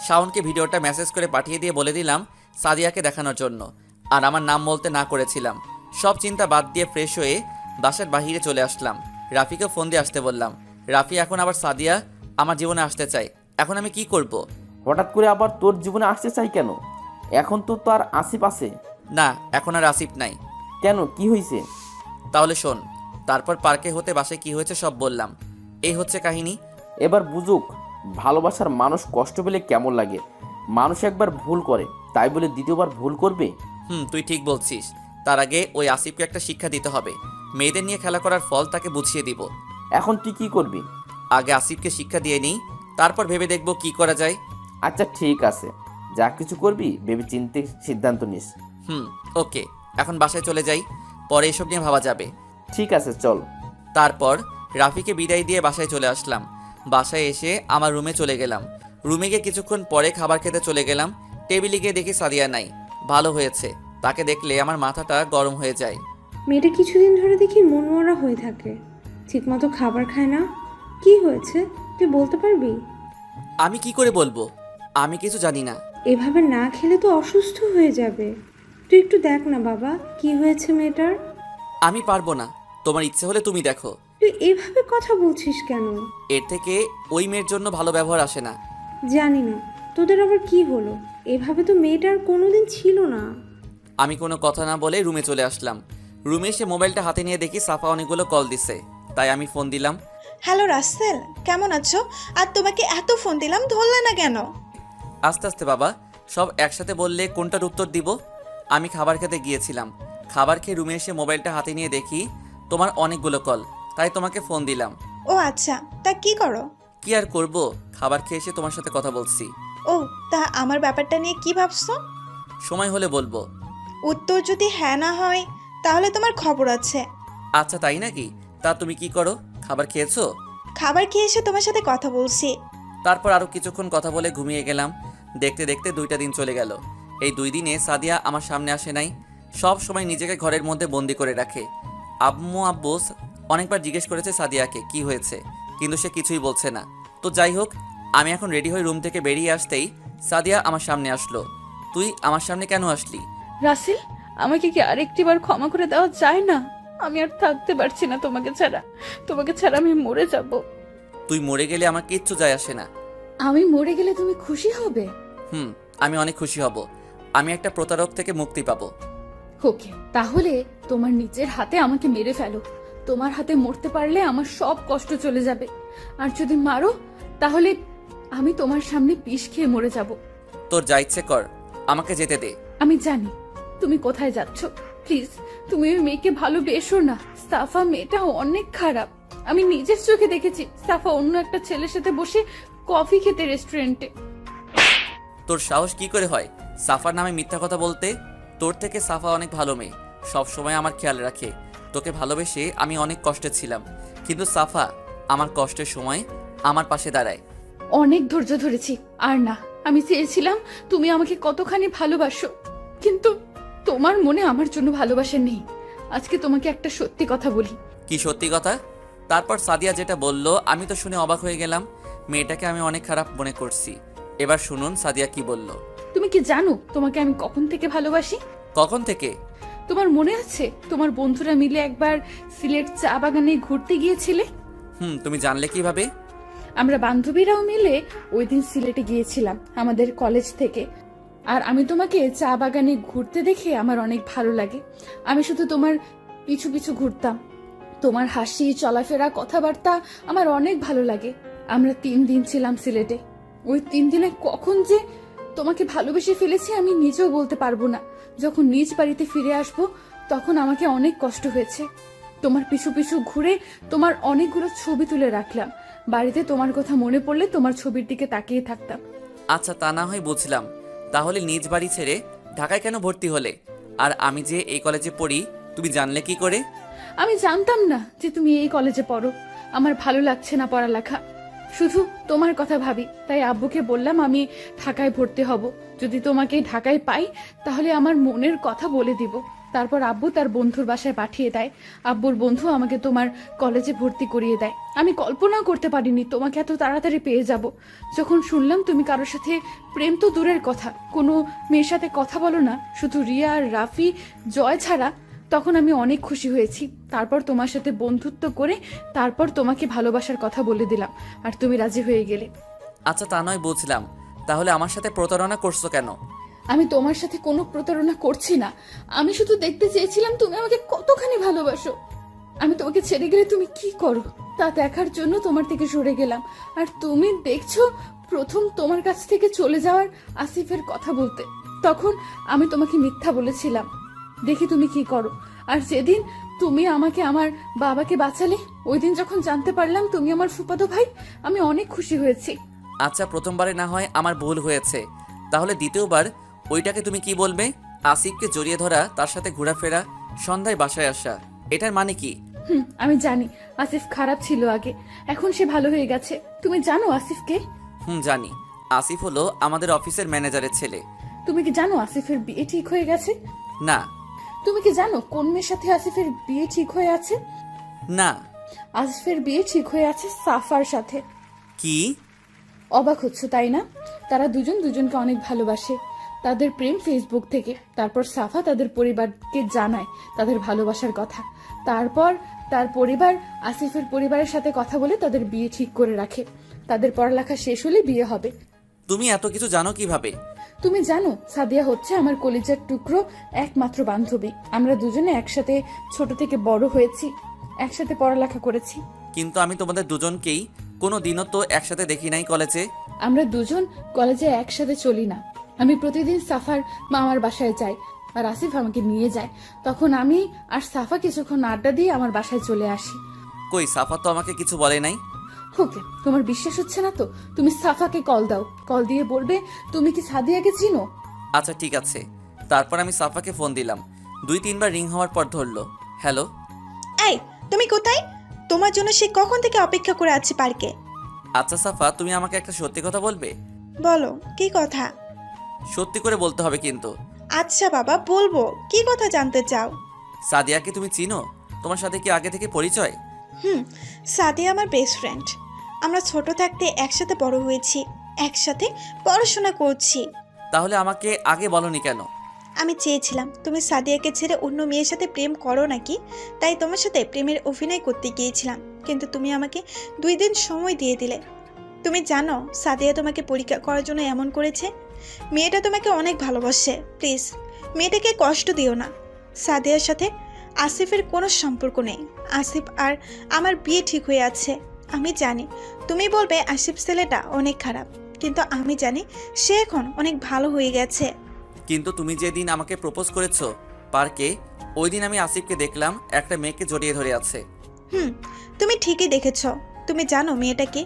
শাওনকে ভিডিওটা মেসেজ করে পাঠিয়ে দিয়ে বলে দিলাম সাদিয়াকে দেখানোর জন্য, আর আমার নাম বলতে না করেছিলাম। সব চিন্তা বাদ দিয়ে ফ্রেশ হয়ে বাসার বাহিরে চলে আসলাম। রাফিকে ফোন দিয়ে আসতে বললাম। রাফি এখন আবার সাদিয়া আমার জীবনে আসতে চায়। এখন আমি কি করব?
হঠাৎ করে আবার তোর জীবনে আসতে চাই কেন? এখন তো তার আসিফ আছে।
না, এখন আর আসিফ নাই।
কেন, কি হয়েছে?
তাহলে শোন। তারপর পার্কে হতে বাসায় কি হয়েছে সব বললাম। এই হচ্ছে কাহিনী।
এবার বুঝুক ভালোবাসার মানুষ কষ্ট পেলে কেমন লাগে। মানুষ একবার ভুল করে, তাই বলে দ্বিতীয়বার ভুল করবে?
তুই ঠিক বলছিস। তার আগে ওই আসিফকে একটা শিক্ষা দিতে হবে। মেয়েদের নিয়ে খেলা করার ফল তাকে বুঝিয়ে দিব।
এখন তুই কি করবি?
আগে আসিফকে শিক্ষা দিয়ে নিই, তারপর ভেবে দেখব কি করা যায়।
আচ্ছা ঠিক আছে, যা কিছু করবি ভেবে চিন্তে সিদ্ধান্ত নিস।
ওকে, এখন বাসায় চলে যাই, পরে এসব নিয়ে ভাবা যাবে।
ঠিক আছে, চল।
তারপর রাফিকে বিদায় দিয়ে বাসায় চলে আসলাম। বাসায় এসে আমার রুমে চলে গেলাম। রুমে গিয়ে কিছুক্ষণ পরে খাবার খেতে চলে গেলাম। টেবিলে গিয়ে দেখি সাদিয়া নাই। ভালো হয়েছে, তাকে দেখলে আমার মাথাটা গরম হয়ে যায়।
মেয়েটা কিছুদিন ধরে দেখি মনমরা হয়ে থাকে, ঠিকমতো খাবার খায় না। কি হয়েছে তুই বলতে পারবি?
আমি কি করে বলবো? আমি কিছু জানি না।
এভাবে না খেলে তো অসুস্থ হয়ে যাবে। তুই একটু দেখ না বাবা, কি হয়েছে মেয়েটার।
আমি পারবো না, তোমার ইচ্ছে হলে তুমি দেখো।
তুই এভাবে কথা বলছিস কেন?
এর থেকে ওই মেয়ের জন্য ভালো ব্যবহার আসে না।
জানি না তোদের আবার কি হলো, এভাবে তো মেয়েটার কোনোদিন ছিল না।
আমি কোনো কথা না বলে রুমে চলে আসলাম। রুমে এসে মোবাইলটা হাতে নিয়ে দেখি সাফা অনেকগুলো কল দিছে, তাই আমি ফোন দিলাম।
হ্যালো রাসেল, কেমন আছো? আর তোমাকে এত ফোন দিলাম, ধরলে না কেন?
আস্তে আস্তে বাবা, সব একসাথে বললে কোনটার উত্তর দিব? আমি খাবার খেতে গিয়েছিলাম। খাবার খেয়ে রুমে এসে মোবাইলটা হাতে নিয়ে দেখি তোমার অনেকগুলো কল, তাই তোমাকে ফোন দিলাম।
ও আচ্ছা, তা কি করো?
কি আর করব, খাবার খেয়ে এসে তোমার সাথে কথা বলছি।
ও, তা আমার ব্যাপারটা নিয়ে কি ভাবছো?
সময় হলে বলবো।
উত্তর যদি হ্যাঁ না হয় তাহলে তোমার খবর আছে।
আচ্ছা তাই নাকি? তা তুমি কি করো? খাবার খেয়েছো?
খাবার খেয়ে এসে তোমার সাথে কথা বলছি।
তারপর আরও কিছুক্ষণ কথা বলে ঘুমিয়ে গেলাম। দেখতে দেখতে 2টা দিন চলে গেল। এই 2 দিনে সাদিয়া আমার সামনে আসে নাই। সব সময় নিজেকে ঘরের মধ্যে বন্দি করে রাখে। আব্বু অনেকবার জিজ্ঞেস করেছে সাদিয়াকে কি হয়েছে, কিন্তু সে কিছুই বলছে না। তো যাই হোক, আমি এখন রেডি হয়ে রুম থেকে বেরিয়ে আসতেই সাদিয়া আমার সামনে আসলো। তুই আমার সামনে কেন আসলি?
রাসেল, আমাকে কি আরেকটিবার ক্ষমা করে দেওয়া যায় না? আমি আর থাকতে পারছি না তোমাকে ছাড়া। তোমাকে ছাড়া আমি মরে যাব।
তুই মরে গেলে আমার কিচ্ছু যায় আসে না।
আমি মরে গেলে তুমি খুশি হবে?
আমি অনেক খুশি হব। আমি একটা প্রতারক থেকে মুক্তি পাবো।
ওকে, তাহলে তোমার নিজের হাতে আমাকে মেরে ফেলো। তোমার হাতে মরতে পারলে আমার সব কষ্ট চলে যাবে। আর যদি মারো তাহলে আমি তোমার সামনে বিষ খেয়ে মরে যাব।
তোর যা ইচ্ছে কর, আমাকে যেতে দে।
আমি জানি তুমি কোথায় যাচ্ছ। প্লিজ, তুমি ওই মেয়েকে ভালোবেসো না। সাফা মেয়েটা অনেক খারাপ। আমি নিজের চোখে দেখেছি সাফা অন্য একটা ছেলের সাথে বসে কফি খেতে রেস্টুরেন্টে।
তোর সাহস কি করে হয় সাফার নামে মিথ্যা কথা বলতে? তোর থেকে সাফা অনেক ভালো মেয়ে, সব সময় আমার খেয়াল রাখে। তোকে ভালোবেসে আমি অনেক কষ্টে ছিলাম, কিন্তু সাফা আমার কষ্টের সময় আমার পাশে দাঁড়ায়।
অনেক ধৈর্য ধরেছি, আর না। আমি চেয়েছিলাম তুমি আমাকে কতখানি ভালোবাসো, কিন্তু তোমার মনে আমার জন্য ভালোবাসা নেই। আজকে তোমাকে একটা সত্যি কথা বলি।
কি সত্যি কথা? তারপর সাদিয়া যেটা বলল আমি তো শুনে অবাক হয়ে গেলাম। মেয়েটাকে আমি অনেক খারাপ মনে করছি। এবার শুনুন সাদিয়া কি বলল।
তুমি কি জানো তোমাকে আমি কখন থেকে ভালোবাসি?
কখন থেকে?
তোমার মনে আছে তোমার বন্ধুরা মিলে একবার সিলেট চা বাগানে ঘুরতে গিয়েছিলে?
তুমি জানলে কিভাবে?
আমরা বান্ধবীরাও মিলে ওই দিন সিলেটে গিয়েছিলাম আমাদের কলেজ থেকে। আর আমি তোমাকে চা বাগানে ঘুরতে দেখে আমার অনেক ভালো লাগে। আমি শুধু তোমার পিছু পিছু ঘুরতাম। তোমার হাসি, চলাফেরা, কথাবার্তা আমার অনেক ভালো লাগে। আমরা 3 দিন ছিলাম সিলেটে। ওই 3 দিনে কখন যে তোমাকে ভালোবেসে ফেলেছি আমি নিজেও বলতে পারবো না। যখন নিজ বাড়িতে ফিরে আসবো তখন আমাকে অনেক কষ্ট হয়েছে। তোমার পিছু পিছু ঘুরে তোমার অনেকগুলো ছবি তুলে রাখলাম। বাড়িতে তোমার কথা মনে পড়লে তোমার ছবির দিকে তাকিয়ে থাকতাম।
আচ্ছা, তা না হয় বুঝলাম। তাহলে নিজ বাড়ি ছেড়ে ঢাকায় কেন ভর্তি হলে? আর আমি যে এই কলেজে পড়ি তুমি জানলে কি করে?
আমি জানতাম না যে তুমি এই কলেজে পড়ো। আমার ভালো লাগছে না পড়ালেখা, শুধু তোমার কথা ভাবি। তাই আব্বুকে বললাম আমি ঢাকায় ভর্তি হব, যদি তোমাকে ঢাকায় পাই তাহলে আমার মনের কথা বলে দিব। তারপর আব্বু তার বন্ধুর বাসায় পাঠিয়ে দেয়। আব্বুর বন্ধু আমাকে তোমার কলেজে ভর্তি করিয়ে দেয়। আমি কল্পনাও করতে পারিনি তোমাকে এত তাড়াতাড়ি পেয়ে যাব। যখন শুনলাম তুমি কারোর সাথে প্রেম তো দূরের কথা, কোনো মেয়ের সাথে কথা বলো না, শুধু রিয়া আর রাফি জয় ছাড়া, তখন আমি অনেক খুশি হয়েছি। তারপর তোমার সাথে বন্ধুত্ব করে তারপর তোমাকে ভালোবাসার কথা বলে দিলাম, আর তুমি রাজি হয়ে গেলে।
আচ্ছা তা নয় বুঝলাম, তাহলে আমার সাথে প্রতারণা করছো কেন?
আমি তোমার সাথে কোনো প্রতারণা করছি না, আমি শুধু দেখতে চেয়েছিলাম তুমি আমাকে কতখানি ভালোবাসো। আমি তোমাকে ছেড়ে গেলে তুমি কি করো তা দেখার জন্য তোমার থেকে সরে গেলাম। আর তুমি দেখছো প্রথম তোমার কাছ থেকে চলে যাওয়ার আসিফের কথা বলতে, তখন আমি তোমাকে মিথ্যা বলেছিলাম, দেখি তুমি কি করো। আর যেদিন তুমি আমাকে আমার বাবাকে বাঁচালে, ওই দিন যখন জানতে পারলাম তুমি আমার ফুফাতো ভাই, আমি অনেক খুশি হয়েছি।
আচ্ছা প্রথমবারে না হয় আমার ভুল হয়েছে, তাহলে দ্বিতীয়বার ওইটাকে তুমি কি বলবে? আসিফকে জড়িয়ে ধরা, তার সাথে ঘোরাফেরা, সন্ধ্যায় বাসায় আসা, এটার মানে কি?
আমি জানি আসিফ খারাপ ছিল আগে, এখন সে ভালো হয়ে গেছে। তুমি জানো আসিফকে?
জানি। আসিফ হলো আমাদের অফিসের ম্যানেজারের ছেলে।
তুমি কি জানো আসিফের বিয়ে ঠিক হয়ে গেছে?
না।
তুমি কি জানো কোন মেয়ের সাথে আসিফের বিয়ে ঠিক হয়ে আছে?
না।
আসিফের বিয়ে ঠিক হয়ে আছে সাফার সাথে।
কি?
অবাক হচ্ছ তাই না? তারা দুজন দুজনকে অনেক ভালোবাসে, তাদের প্রেম ফেসবুক থেকে। তারপর সাফা তাদের পরিবারকে জানায় তাদের ভালোবাসার কথা। তারপর তার পরিবার আসিফের পরিবারের সাথে কথা বলে তাদের বিয়ে ঠিক করে রাখে। তাদের পড়ালেখা শেষ হলে বিয়ে হবে।
তুমি এত কিছু জানো কিভাবে?
তুমি জানো সাদিয়া হচ্ছে আমার কলিজার টুকরো একমাত্র বান্ধবী। আমরা দুজনে একসাথে ছোট থেকে বড় হয়েছি, একসাথে পড়ালেখা করেছি।
কিন্তু আমি তোমাদের দুজনকেই কোনো দিনও তো একসাথে দেখি নাই কলেজে।
আমরা দুজন কলেজে একসাথে চলি না। আমি প্রতিদিন সাফার মামার বাসায় যাই, আর আসিফ আমাকে নিয়ে যায়। তখন আমি আর সাফা কিছুক্ষণ আড্ডা দিয়ে আমার বাসায় চলে আসি।
কই সাফা তো আমাকে কিছু বলে নাই।
ওকে, তোমার বিশ্বাস হচ্ছে না তো তুমি সাফাকে কল দাও, কল দিয়ে বলবে তুমি কি সাদিয়াকে চিনো।
আচ্ছা ঠিক আছে। তারপর আমি সাফাকে ফোন দিলাম, 2-3বার রিং হওয়ার পর ধরলো। হ্যালো।
এই তুমি কোথায়? তোমার জন্য সে কখন থেকে অপেক্ষা করে আছে পার্কে।
আচ্ছা সাফা, তুমি আমাকে একটা সত্যি কথা বলবে?
বলো কি কথা?
সত্যি করে বলতে হবে কিন্তু।
আচ্ছা বাবা বলবো, কি কথা জানতে চাও?
সাদিয়াকে তুমি চিনো? তোমার সাথে কি আগে থেকে পরিচয়?
সাদিয়া আমার বেস্ট ফ্রেন্ড। আমরা ছোট থাকতে একসাথে বড় হয়েছি, একসাথে পড়াশোনা করছি।
তাহলে আমাকে আগে বলনি কেন?
আমি চেয়েছিলাম তুমি সাদিয়াকে ছেড়ে অন্য মেয়ের সাথে প্রেম করো নাকি, তাই তোমার সাথে প্রেমের অভিনয় করতে গিয়েছিলাম। কিন্তু তুমি আমাকে 2 দিন সময় দিয়ে দিলে। তুমি জানো সাদিয়া তোমাকে পরীক্ষা করার জন্য এমন করেছে। মেয়েটা তোমাকে অনেক ভালোবাসে, প্লিজ মেয়েটাকে কষ্ট দিও না। সাদিয়ার সাথে আসিফের কোনো সম্পর্ক নেই। আসিফ আর আমার বিয়ে ঠিক হয়ে আছে। আমি জানি তুমি বলবে আসিফ ছেলেটা অনেক খারাপ, কিন্তু আমি জানি সে এখন অনেক ভালো হয়ে গেছে।
কিন্তু তুমি যেদিন আমাকে প্রপোজ করেছো পার্কে, ওই দিন আমি আসিফকে দেখলাম একটা মেয়েকে জড়িয়ে ধরে আছে।
তুমি ঠিকই দেখেছ। তুমি জানো মেয়েটা কি?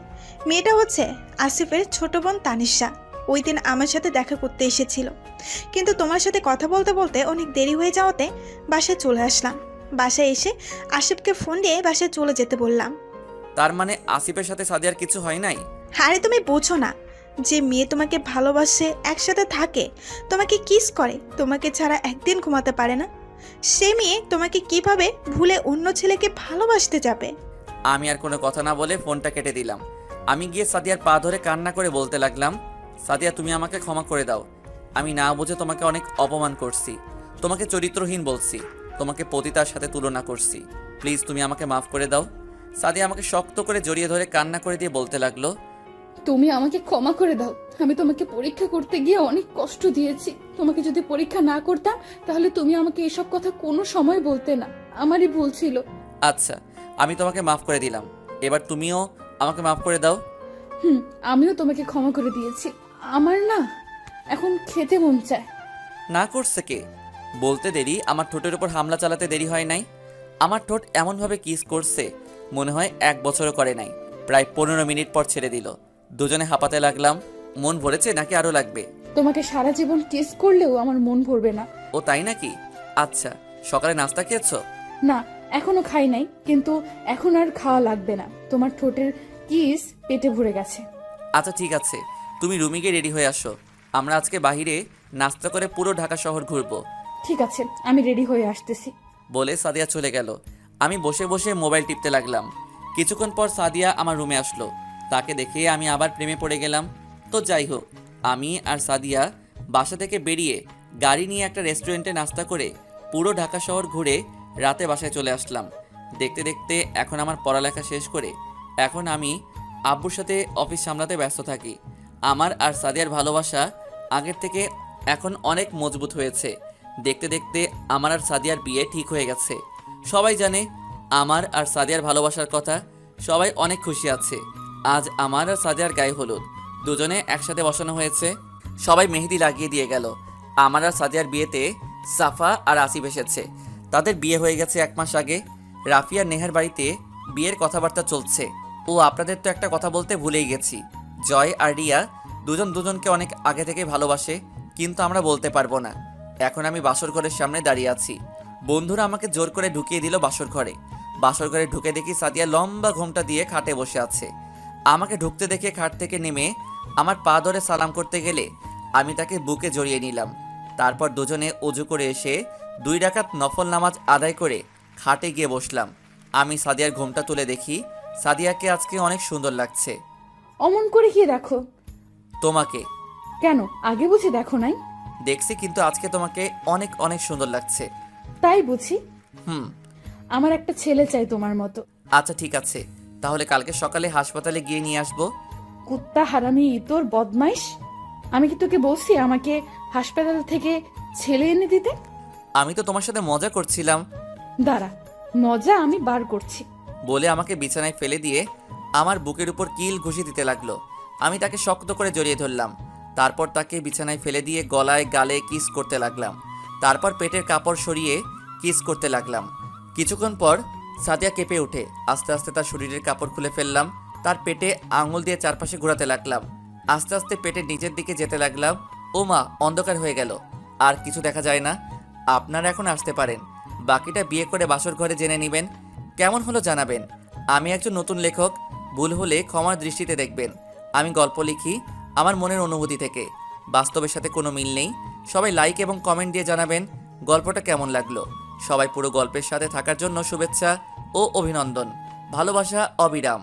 মেয়েটা হচ্ছে আসিফের ছোট বোন তানিশা। ওই দিন আমার সাথে দেখা করতে এসেছিল, কিন্তু তোমার সাথে কথা বলতে বলতে অনেক দেরি হয়ে যাওয়াতে বাসায় চলে আসলাম। বাসায় এসে আসিফকে ফোন দিয়ে বাসায় চলে যেতে বললাম।
তার মানে আসিফের সাথে সাদিয়ার কিছু হয় নাই?
আরে তুমি বোঝো না, যে মেয়ে তোমাকে ভালোবাসে, একসাথে থাকে, তোমাকে কিস করে, তোমাকে ছাড়া একদিন ঘুমাতে পারে না, সে মেয়ে তোমাকে কিভাবে ভুলে অন্য ছেলেকে ভালোবাসতে যাবে?
আমি আর কোনো কথা না বলে ফোনটা কেটে দিলাম। আমি গিয়ে সাদিয়ার পা ধরে কান্না করে বলতে লাগলাম, সাদিয়া তুমি আমাকে ক্ষমা করে দাও। আমি না বুঝে তোমাকে অনেক অপমান করছি, তোমাকে চরিত্রহীন বলছি, তোমাকে পতিতার সাথে তুলনা করছি। প্লিজ তুমি আমাকে মাফ করে দাও। সাদিয়া আমাকে শক্ত করে জড়িয়ে ধরে কান্না করে দিয়ে বলতে লাগলো,
তুমি আমাকে ক্ষমা করে দাও। আমি তোমাকে পরীক্ষা করতে গিয়ে অনেক কষ্ট দিয়েছি। তোমাকে যদি পরীক্ষা না করতাম তাহলে তুমি আমাকে এসব কথা কোনো সময় বলতে না। আমারই ভুল ছিল।
আচ্ছা আমি তোমাকে মাফ করে দিলাম, এবার তুমিও আমাকে মাফ করে দাও।
আমিও তোমাকে ক্ষমা করে দিয়েছি। আমার না এখন খেতে মন চায়।
না করছে কে? বলতে দেরি, আমার ঠোঁটের উপর হামলা চালাতে দেরি হয় নাই। আমার ঠোঁট এমনভাবে কিস করছে মনে হয় 1 বছরও করে নাই। প্রায় 15 মিনিট পর ছেড়ে দিল। দুজনে হাঁপাতে লাগলাম। মন ভরেছে নাকি আরো লাগবে?
তোমাকে সারা জীবন কিস করলেও আমার মন ভরবে না।
ও তাই নাকি? আচ্ছা সকালে নাস্তা খেয়েছো?
না, এখনো খাই নাই, কিন্তু এখন আর খাওয়া লাগবে না। তোমার ঠোঁটের কিস পেটে ভরে গেছে।
আচ্ছা ঠিক আছে, তুমি রুমে গিয়ে রেডি হয়ে আসো। আমরা আজকে বাইরে নাস্তা করে পুরো ঢাকা শহর ঘুরবো।
ঠিক আছে, আমি রেডি হয়ে আসতেছি।
বলে সাদিয়া চলে গেল। আমি বসে বসে মোবাইল টিপতে লাগলাম। কিছুক্ষণ পর সাদিয়া আমার রুমে আসলো। তাকে দেখে আমি আবার প্রেমে পড়ে গেলাম। তো যাই হোক, আমি আর সাদিয়া বাসা থেকে বেরিয়ে গাড়ি নিয়ে একটা রেস্টুরেন্টে নাস্তা করে পুরো ঢাকা শহর ঘুরে রাতে বাসায় চলে আসলাম। দেখতে দেখতে এখন আমার পড়ালেখা শেষ করে এখন আমি আব্বুর সাথে অফিস সামলাতে ব্যস্ত থাকি। আমার আর সাদিয়ার ভালোবাসা আগের থেকে এখন অনেক মজবুত হয়েছে। দেখতে দেখতে আমার আর সাদিয়ার বিয়ে ঠিক হয়ে গেছে। সবাই জানে আমার আর সাদিয়ার ভালোবাসার কথা। সবাই অনেক খুশি আছে। আজ আমার আর সাদিয়ার গায়ে হলুদ দুজনে একসাথে বসানো হয়েছে। সবাই মেহেদি লাগিয়ে দিয়ে গেল। আমার আর সাদিয়ার বিয়েতে সাফা আর আসিফ এসেছে। তাদের বিয়ে হয়ে গেছে 1 মাস আগে। রাফিয়া নেহার বাড়িতে বিয়ের কথাবার্তা চলছে। ও আপনাদের তো একটা কথা বলতে ভুলেই গেছি, জয় আর রিয়া দুজন দুজনকে অনেক আগে থেকে ভালোবাসে, কিন্তু আমরা বলতে পারবো না। এখন আমি বাসর ঘরের সামনে দাঁড়িয়ে আছি। বন্ধুরা আমাকে জোর করে ঢুকিয়ে দিল বাসর ঘরে। বাসর ঘরে ঢুকে দেখি সাদিয়া লম্বা ঘোমটা দিয়ে খাটে বসে আছে। আমাকে ঢুকতে দেখে খাট থেকে নেমে আমার পা ধরে সালাম করতে গেলে আমি তাকে বুকে জড়িয়ে নিলাম। তারপর দুজনে অজু করে এসে 2 রাকাত নফল নামাজ আদায় করে খাটে গিয়ে বসলাম। আমি সাদিয়ার ঘোমটা তুলে দেখি সাদিয়াকে আজকে অনেক সুন্দর লাগছে।
অমন করে কি দেখো?
তোমাকে
কেন, আগে বুঝি দেখো নাই?
দেখছি, কিন্তু আজকে তোমাকে অনেক অনেক সুন্দর লাগছে।
তাই বুঝি?
হুম।
আমার একটা ছেলে চাই তোমার মতো।
আচ্ছা ঠিক আছে, তাহলে কালকে সকালে হাসপাতালে গিয়ে নিয়ে আসবো।
কুত্তা, হারামি, ইতর, বদমাইশ! আমি কি তোকে বলছি আমাকে হাসপাতাল থেকে ছেলে এনে দিতে?
আমি তো তোমার সাথে মজা করছিলাম।
দাঁড়া, মজা আমি বার করছি।
বলে আমাকে বিছানায় ফেলে দিয়ে আমার বুকের উপর কিল ঘুষি দিতে লাগলো। আমি তাকে শক্ত করে জড়িয়ে ধরলাম। তারপর তাকে বিছানায় ফেলে দিয়ে গলায় গালে কিস করতে লাগলাম। তারপর পেটের কাপড় সরিয়ে কিস করতে লাগলাম। কিছুক্ষণ পর সাদিয়া কেঁপে ওঠে। আস্তে আস্তে তার শরীরের কাপড় খুলে ফেললাম। তার পেটে আঙুল দিয়ে চারপাশে ঘোরাতে লাগলাম। আস্তে আস্তে পেটের নিচের দিকে যেতে লাগলাম। ও মা, অন্ধকার হয়ে গেল, আর কিছু দেখা যায় না। আপনারা এখন আসতে পারেন। বাকিটা বিয়ে করে বাসর ঘরে জেনে নেবেন। কেমন হলো জানাবেন। আমি একজন নতুন লেখক, ভুল হলে ক্ষমার দৃষ্টিতে দেখবেন। আমি গল্প লিখি আমার মনের অনুভূতি থেকে, বাস্তবের সাথে কোনো মিল নেই। সবাই লাইক এবং কমেন্ট দিয়ে জানাবেন গল্পটা কেমন লাগলো। সবাই পুরো গল্পের সাথে থাকার জন্য শুভেচ্ছা ও অভিনন্দন। ভালোবাসা অবিরাম।